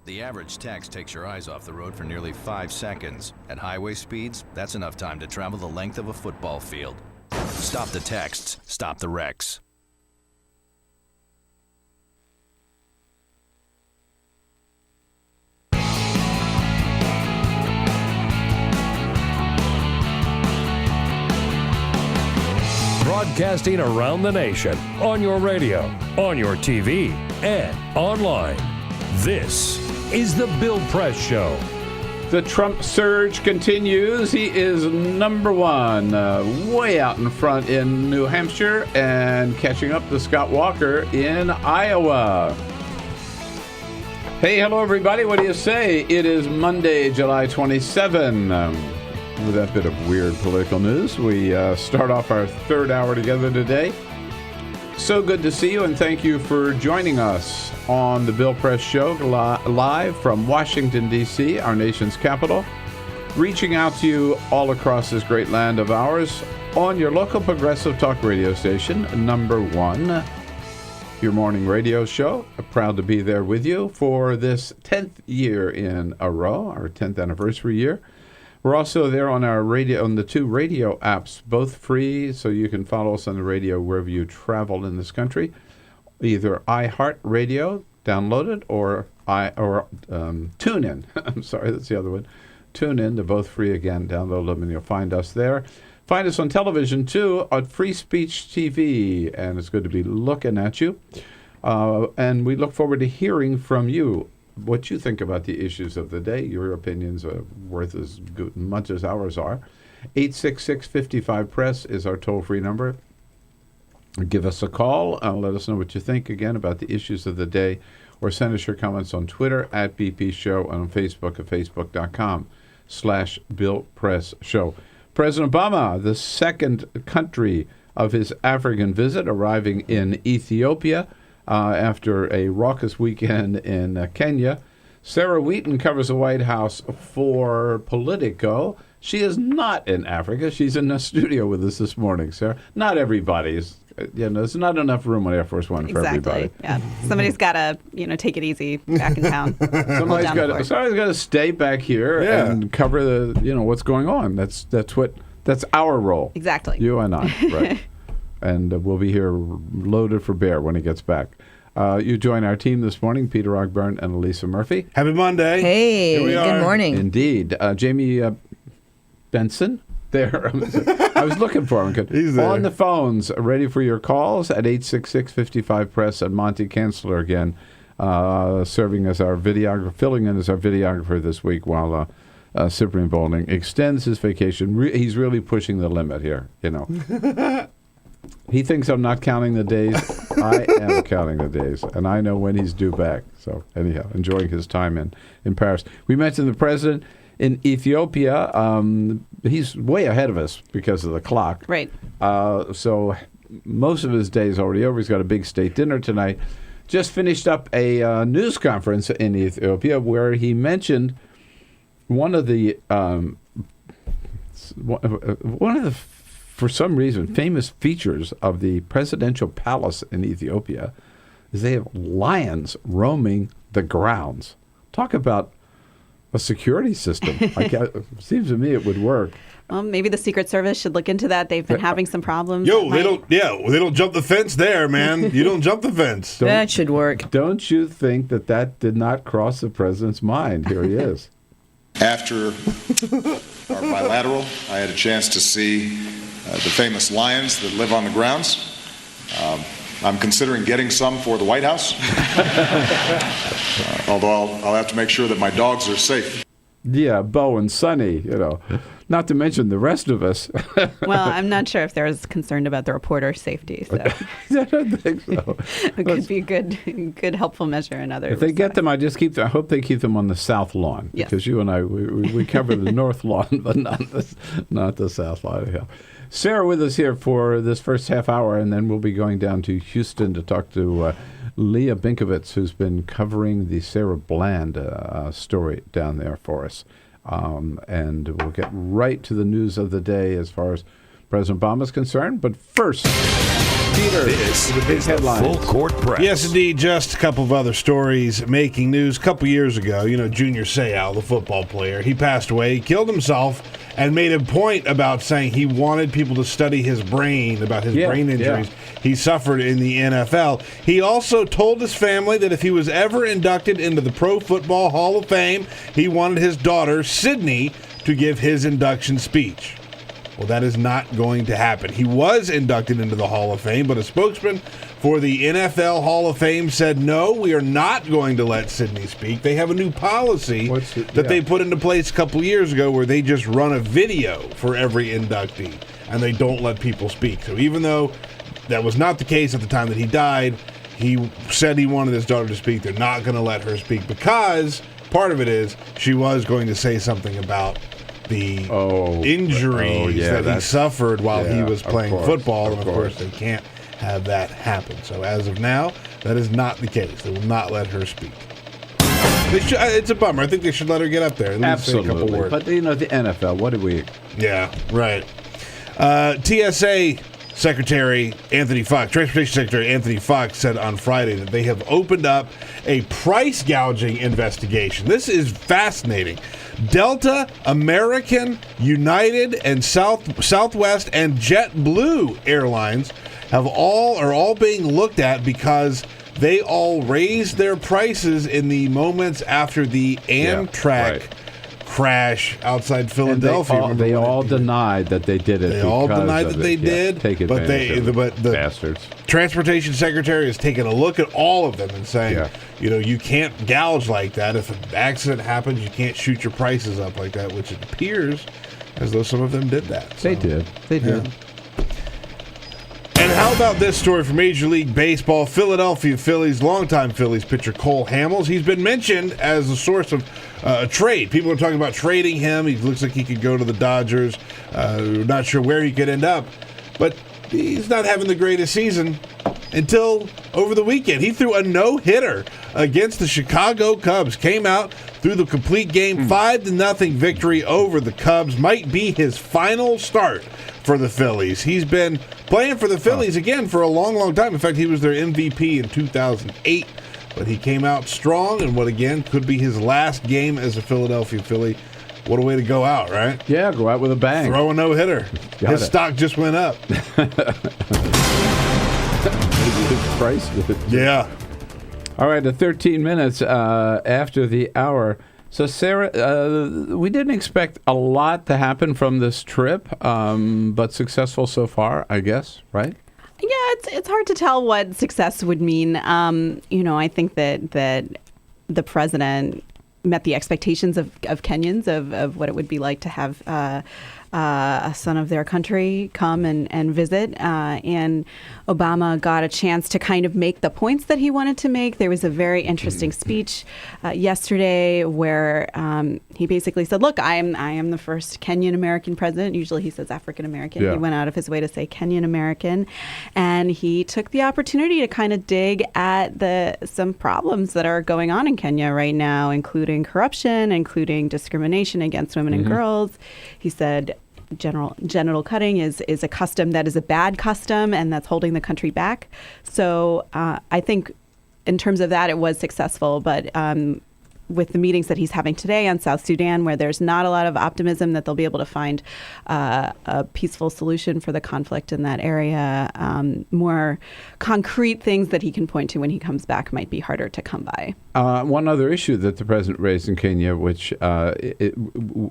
[SPEAKER 4] The average text takes your eyes off the road for nearly 5 seconds. At highway speeds, that's enough time to travel the length of a football field. Stop the texts, stop the wrecks.
[SPEAKER 15] Broadcasting around the nation, on your radio, on your TV, and online. This is The Bill Press Show.
[SPEAKER 14] The Trump surge continues. He is number one, way out in front in New Hampshire and catching up to Scott Walker in Iowa. Hey, hello, everybody. What do you say? It is Monday, July 27. With that bit of weird political news, we start off our third hour together today. So good to see you, and thank you for joining us on the Bill Press Show, live from Washington, D.C., our nation's capital, reaching out to you all across this great land of ours on your local progressive talk radio station, number one, your morning radio show. Proud to be there with you for this 10th year in a row, our 10th anniversary year. We're also there on our radio, on the two radio apps, both free, so you can follow us on the radio wherever you travel in this country. Either iHeartRadio, download it, or TuneIn. I'm sorry, that's the other one. TuneIn, they're both free again. Download them and you'll find us there. Find us on television too, on Free Speech TV, and it's good to be looking at you. And we look forward to hearing from you. What you think about the issues of the day. Your opinions are worth as much as ours are. 866-55-PRESS is our toll-free number. Give us a call. Let us know what you think, again, about the issues of the day. Or send us your comments on Twitter, at BP Show, and on Facebook at facebook.com/BillPressShow. President Obama, the second country of his African visit, arriving in Ethiopia, after a raucous weekend in Kenya. Sarah Wheaton covers the White House for Politico. She is not in Africa. She's in the studio with us this morning, Sarah. Not everybody's. There's not enough room on Air Force One for everybody.
[SPEAKER 6] Yeah, somebody's got to, take it easy back in town.
[SPEAKER 14] Somebody's got to stay back here and cover the, what's going on. That's our role.
[SPEAKER 6] Exactly.
[SPEAKER 14] You and I, right? And we'll be here loaded for bear when he gets back. You join our team this morning, Peter Ogburn and Elisa Murphy.
[SPEAKER 19] Happy Monday.
[SPEAKER 12] Hey, good morning.
[SPEAKER 14] Indeed. Jamie Benson, there. I was looking for him.
[SPEAKER 19] He's there.
[SPEAKER 14] On the phones, ready for your calls at 866-55-PRESS, and Monty Kanzler again, serving as our videographer, filling in as our videographer this week while Cyprian Bowling extends his vacation. He's really pushing the limit here, He thinks I'm not counting the days. I am counting the days, and I know when he's due back. So anyhow, enjoying his time in Paris. We mentioned the president in Ethiopia. He's way ahead of us because of the clock.
[SPEAKER 6] Right.
[SPEAKER 14] So most of his day is already over. He's got a big state dinner tonight. Just finished up a news conference in Ethiopia where he mentioned one of the for some reason, famous features of the presidential palace in Ethiopia is they have lions roaming the grounds. Talk about a security system. Seems to me it would work.
[SPEAKER 6] Well, maybe the Secret Service should look into that. They've been having some problems.
[SPEAKER 19] They don't jump the fence there, man. You don't jump the fence.
[SPEAKER 6] That should work.
[SPEAKER 14] Don't you think that did not cross the president's mind? Here he is.
[SPEAKER 12] After our bilateral, I had a chance to see the famous lions that live on the grounds. I'm considering getting some for the White House, although I'll have to make sure that my dogs are safe.
[SPEAKER 14] Yeah, Bo and Sonny, not to mention the rest of us.
[SPEAKER 6] Well, I'm not sure if they're as concerned about the reporter's safety. So.
[SPEAKER 14] I don't think so.
[SPEAKER 6] It could be a good helpful measure in other
[SPEAKER 14] If they get them, I hope they keep them on the South Lawn, because you and I, we cover the North Lawn, but not the South Lawn. Yeah. Sarah with us here for this first half hour, and then we'll be going down to Houston to talk to Leah Binkovitz, who's been covering the Sandra Bland story down there for us. And we'll get right to the news of the day as far as President Obama is concerned. But first, Peter,
[SPEAKER 15] this
[SPEAKER 14] the big
[SPEAKER 15] is
[SPEAKER 14] headlines.
[SPEAKER 15] The Full Court Press.
[SPEAKER 19] Yes, indeed. Just a couple of other stories making news. A couple years ago, Junior Seau, the football player, he passed away. He killed himself and made a point about saying he wanted people to study his brain, about his brain injuries he suffered in the NFL. He also told his family that if he was ever inducted into the Pro Football Hall of Fame, he wanted his daughter, Sydney, to give his induction speech. Well, that is not going to happen. He was inducted into the Hall of Fame, but a spokesman for the NFL Hall of Fame said, no, we are not going to let Sydney speak. They have a new policy that they put into place a couple years ago where they just run a video for every inductee, and they don't let people speak. So even though that was not the case at the time that he died, he said he wanted his daughter to speak. They're not going to let her speak because part of it is she was going to say something about the injuries that he suffered while he was playing football, and of course they can't have that happen. So as of now, that is not the case. They will not let her speak. It's a bummer. I think they should let her get up there. At least say a couple words.
[SPEAKER 14] But the NFL, what do we?
[SPEAKER 19] Yeah, right. TSA Secretary Anthony Fox, Transportation Secretary Anthony Fox, said on Friday that they have opened up a price gouging investigation. This is fascinating. Delta, American, United, and Southwest and JetBlue airlines are all being looked at because they all raised their prices in the moments after the Amtrak crash outside Philadelphia.
[SPEAKER 14] And they all denied that they did it.
[SPEAKER 19] They all denied that they did.
[SPEAKER 14] Take advantage
[SPEAKER 19] but the
[SPEAKER 14] bastards.
[SPEAKER 19] Transportation Secretary has taken a look at all of them and saying, you can't gouge like that. If an accident happens, you can't shoot your prices up like that, which it appears as though some of them did that.
[SPEAKER 14] They did.
[SPEAKER 19] And how about this story from Major League Baseball? Philadelphia Phillies, longtime Phillies pitcher Cole Hamels. He's been mentioned as a source of a trade. People are talking about trading him. He looks like he could go to the Dodgers. Not sure where he could end up. But he's not having the greatest season until over the weekend. He threw a no-hitter against the Chicago Cubs. Came out, threw the complete game, 5-0 victory over the Cubs. Might be his final start for the Phillies. He's been playing for the Phillies again for a long, long time. In fact, he was their MVP in 2008. But he came out strong in what, again, could be his last game as a Philadelphia Philly. What a way to go out, right?
[SPEAKER 14] Yeah, go out with a bang.
[SPEAKER 19] Throw a no-hitter. His stock just went up.
[SPEAKER 14] Price.
[SPEAKER 19] Yeah.
[SPEAKER 14] All right, 13 minutes after the hour. So, Sarah, we didn't expect a lot to happen from this trip, but successful so far, I guess, right?
[SPEAKER 6] Yeah, it's hard to tell what success would mean. I think that the president met the expectations of Kenyans of what it would be like to have a son of their country come and visit. And Obama got a chance to kind of make the points that he wanted to make. There was a very interesting speech yesterday where he basically said, look, I am the first Kenyan American president. Usually he says African American.
[SPEAKER 14] Yeah.
[SPEAKER 6] He went out of his way to say Kenyan American. And he took the opportunity to kind of dig at some problems that are going on in Kenya right now, including corruption, including discrimination against women and girls. He said genital cutting is a custom that is a bad custom and that's holding the country back. So I think in terms of that, it was successful. But with the meetings that he's having today on South Sudan, where there's not a lot of optimism that they'll be able to find a peaceful solution for the conflict in that area, more concrete things that he can point to when he comes back might be harder to come by.
[SPEAKER 14] One other issue that the president raised in Kenya, which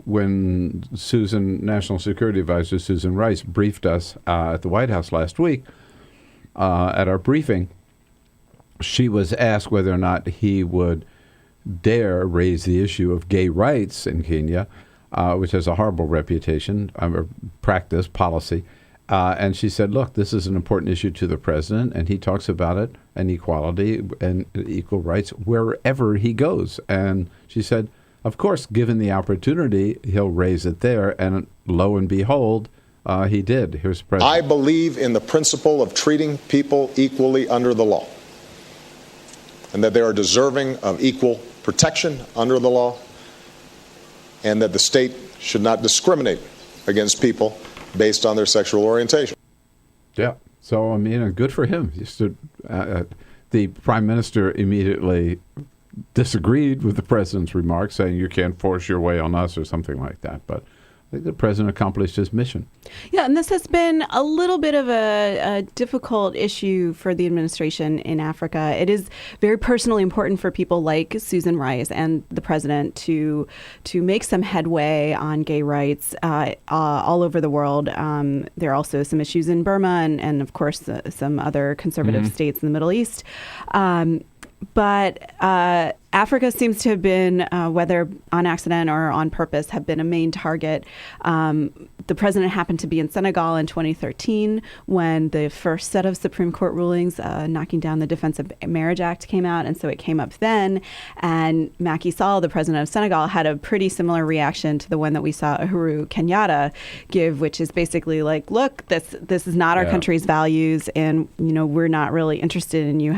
[SPEAKER 14] when National Security Advisor Susan Rice briefed us at the White House last week, at our briefing, she was asked whether or not he would dare raise the issue of gay rights in Kenya, which has a horrible reputation, practice, policy. And she said, look, this is an important issue to the president, and he talks about it, and equality and equal rights wherever he goes. And she said, of course, given the opportunity, he'll raise it there. And lo and behold, he did. Here's the president.
[SPEAKER 7] I believe in the principle of treating people equally under the law, and that they are deserving of equal protection under the law, and that the state should not discriminate against people based on their sexual orientation.
[SPEAKER 14] Yeah. So, I mean, good for him. The prime minister immediately disagreed with the president's remarks, saying you can't force your way on us or something like that. But I think the president accomplished his mission.
[SPEAKER 6] Yeah, and this has been a little bit of a difficult issue for the administration in Africa. It is very personally important for people like Susan Rice and the president to make some headway on gay rights all over the world. There are also some issues in Burma and of course, some other conservative states in the Middle East. But Africa seems to have been, whether on accident or on purpose, have been a main target. The president happened to be in Senegal in 2013 when the first set of Supreme Court rulings knocking down the Defense of Marriage Act came out. And so it came up then. And Macky Sall, the president of Senegal, had a pretty similar reaction to the one that we saw Uhuru Kenyatta give, which is basically like, look, this is not our country's values. And, we're not really interested in you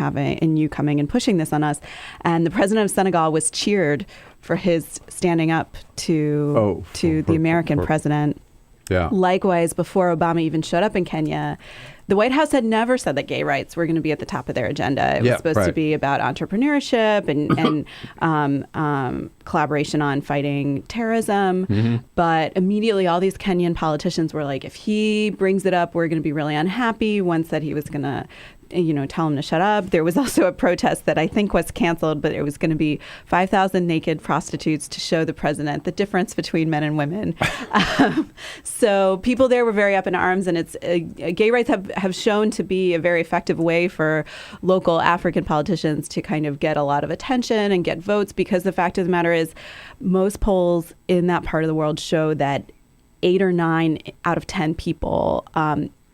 [SPEAKER 6] coming and pushing this on us. And the president of Senegal was cheered for his standing up to the American president.
[SPEAKER 14] Yeah.
[SPEAKER 6] Likewise, before Obama even showed up in Kenya, the White House had never said that gay rights were going to be at the top of their agenda. It was supposed to be about entrepreneurship and collaboration on fighting terrorism. But immediately all these Kenyan politicians were like, if he brings it up, we're going to be really unhappy. One said he was going to tell him to shut up. There was also a protest that I think was canceled, but it was going to be 5,000 naked prostitutes to show the president the difference between men and women. So people there were very up in arms, and it's gay rights have shown to be a very effective way for local African politicians to kind of get a lot of attention and get votes, because the fact of the matter is most polls in that part of the world show that 8 or 9 out of 10 people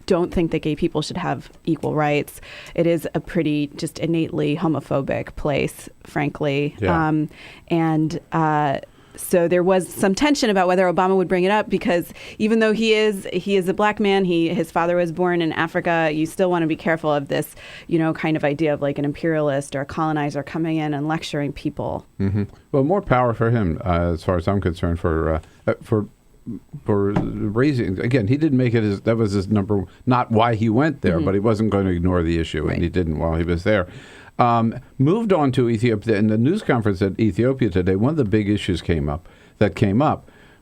[SPEAKER 6] don't think that gay people should have equal rights. It is a pretty just innately homophobic place, frankly.
[SPEAKER 14] Yeah.
[SPEAKER 6] So there was some tension about whether Obama would bring it up, because even though he is a black man, his father was born in Africa, you still want to be careful of this, kind of idea of like an imperialist or a colonizer coming in and lecturing people.
[SPEAKER 14] Well, more power for him, as far as I'm concerned, for raising, again, he didn't make it that was his number, not why he went there, but he wasn't going to ignore the issue, and he didn't while he was there. Moved on to Ethiopia. In the news conference at Ethiopia today, one of the big issues came up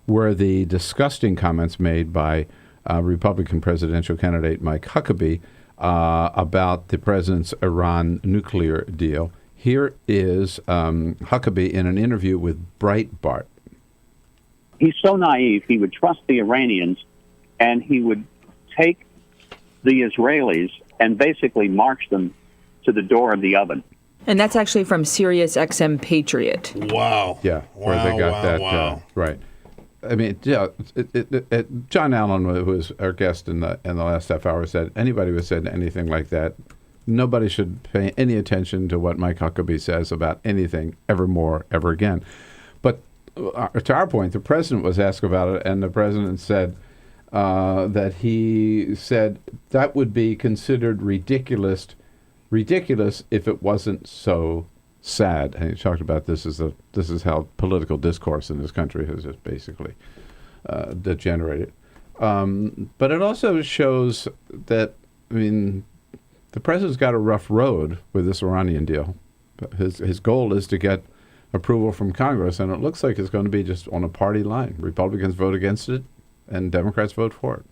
[SPEAKER 14] were the disgusting comments made by Republican presidential candidate Mike Huckabee about the president's Iran nuclear deal. Here is Huckabee in an interview with Breitbart.
[SPEAKER 17] He's so naive, he would trust the Iranians, and he would take the Israelis and basically march them to the door of the oven.
[SPEAKER 18] And that's actually from Sirius XM Patriot.
[SPEAKER 19] Wow.
[SPEAKER 14] Yeah, where they got that. Right. I mean, yeah, John Allen, who was our guest in the last half hour, said anybody who said anything like that, nobody should pay any attention to what Mike Huckabee says about anything ever again. But to our point, the president was asked about it, and the president said that he said that would be considered ridiculous if it wasn't so sad. And he talked about this is how political discourse in this country has just basically degenerated. But it also shows that, I mean, the president's got a rough road with this Iranian deal. His goal is to get approval from Congress, and it looks like it's going to be just on a party line. Republicans vote against it, and Democrats vote for it.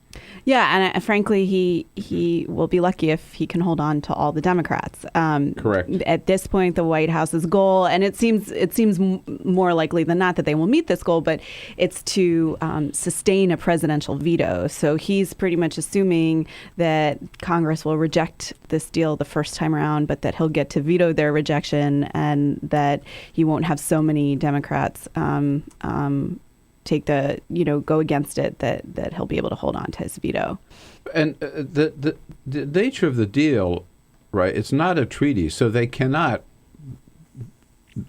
[SPEAKER 6] Yeah, and frankly, he will be lucky if he can hold on to all the Democrats.
[SPEAKER 14] Correct.
[SPEAKER 6] At this point, the White House's goal, and it seems more likely than not that they will meet this goal, but it's to sustain a presidential veto. So he's pretty much assuming that Congress will reject this deal the first time around, but that he'll get to veto their rejection, and that he won't have so many Democrats go against it, that he'll be able to hold on to his veto.
[SPEAKER 14] And the nature of the deal, right, it's not a treaty, so they cannot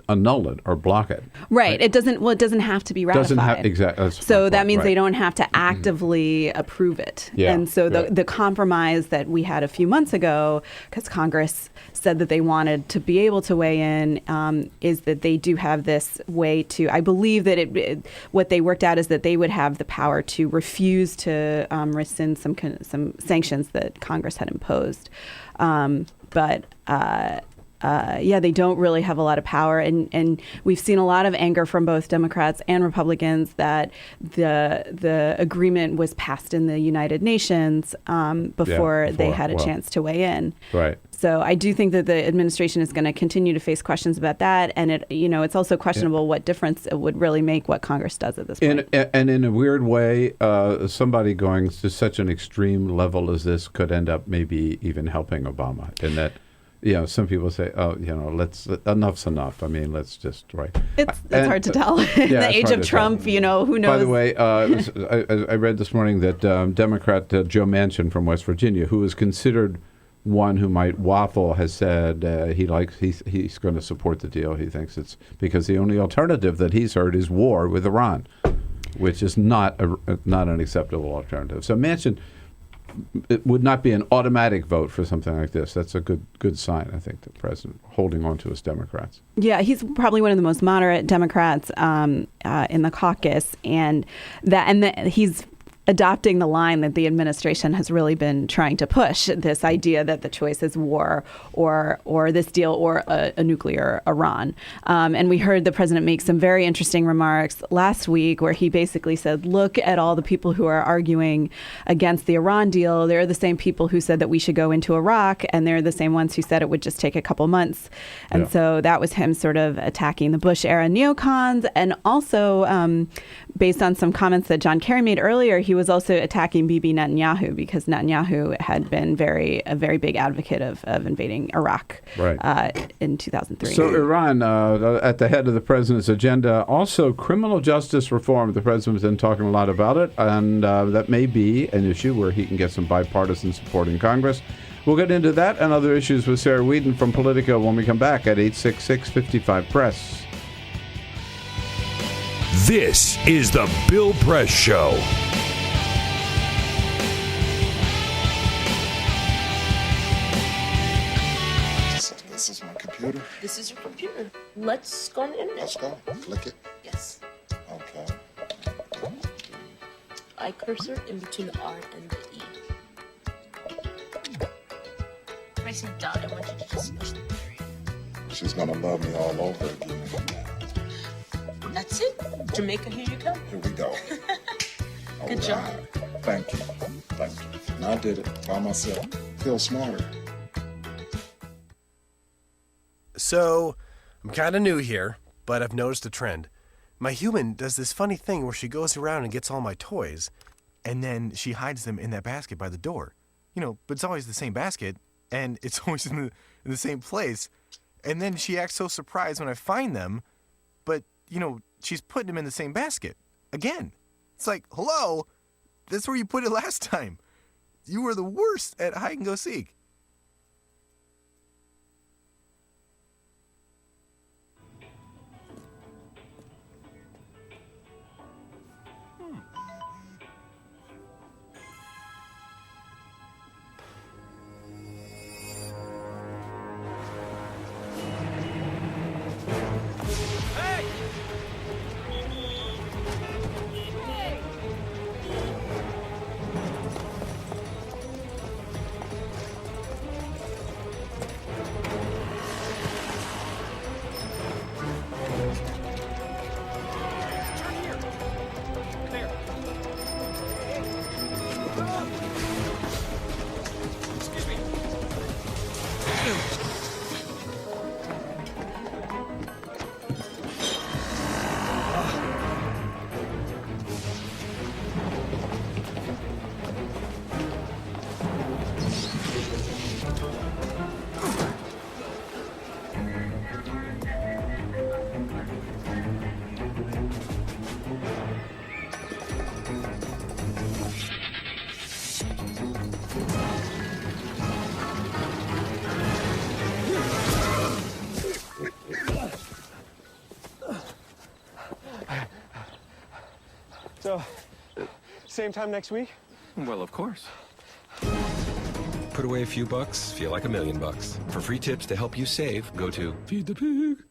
[SPEAKER 14] annul it or block it.
[SPEAKER 6] Right. It doesn't have to be ratified.
[SPEAKER 14] Exactly.
[SPEAKER 6] So that means they don't have to actively approve it.
[SPEAKER 14] Yeah,
[SPEAKER 6] and so the compromise that we had a few months ago, because Congress said that they wanted to be able to weigh in, is that they do have this way to, I believe that what they worked out is that they would have the power to refuse to rescind some sanctions that Congress had imposed. They don't really have a lot of power. And we've seen a lot of anger from both Democrats and Republicans that the agreement was passed in the United Nations before they had a chance to weigh in.
[SPEAKER 14] Right.
[SPEAKER 6] So I do think that the administration is going to continue to face questions about that. And it's also questionable what difference it would really make what Congress does at this point.
[SPEAKER 14] And in a weird way, somebody going to such an extreme level as this could end up maybe even helping Obama in that. Some people say, enough's enough. I mean, let's just, right.
[SPEAKER 6] It's hard to tell. In the age of Trump, who knows?
[SPEAKER 14] By the way, I read this morning that Democrat Joe Manchin from West Virginia, who is considered one who might waffle, has said he's going to support the deal. He thinks it's because the only alternative that he's heard is war with Iran, which is not an acceptable alternative. So Manchin, it would not be an automatic vote for something like this. That's a good sign, I think, the president holding on to his Democrats.
[SPEAKER 6] Yeah, he's probably one of the most moderate Democrats in the caucus, and he's adopting the line that the administration has really been trying to push, this idea that the choice is war or this deal or a nuclear Iran. And we heard the president make some very interesting remarks last week where he basically said, look at all the people who are arguing against the Iran deal. They're the same people who said that we should go into Iraq, and they're the same ones who said it would just take a couple months. And so that was him sort of attacking the Bush-era neocons. And also, based on some comments that John Kerry made earlier, he was also attacking Bibi Netanyahu because Netanyahu had been a very big advocate of invading Iraq in 2003.
[SPEAKER 14] So Iran, at the head of the president's agenda, also criminal justice reform. The president's been talking a lot about it, and that may be an issue where he can get some bipartisan support in Congress. We'll get into that and other issues with Sarah Wheaton from Politico when we come back at 866-55-PRESS.
[SPEAKER 15] This is the Bill Press Show.
[SPEAKER 22] This is my computer.
[SPEAKER 13] This is your computer. Let's go on the internet.
[SPEAKER 22] Let's go. Click it.
[SPEAKER 13] Yes.
[SPEAKER 22] Okay.
[SPEAKER 13] I cursor in between the R and the E. When I say dot, I want you to just push the period.
[SPEAKER 22] She's gonna love me all over again.
[SPEAKER 13] That's it. Jamaica, here you come.
[SPEAKER 22] Here we go.
[SPEAKER 13] Good job.
[SPEAKER 22] Thank you. Thank you. And I did it by myself. Feel smarter.
[SPEAKER 16] So, I'm kind of new here, but I've noticed a trend. My human does this funny thing where she goes around and gets all my toys, and then she hides them in that basket by the door. But it's always the same basket, and it's always in the same place. And then she acts so surprised when I find them, but, she's putting them in the same basket. Again. It's like, hello, that's where you put it last time. You were the worst at hide and go seek.
[SPEAKER 1] So, same time next week?
[SPEAKER 18] Well, of course. Put away a few bucks, feel like $1 million. For free tips to help you save, go to Feed the Pig.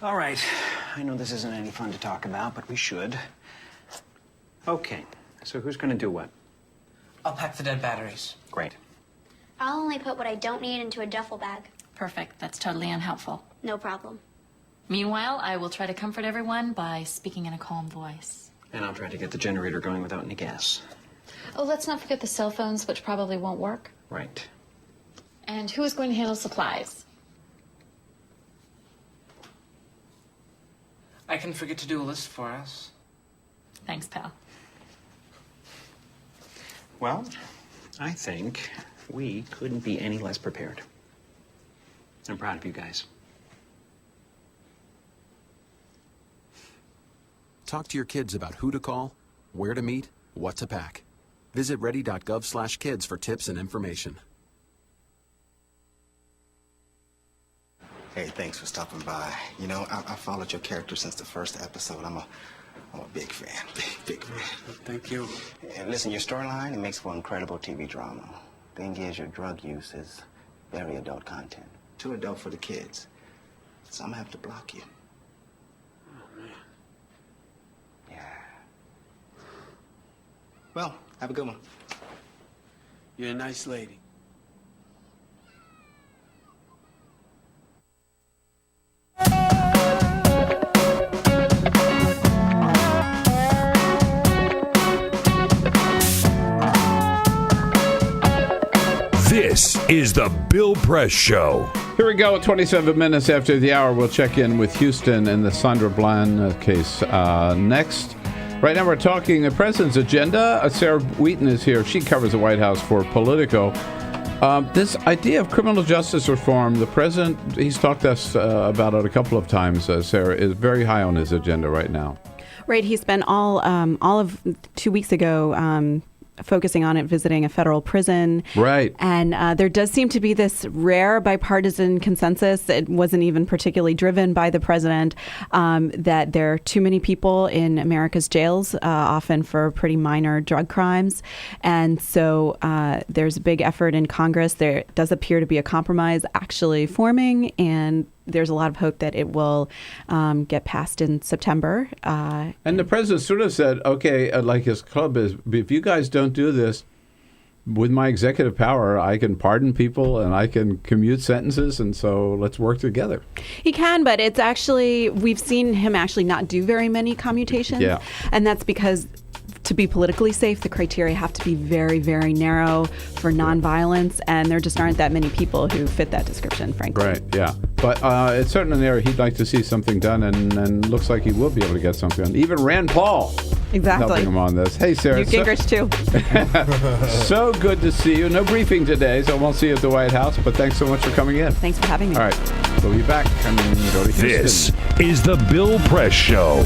[SPEAKER 20] All right. I know this isn't any fun to talk about, but we should. Okay. So who's going to do what?
[SPEAKER 13] I'll pack the dead batteries.
[SPEAKER 20] Great.
[SPEAKER 21] I'll only put what I don't need into a duffel bag.
[SPEAKER 24] Perfect. That's totally unhelpful.
[SPEAKER 21] No problem.
[SPEAKER 24] Meanwhile, I will try to comfort everyone by speaking in a calm voice.
[SPEAKER 20] And I'll try to get the generator going without any gas.
[SPEAKER 24] Oh, let's not forget the cell phones, which probably won't work.
[SPEAKER 20] Right.
[SPEAKER 24] And who is going to handle supplies?
[SPEAKER 13] I can forget to do a list for us.
[SPEAKER 24] Thanks, pal.
[SPEAKER 20] Well, I think we couldn't be any less prepared. I'm proud of you guys.
[SPEAKER 26] Talk to your kids about who to call, where to meet, what to pack. Visit ready.gov/kids for tips and information.
[SPEAKER 27] Hey, thanks for stopping by. You know, I followed your character since the first episode. I'm a big fan. Big fan.
[SPEAKER 20] Thank you.
[SPEAKER 27] And listen, your storyline, it makes for incredible TV drama. Thing is, your drug use is very adult content. Too adult for the kids. So I'm gonna have to block you.
[SPEAKER 20] Oh, man.
[SPEAKER 27] Yeah. Well, have a good one.
[SPEAKER 13] You're a nice lady.
[SPEAKER 15] This is the Bill Press Show.
[SPEAKER 14] Here we go, 27 minutes after the hour. We'll check in with Houston and the Sandra Bland case next. Right now we're talking the president's agenda. Sarah Wheaton is here. She covers the White House for Politico. This idea of criminal justice reform, the president, he's talked to us about it a couple of times, Sarah, is very high on his agenda right now.
[SPEAKER 6] Right. He spent all of 2 weeks ago focusing on it, visiting a federal prison.
[SPEAKER 14] Right.
[SPEAKER 6] And there does seem to be this rare bipartisan consensus. It wasn't even particularly driven by the president, that there are too many people in America's jails, often for pretty minor drug crimes. And so there's a big effort in Congress. There does appear to be a compromise actually forming, and there's a lot of hope that it will get passed in September.
[SPEAKER 14] And the president sort of said, okay, like his club is, if you guys don't do this, with my executive power, I can pardon people and I can commute sentences, and so let's work together.
[SPEAKER 6] He can, but it's actually, we've seen him actually not do very many commutations.
[SPEAKER 14] Yeah.
[SPEAKER 6] And that's because to be politically safe, the criteria have to be very, very narrow for nonviolence, and there just aren't that many people who fit that description, frankly.
[SPEAKER 14] Right, yeah. But it's certainly an area he'd like to see something done, and looks like he will be able to get something done. Even Rand Paul helping him on this. Hey, Sarah.
[SPEAKER 6] Newt Gingrich, too.
[SPEAKER 14] So good to see you. No briefing today, so I won't see you at the White House, but thanks so much for coming in.
[SPEAKER 6] Thanks for having me.
[SPEAKER 14] All right. We'll be back and go to Houston.
[SPEAKER 15] This is the Bill Press Show.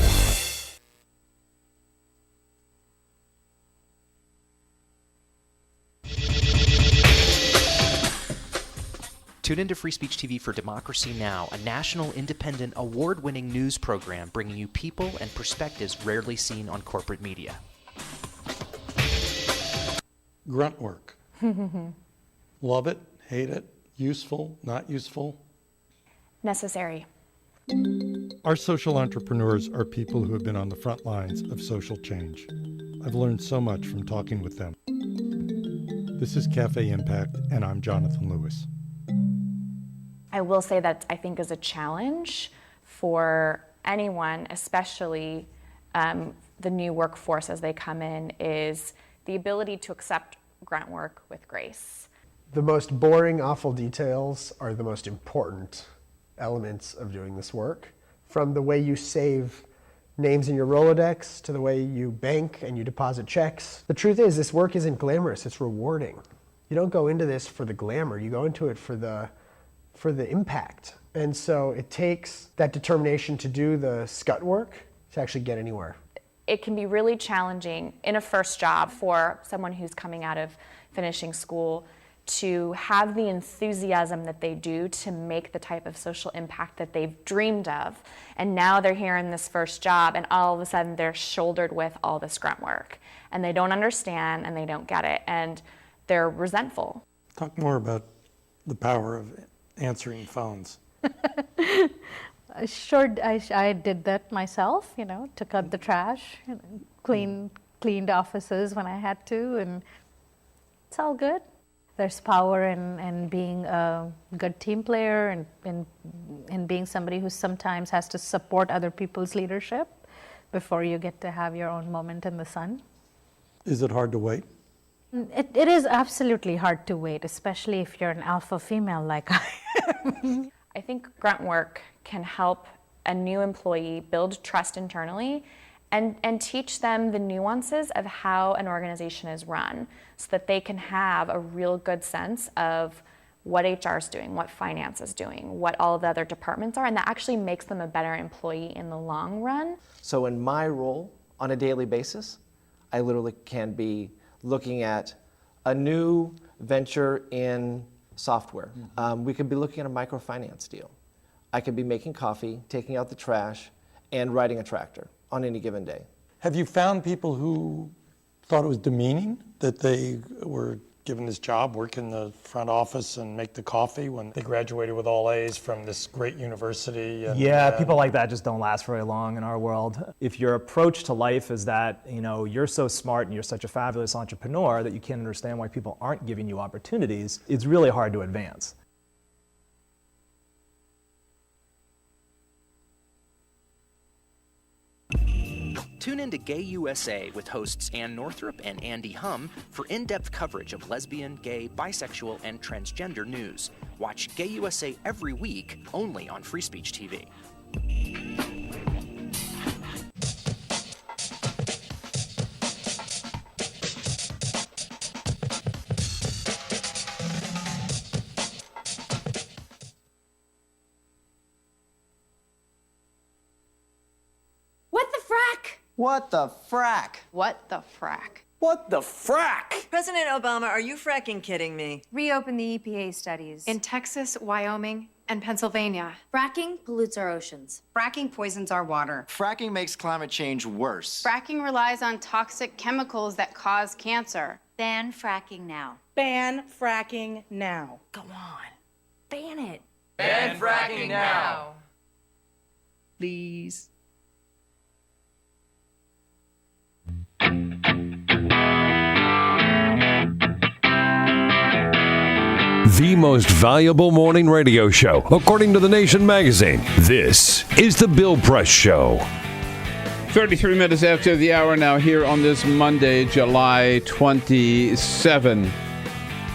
[SPEAKER 2] Tune into Free Speech TV for Democracy Now!, a national, independent, award-winning news program bringing you people and perspectives rarely seen on corporate media.
[SPEAKER 5] Grunt work. Love it, hate it, useful, not useful.
[SPEAKER 8] Necessary.
[SPEAKER 5] Our social entrepreneurs are people who have been on the front lines of social change. I've learned so much from talking with them. This is Cafe Impact, and I'm Jonathan Lewis.
[SPEAKER 8] I will say that I think is a challenge for anyone, especially the new workforce as they come in, is the ability to accept grunt work with grace.
[SPEAKER 1] The most boring, awful details are the most important elements of doing this work. From the way you save names in your Rolodex to the way you bank and you deposit checks. The truth is, this work isn't glamorous, it's rewarding. You don't go into this for the glamour, you go into it for the impact. And so it takes that determination to do the scut work to actually get anywhere.
[SPEAKER 8] It can be really challenging in a first job for someone who's coming out of finishing school to have the enthusiasm that they do to make the type of social impact that they've dreamed of. And now they're here in this first job and all of a sudden they're shouldered with all this grunt work. And they don't understand and they don't get it and they're resentful.
[SPEAKER 5] Talk more about the power of answering phones.
[SPEAKER 9] Sure, I did that myself, took out the trash, cleaned offices when I had to, and it's all good. There's power in being a good team player and in being somebody who sometimes has to support other people's leadership before you get to have your own moment in the sun.
[SPEAKER 5] Is it hard to wait?
[SPEAKER 9] It is absolutely hard to wait, especially if you're an alpha female like I am.
[SPEAKER 8] I think grunt work can help a new employee build trust internally and teach them the nuances of how an organization is run so that they can have a real good sense of what HR is doing, what finance is doing, what all the other departments are, and that actually makes them a better employee in the long run.
[SPEAKER 10] So in my role on a daily basis, I literally can be looking at a new venture in software. We could be looking at a microfinance deal. I could be making coffee, taking out the trash, and riding a tractor on any given day.
[SPEAKER 5] Have you found people who thought it was demeaning that they were given this job, work in the front office and make the coffee when they graduated with all A's from this great university? And,
[SPEAKER 23] people like that just don't last very long in our world. If your approach to life is that, you're so smart and you're such a fabulous entrepreneur that you can't understand why people aren't giving you opportunities, it's really hard to advance.
[SPEAKER 2] Tune in to Gay USA with hosts Ann Northrup and Andy Hum for in-depth coverage of lesbian, gay, bisexual, and transgender news. Watch Gay USA every week, only on Free Speech TV.
[SPEAKER 25] What the frack?
[SPEAKER 28] What the frack?
[SPEAKER 25] What the frack?
[SPEAKER 28] President Obama, are you fracking kidding me?
[SPEAKER 29] Reopen the EPA studies.
[SPEAKER 28] In Texas, Wyoming, and Pennsylvania.
[SPEAKER 29] Fracking pollutes our oceans.
[SPEAKER 28] Fracking poisons our water.
[SPEAKER 25] Fracking makes climate change worse.
[SPEAKER 29] Fracking relies on toxic chemicals that cause cancer. Ban fracking now.
[SPEAKER 28] Ban fracking now.
[SPEAKER 29] Go on. Ban it.
[SPEAKER 28] Ban fracking now. Please.
[SPEAKER 15] The most valuable morning radio show, according to The Nation magazine. This is The Bill Press Show.
[SPEAKER 14] 33 minutes after the hour now here on this Monday, July 27.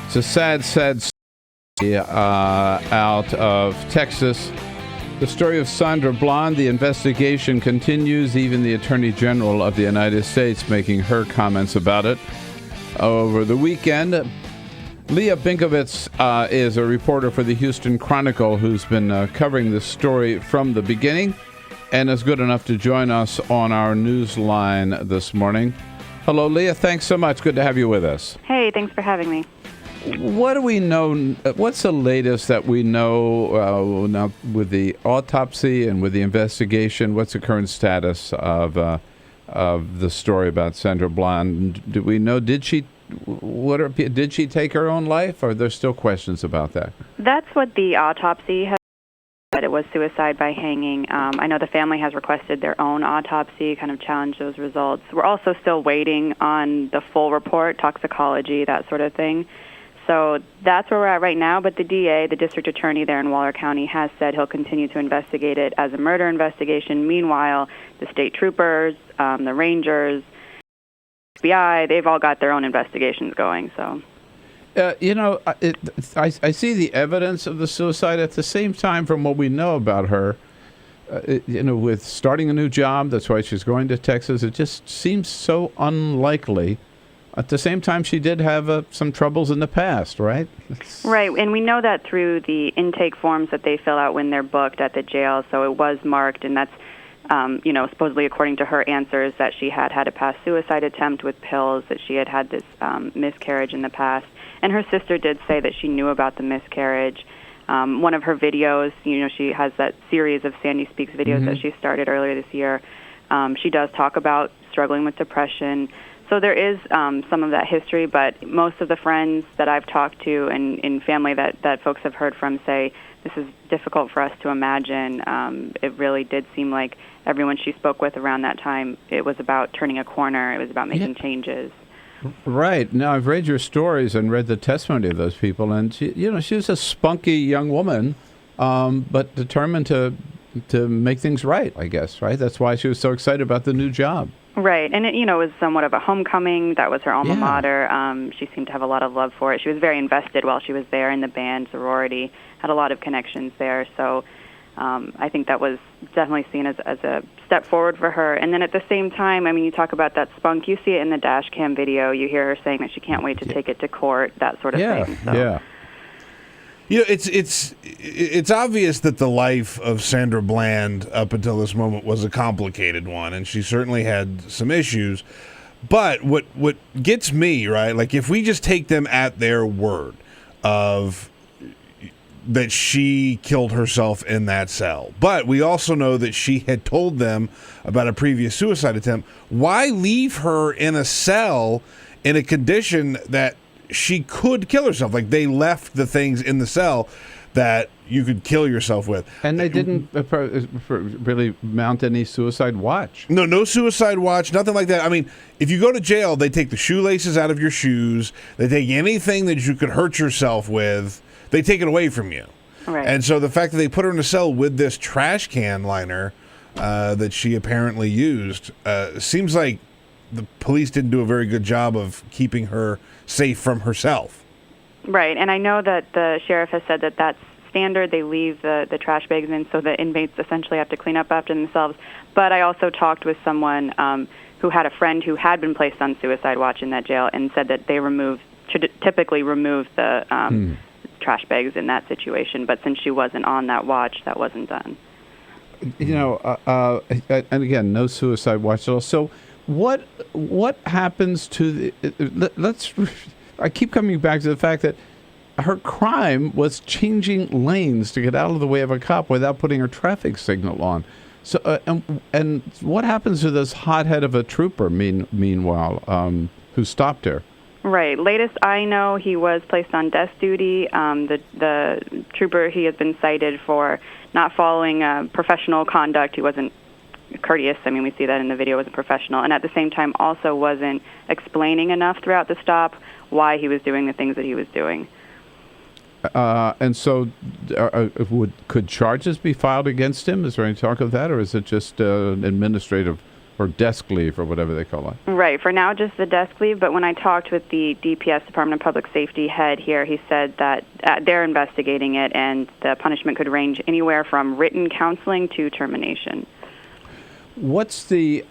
[SPEAKER 14] It's a sad story out of Texas. The story of Sandra Bland, the investigation continues, even the Attorney General of the United States making her comments about it. Over the weekend, Leah Binkovitz is a reporter for the Houston Chronicle who's been covering this story from the beginning and is good enough to join us on our news line this morning. Hello, Leah. Thanks so much. Good to have you with us.
[SPEAKER 3] Hey, thanks for having me.
[SPEAKER 14] What do we know? What's the latest that we know now with the autopsy and with the investigation? What's the current status of the story about Sandra Bland? Do we know? Did she take her own life? Or are there still questions about that?
[SPEAKER 3] That's what the autopsy has said. It was suicide by hanging. I know the family has requested their own autopsy, kind of challenge those results. We're also still waiting on the full report, toxicology, that sort of thing. So that's where we're at right now, but the DA, the district attorney there in Waller County, has said he'll continue to investigate it as a murder investigation. Meanwhile, the state troopers, the rangers, FBI, they've all got their own investigations going. So,
[SPEAKER 14] I see the evidence of the suicide. At the same time, from what we know about her, with starting a new job, that's why she's going to Texas, it just seems so unlikely. At the same time, she did have some troubles in the past, right?
[SPEAKER 3] Right, and we know that through the intake forms that they fill out when they're booked at the jail, so it was marked, and that's supposedly according to her answers that she had a past suicide attempt with pills, that she had this miscarriage in the past. And her sister did say that she knew about the miscarriage. One of her videos, she has that series of Sandy Speaks videos that she started earlier this year. She does talk about struggling with depression. So there is some of that history, but most of the friends that I've talked to and family that folks have heard from say this is difficult for us to imagine. It really did seem like everyone she spoke with around that time, it was about turning a corner. It was about making changes.
[SPEAKER 14] Right. Now, I've read your stories and read the testimony of those people, and she was a spunky young woman, but determined to make things right, I guess, right? That's why she was so excited about the new job.
[SPEAKER 3] Right, and it was somewhat of a homecoming. That was her alma mater. She seemed to have a lot of love for it. She was very invested while she was there in the band, sorority, had a lot of connections there. So I think that was definitely seen as a step forward for her. And then at the same time, you talk about that spunk. You see it in the dash cam video. You hear her saying that she can't wait to take it to court, that sort of thing. So.
[SPEAKER 14] Yeah.
[SPEAKER 4] It's obvious that the life of Sandra Bland up until this moment was a complicated one, and she certainly had some issues. But what gets me, right, like if we just take them at their word of that she killed herself in that cell, but we also know that she had told them about a previous suicide attempt, why leave her in a cell in a condition that she could kill herself? Like, they left the things in the cell that you could kill yourself with.
[SPEAKER 14] And they didn't really mount any suicide watch.
[SPEAKER 4] No suicide watch, nothing like that. If you go to jail, they take the shoelaces out of your shoes. They take anything that you could hurt yourself with. They take it away from you.
[SPEAKER 3] Right.
[SPEAKER 4] And so the fact that they put her in a cell with this trash can liner that she apparently used seems like the police didn't do a very good job of keeping her safe from herself.
[SPEAKER 3] Right, and I know that the sheriff has said that that's standard. They leave the trash bags in so the inmates essentially have to clean up after themselves. But I also talked with someone who had a friend who had been placed on suicide watch in that jail and said that they typically remove the trash bags in that situation. But since she wasn't on that watch, that wasn't done.
[SPEAKER 14] And again, no suicide watch at all. So what happens to the... I keep coming back to the fact that her crime was changing lanes to get out of the way of a cop without putting her traffic signal on. So, and what happens to this hothead of a trooper, meanwhile, who stopped her?
[SPEAKER 3] Right. Latest I know, he was placed on desk duty. The trooper, he has been cited for not following professional conduct. He wasn't courteous. We see that in the video, wasn't professional. And at the same time, also wasn't explaining enough throughout the stop why he was doing the things that he was doing.
[SPEAKER 14] And so could charges be filed against him? Is there any talk of that, or is it just administrative or desk leave or whatever they call it?
[SPEAKER 3] Right. For now, just the desk leave. But when I talked with the DPS, Department of Public Safety head here, he said that they're investigating it and the punishment could range anywhere from written counseling to termination.
[SPEAKER 14] What's the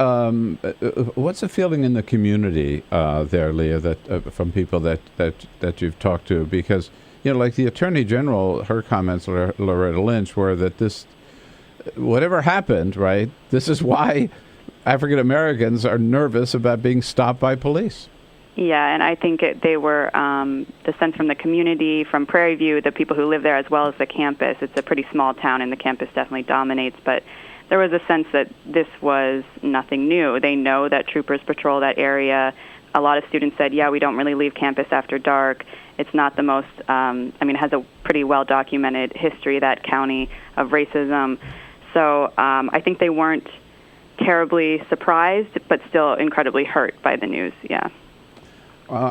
[SPEAKER 14] feeling in the community there, Leah, that from people that you've talked to? Because like the Attorney General, her comments, Loretta Lynch, were that this, whatever happened, right? This is why African Americans are nervous about being stopped by police.
[SPEAKER 3] Yeah, and I think they were the sense from the community, from Prairie View, the people who live there, as well as the campus. It's a pretty small town, and the campus definitely dominates, but there was a sense that this was nothing new. They know that troopers patrol that area. A lot of students said, yeah, we don't really leave campus after dark. It's not the most, it has a pretty well-documented history, that county, of racism. So I think they weren't terribly surprised, but still incredibly hurt by the news, yeah.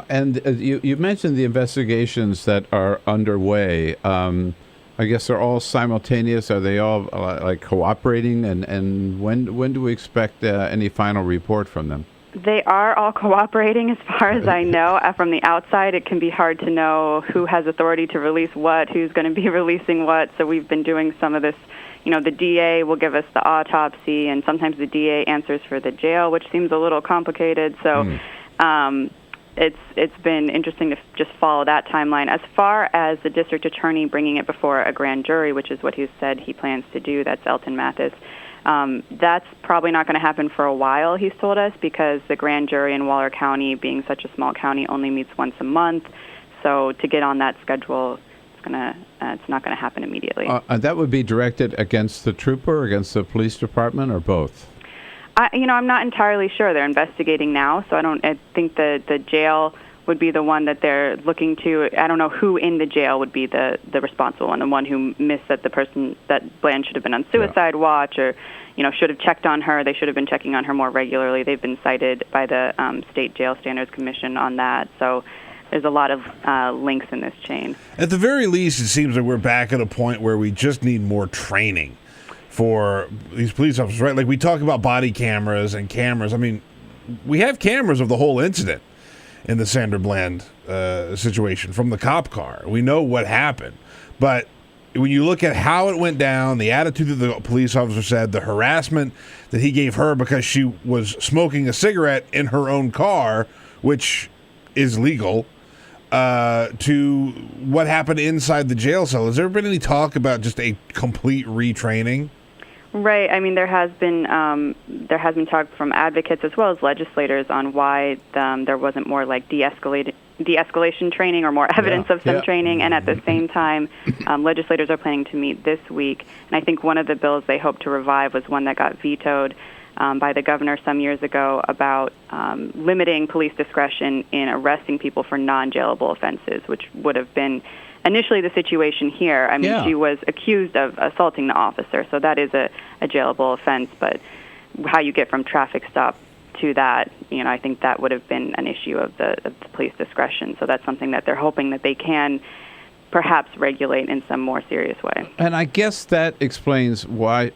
[SPEAKER 14] And you mentioned the investigations that are underway. I guess they're all simultaneous. Are they all cooperating? And when do we expect any final report from them?
[SPEAKER 3] They are all cooperating as far as I know. From the outside, it can be hard to know who has authority to release what, who's going to be releasing what. So we've been doing some of this. The DA will give us the autopsy, and sometimes the DA answers for the jail, which seems a little complicated. So it's been interesting to just follow that timeline. As far as the district attorney bringing it before a grand jury, which is what he said he plans to do, that's Elton Mathis, that's probably not going to happen for a while, he's told us, because the grand jury in Waller County, being such a small county, only meets once a month. So to get on that schedule, it's not going to happen immediately.
[SPEAKER 14] That would be directed against the trooper, against the police department, or both?
[SPEAKER 3] I'm not entirely sure. They're investigating now, so I think the jail would be the one that they're looking to. I don't know who in the jail would be the responsible one, the one who missed that the person, that Bland should have been on suicide watch, or should have checked on her. They should have been checking on her more regularly. They've been cited by the State Jail Standards Commission on that. So there's a lot of links in this chain.
[SPEAKER 4] At the very least, it seems like we're back at a point where we just need more training for these police officers, right? Like, we talk about body cameras and cameras. I mean, we have cameras of the whole incident in the Sandra Bland situation from the cop car. We know what happened. But when you look at how it went down, the attitude that the police officer said, the harassment that he gave her because she was smoking a cigarette in her own car, which is legal, to what happened inside the jail cell. Has there been any talk about just a complete retraining?
[SPEAKER 3] Right. I mean, there has been talk from advocates as well as legislators on why there wasn't more like de-escalation training or more evidence of some training. And at the same time, legislators are planning to meet this week. And I think one of the bills they hope to revive was one that got vetoed by the governor some years ago about limiting police discretion in arresting people for non-jailable offenses, which would have been initially the situation here. I mean, she was accused of assaulting the officer, so that is a jailable offense. But how you get from traffic stop to that, I think that would have been an issue of the police discretion. So that's something that they're hoping that they can perhaps regulate in some more serious way.
[SPEAKER 14] And I guess that explains why,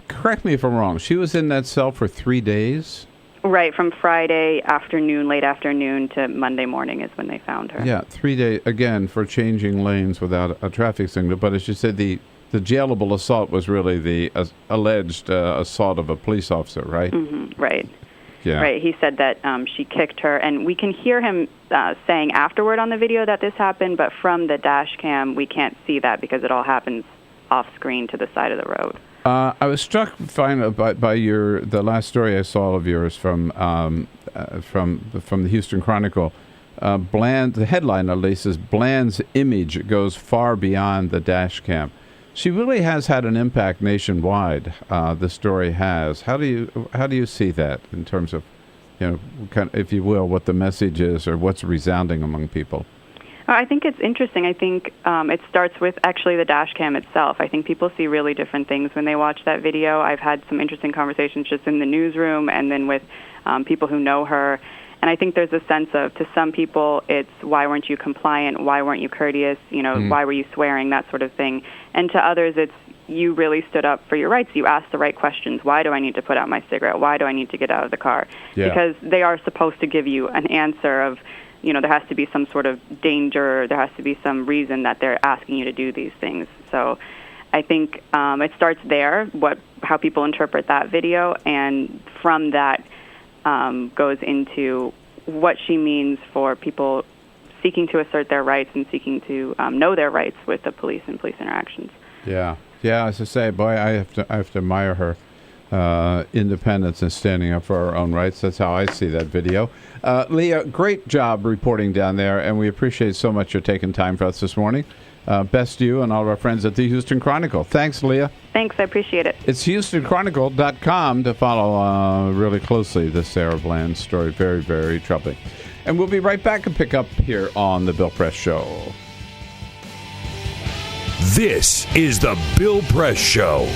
[SPEAKER 14] correct me if I'm wrong, she was in that cell for 3 days?
[SPEAKER 3] Right, from Friday afternoon, late afternoon, to Monday morning is when they found her.
[SPEAKER 14] Yeah, 3 days, again, for changing lanes without a traffic signal. But as you said, the jailable assault was really the alleged assault of a police officer, right?
[SPEAKER 3] Mm-hmm, right.
[SPEAKER 14] Yeah.
[SPEAKER 3] Right. He said that she kicked her, and we can hear him saying afterward on the video that this happened, but from the dash cam, we can't see that because it all happens off screen to the side of the road.
[SPEAKER 14] I was struck by the last story I saw of yours from the Houston Chronicle. Bland, the headline at least, is Bland's image goes far beyond the dash cam. She really has had an impact nationwide. The story has. How do you see that in terms of, if you will, what the message is or what's resounding among people?
[SPEAKER 3] I think it's interesting. I think it starts with actually the dash cam itself. I think people see really different things when they watch that video. I've had some interesting conversations just in the newsroom and then with people who know her. And I think there's a sense of, to some people, it's why weren't you compliant? Why weren't you courteous? Why were you swearing? That sort of thing. And to others, it's you really stood up for your rights. You asked the right questions. Why do I need to put out my cigarette? Why do I need to get out of the car?
[SPEAKER 14] Yeah.
[SPEAKER 3] Because they are supposed to give you an answer of, there has to be some sort of danger. There has to be some reason that they're asking you to do these things. So I think it starts there. What how people interpret that video, and from that goes into what she means for people seeking to assert their rights and seeking to know their rights with the police and police interactions.
[SPEAKER 14] Yeah. As I say, boy, I have to admire her independence and standing up for our own rights. That's how I see that video. Leah, great job reporting down there, and we appreciate so much your taking time for us this morning. Best to you and all of our friends at the Houston Chronicle. Thanks, Leah.
[SPEAKER 3] Thanks, I appreciate it.
[SPEAKER 14] It's HoustonChronicle.com to follow really closely this Sandra Bland story. Very, very troubling. And we'll be right back and pick up here on The Bill Press Show.
[SPEAKER 15] This is The Bill Press Show.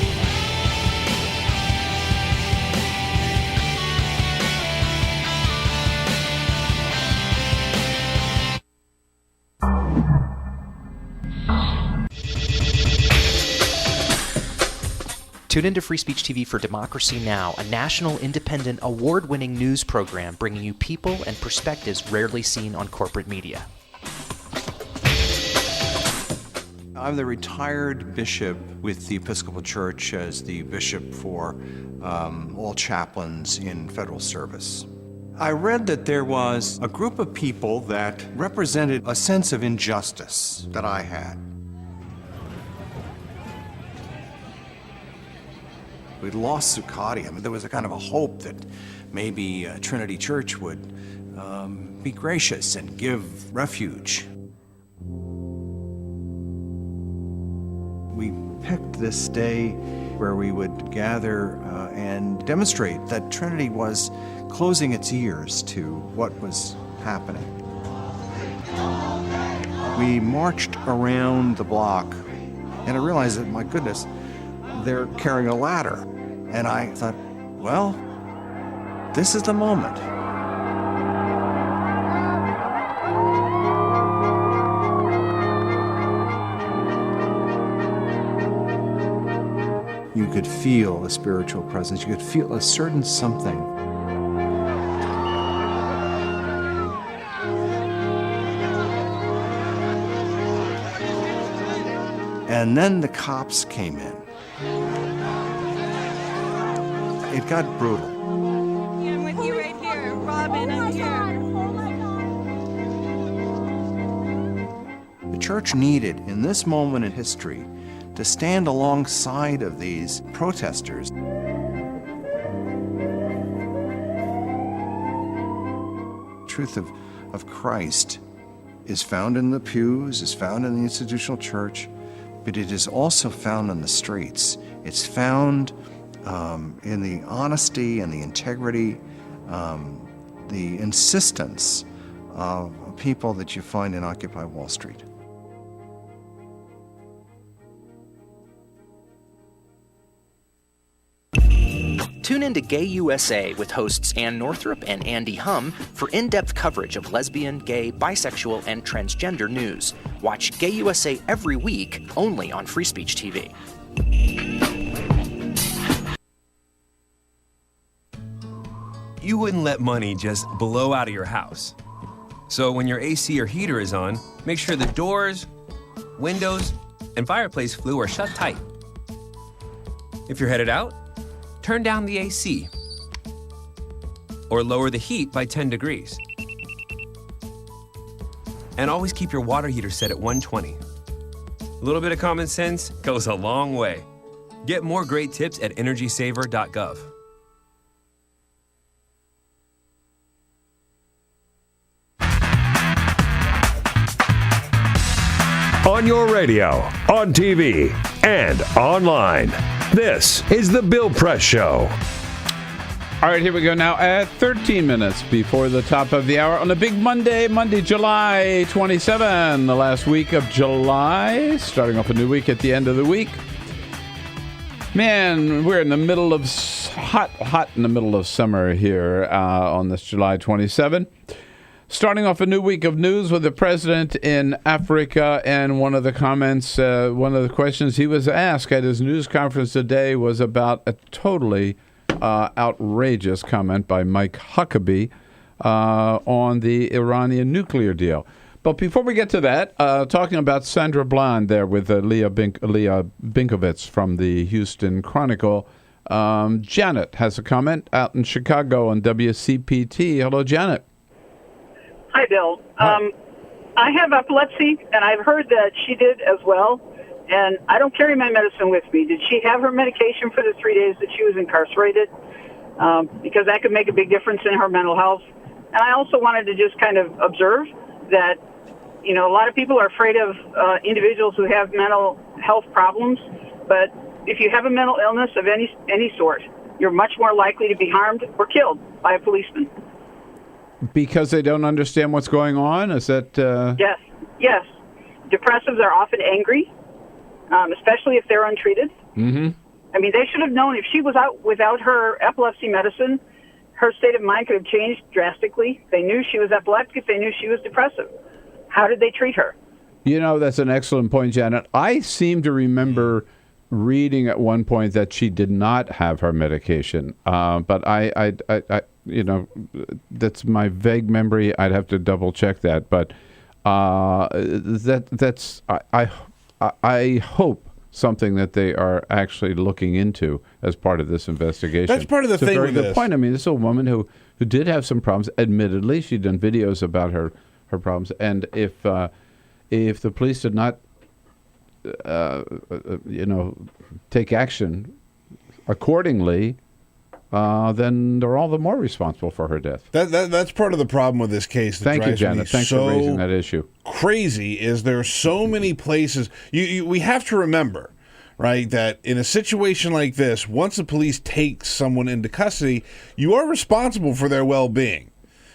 [SPEAKER 2] Tune into Free Speech TV for Democracy Now!, a national, independent, award-winning news program bringing you people and perspectives rarely seen on corporate media.
[SPEAKER 7] I'm the retired bishop with the Episcopal Church as the bishop for all chaplains in federal service. I read that there was a group of people that represented a sense of injustice that I had. We'd lost Zuccotti. I mean, there was a kind of a hope that maybe Trinity Church would be gracious and give refuge. We picked this day where we would gather and demonstrate that Trinity was closing its ears to what was happening. We marched around the block, and I realized that, my goodness, they're carrying a ladder. And I thought, well, this is the moment. You could feel a spiritual presence. You could feel a certain something. And then the cops came in. It got brutal.
[SPEAKER 11] Yeah, I'm with you right here. Robin, I'm here.
[SPEAKER 7] The church needed, in this moment in history, to stand alongside of these protesters. The truth of Christ is found in the pews, is found in the institutional church, but it is also found on the streets. It's found in the honesty and the integrity, the insistence of people that you find in Occupy Wall Street.
[SPEAKER 2] Tune in to Gay USA with hosts Ann Northrup and Andy Hum for in-depth coverage of lesbian, gay, bisexual, and transgender news. Watch Gay USA every week, only on Free Speech TV.
[SPEAKER 12] You wouldn't let money just blow out of your house. So when your AC or heater is on, make sure the doors, windows, and fireplace flue are shut tight. If you're headed out, turn down the AC or lower the heat by 10 degrees. And always keep your water heater set at 120. A little bit of common sense goes a long way. Get more great tips at energysaver.gov.
[SPEAKER 15] On your radio, on TV, and online. This is The Bill Press Show.
[SPEAKER 14] All right, here we go now at 13 minutes before the top of the hour on a big Monday, July 27, the last week of July, starting off a new week at the end of the week. Man, we're in the middle of hot in the middle of summer here on this July 27. Starting off a new week of news with the president in Africa, and one of the comments, one of the questions he was asked at his news conference today was about a totally outrageous comment by Mike Huckabee on the Iranian nuclear deal. But before we get to that, talking about Sandra Bland there with Leah Binkovitz from the Houston Chronicle, Janet has a comment out in Chicago on WCPT. Hello, Janet.
[SPEAKER 16] Hi, Bill.
[SPEAKER 14] Hi.
[SPEAKER 16] I have epilepsy, and I've heard that she did as well. And I don't carry my medicine with me. Did she have her medication for the 3 days that she was incarcerated? Because that could make a big difference in her mental health. And I also wanted to just kind of observe that, a lot of people are afraid of individuals who have mental health problems. But if you have a mental illness of any sort, you're much more likely to be harmed or killed by a policeman.
[SPEAKER 14] Because they don't understand what's going on? Is that...
[SPEAKER 16] Yes. Depressives are often angry, especially if they're untreated.
[SPEAKER 14] Mm-hmm.
[SPEAKER 16] I mean, they should have known if she was out without her epilepsy medicine, her state of mind could have changed drastically. They knew she was epileptic. They knew she was depressive. How did they treat her?
[SPEAKER 14] That's an excellent point, Janet. I seem to remember reading at one point that she did not have her medication, but I that's my vague memory. I'd have to double check that, but that's I hope something that they are actually looking into as part of this investigation.
[SPEAKER 4] That's part of the
[SPEAKER 14] it's
[SPEAKER 4] thing
[SPEAKER 14] a very
[SPEAKER 4] with
[SPEAKER 14] good
[SPEAKER 4] this.
[SPEAKER 14] point. I mean, this is a woman who did have some problems. Admittedly, she'd done videos about her problems, and if the police did not take action accordingly, then they're all the more responsible for her death.
[SPEAKER 4] That's part of the problem with this case. That
[SPEAKER 14] Thank you,
[SPEAKER 4] drives me
[SPEAKER 14] Janet. Thanks for raising that issue.
[SPEAKER 4] Crazy is there are so many places. We have to remember, right, that in a situation like this, once the police take someone into custody, you are responsible for their well-being,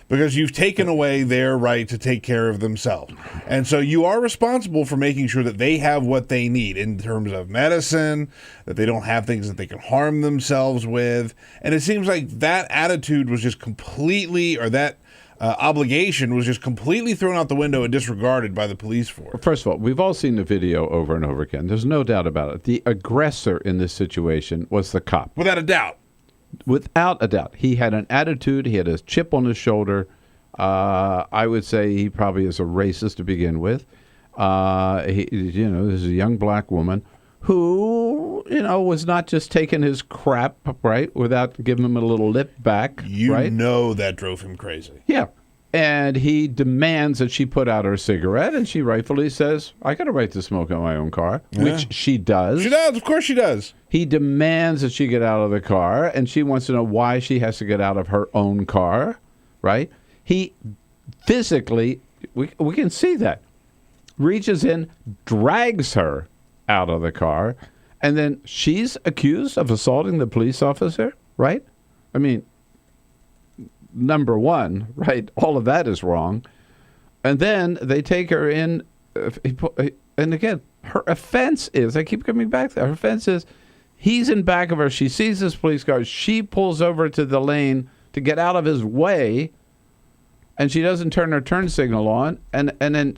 [SPEAKER 4] because you've taken away their right to take care of themselves. And so you are responsible for making sure that they have what they need in terms of medicine, that they don't have things that they can harm themselves with. And it seems like that attitude was just completely, or that obligation was just completely thrown out the window and disregarded by the police force.
[SPEAKER 14] First of all, we've all seen the video over and over again. There's no doubt about it. The aggressor in this situation was the cop.
[SPEAKER 4] Without a doubt.
[SPEAKER 14] Without a doubt. He had an attitude. He had a chip on his shoulder. I would say he probably is a racist to begin with. This is a young black woman who, was not just taking his crap, right, without giving him a little lip back, right?
[SPEAKER 4] That drove him crazy.
[SPEAKER 14] Yeah. And he demands that she put out her cigarette, and she rightfully says, I got a right to smoke in my own car, which she does.
[SPEAKER 4] She does. Of course she does.
[SPEAKER 14] He demands that she get out of the car, and she wants to know why she has to get out of her own car, right? He physically, we can see that, reaches in, drags her out of the car, and then she's accused of assaulting the police officer, right? I mean, number one, right? All of that is wrong. And then they take her in, and again, her offense is, I keep coming back to that, her offense is, he's in back of her, she sees this police car, she pulls over to the lane to get out of his way, and she doesn't turn her turn signal on, and then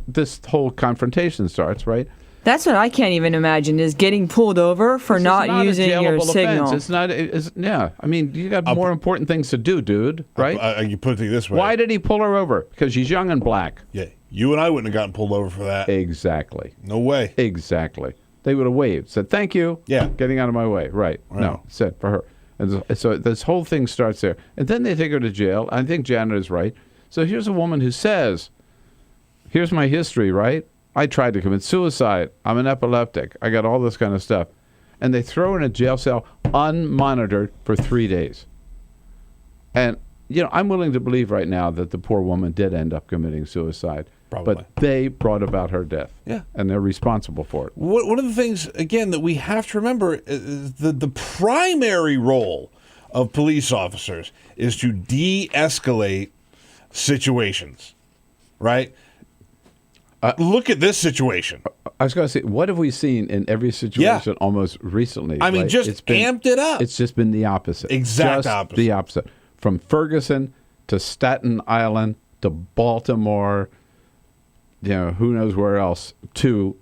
[SPEAKER 14] this whole confrontation starts, right?
[SPEAKER 17] That's what I can't even imagine, is getting pulled over for not using your signal.
[SPEAKER 14] It's not. Yeah. I mean, you got more important things to do, dude. Right?
[SPEAKER 4] You put it this way.
[SPEAKER 14] Why did he pull her over? Because she's young and black.
[SPEAKER 4] Yeah. You and I wouldn't have gotten pulled over for that.
[SPEAKER 14] Exactly.
[SPEAKER 4] No way.
[SPEAKER 14] Exactly. They would have waved, said thank you.
[SPEAKER 4] Yeah.
[SPEAKER 14] Getting out of my way. Right. No. Said for her. And so this whole thing starts there, and then they take her to jail. I think Janet is right. So here's a woman who says, "Here's my history. Right? I tried to commit suicide. I'm an epileptic. I got all this kind of stuff." And they throw her in a jail cell unmonitored for 3 days. And, I'm willing to believe right now that the poor woman did end up committing suicide.
[SPEAKER 4] Probably.
[SPEAKER 14] But they brought about her death.
[SPEAKER 4] Yeah.
[SPEAKER 14] And they're responsible for it.
[SPEAKER 4] One of the things, again, that we have to remember is the primary role of police officers is to de-escalate situations, right? Look at this situation.
[SPEAKER 14] I was going to say, what have we seen in every situation almost recently?
[SPEAKER 4] I mean, just amped it up.
[SPEAKER 14] It's just been the opposite.
[SPEAKER 4] Exact
[SPEAKER 14] just
[SPEAKER 4] opposite.
[SPEAKER 14] The opposite. From Ferguson to Staten Island to Baltimore, who knows where else, to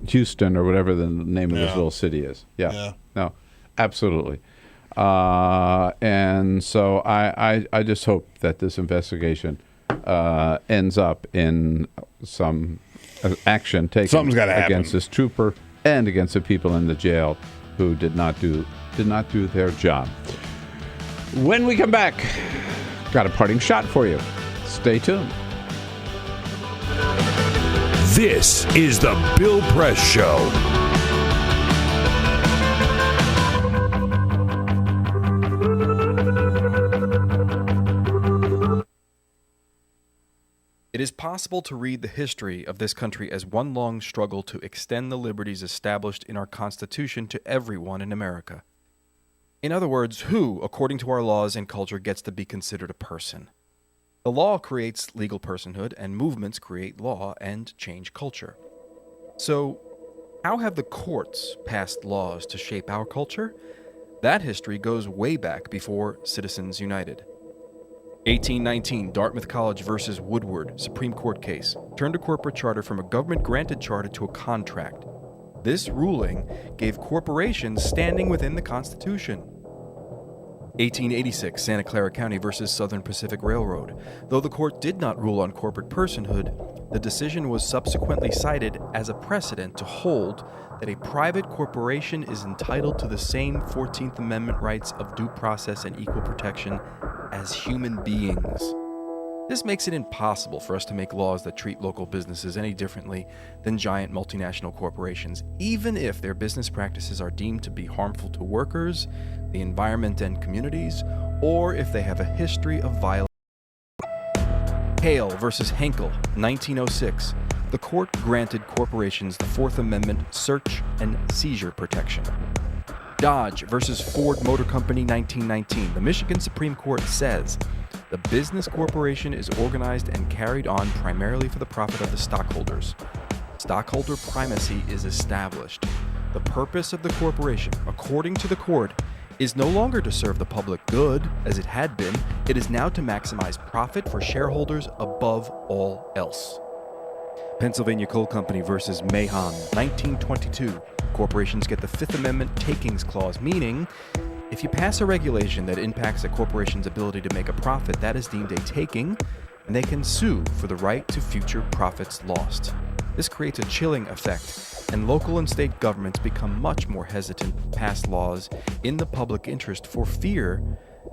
[SPEAKER 14] Houston or whatever the name of this little city is. Yeah. No, absolutely. And so I just hope that this investigation ends up in some action taken
[SPEAKER 4] Something's gotta happen
[SPEAKER 14] against this trooper and against the people in the jail who did not do their job. When we come back, got a parting shot for you. Stay tuned.
[SPEAKER 15] This is the Bill Press Show.
[SPEAKER 13] It is possible to read the history of this country as one long struggle to extend the liberties established in our Constitution to everyone in America. In other words, who, according to our laws and culture, gets to be considered a person? The law creates legal personhood, and movements create law and change culture. So, how have the courts passed laws to shape our culture? That history goes way back before Citizens United. 1819, Dartmouth College versus Woodward, Supreme Court case, turned a corporate charter from a government-granted charter to a contract. This ruling gave corporations standing within the Constitution. 1886, Santa Clara County versus Southern Pacific Railroad. Though the court did not rule on corporate personhood, the decision was subsequently cited as a precedent to hold that a private corporation is entitled to the same 14th Amendment rights of due process and equal protection as human beings. This makes it impossible for us to make laws that treat local businesses any differently than giant multinational corporations, even if their business practices are deemed to be harmful to workers, the environment and communities, or if they have a history of violence. Hale versus Henkel, 1906. The court granted corporations the Fourth Amendment search and seizure protection. Dodge versus Ford Motor Company, 1919. The Michigan Supreme Court says the business corporation is organized and carried on primarily for the profit of the stockholders. Stockholder primacy is established. The purpose of the corporation, according to the court, is no longer to serve the public good, as it had been. It is now to maximize profit for shareholders above all else. Pennsylvania Coal Company versus Mahon, 1922. Corporations get the Fifth Amendment takings clause, meaning if you pass a regulation that impacts a corporation's ability to make a profit, that is deemed a taking, and they can sue for the right to future profits lost. This creates a chilling effect, and local and state governments become much more hesitant to pass laws in the public interest for fear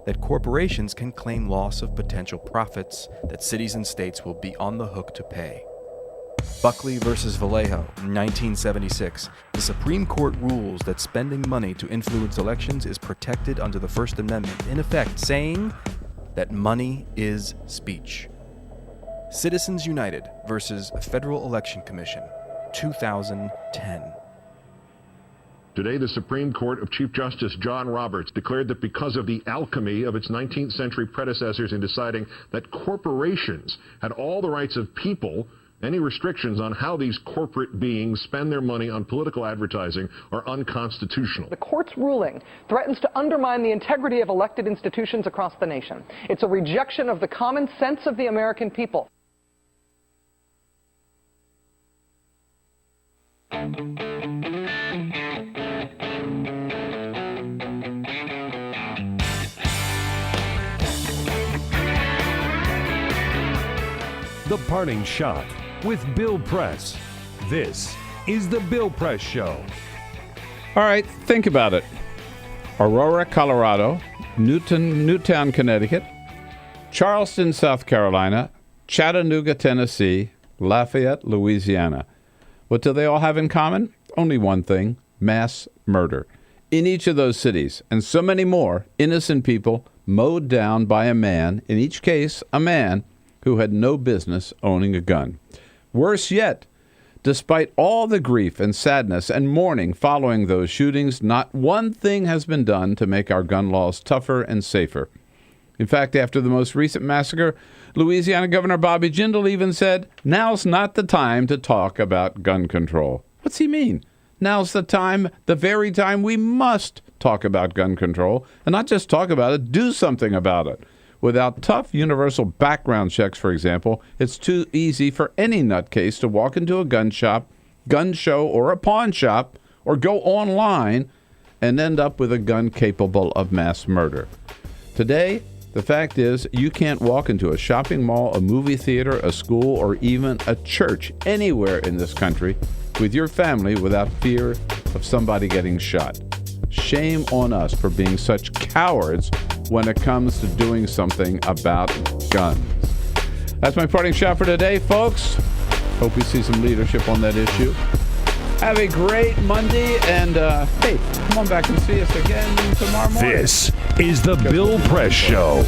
[SPEAKER 13] that corporations can claim loss of potential profits that cities and states will be on the hook to pay. Buckley versus Vallejo, 1976. The Supreme Court rules that spending money to influence elections is protected under the First Amendment, in effect saying that money is speech. Citizens United versus Federal Election Commission, 2010.
[SPEAKER 18] Today, the Supreme Court of Chief Justice John Roberts declared that because of the alchemy of its 19th century predecessors in deciding that corporations had all the rights of people, any restrictions on how these corporate beings spend their money on political advertising are unconstitutional.
[SPEAKER 19] The court's ruling threatens to undermine the integrity of elected institutions across the nation. It's a rejection of the common sense of the American people.
[SPEAKER 15] The Parting Shot with Bill Press. This is the Bill Press Show.
[SPEAKER 14] All right, think about it. Aurora, Colorado, Newtown, Connecticut, Charleston, South Carolina, Chattanooga, Tennessee, Lafayette, Louisiana. What do they all have in common? Only one thing: mass murder. In each of those cities, and so many more, innocent people mowed down by a man, in each case a man, who had no business owning a gun. Worse yet, despite all the grief and sadness and mourning following those shootings, not one thing has been done to make our gun laws tougher and safer. In fact, after the most recent massacre, Louisiana Governor Bobby Jindal even said, "Now's not the time to talk about gun control." What's he mean? Now's the time, the very time we must talk about gun control, and not just talk about it, do something about it. Without tough universal background checks, for example, it's too easy for any nutcase to walk into a gun shop, gun show, or a pawn shop, or go online and end up with a gun capable of mass murder. Today, the fact is, you can't walk into a shopping mall, a movie theater, a school, or even a church anywhere in this country with your family without fear of somebody getting shot. Shame on us for being such cowards when it comes to doing something about guns. That's my parting shot for today, folks. Hope we see some leadership on that issue. Have a great Monday, and hey, come on back and see us again tomorrow morning.
[SPEAKER 15] This is the Bill Press Show.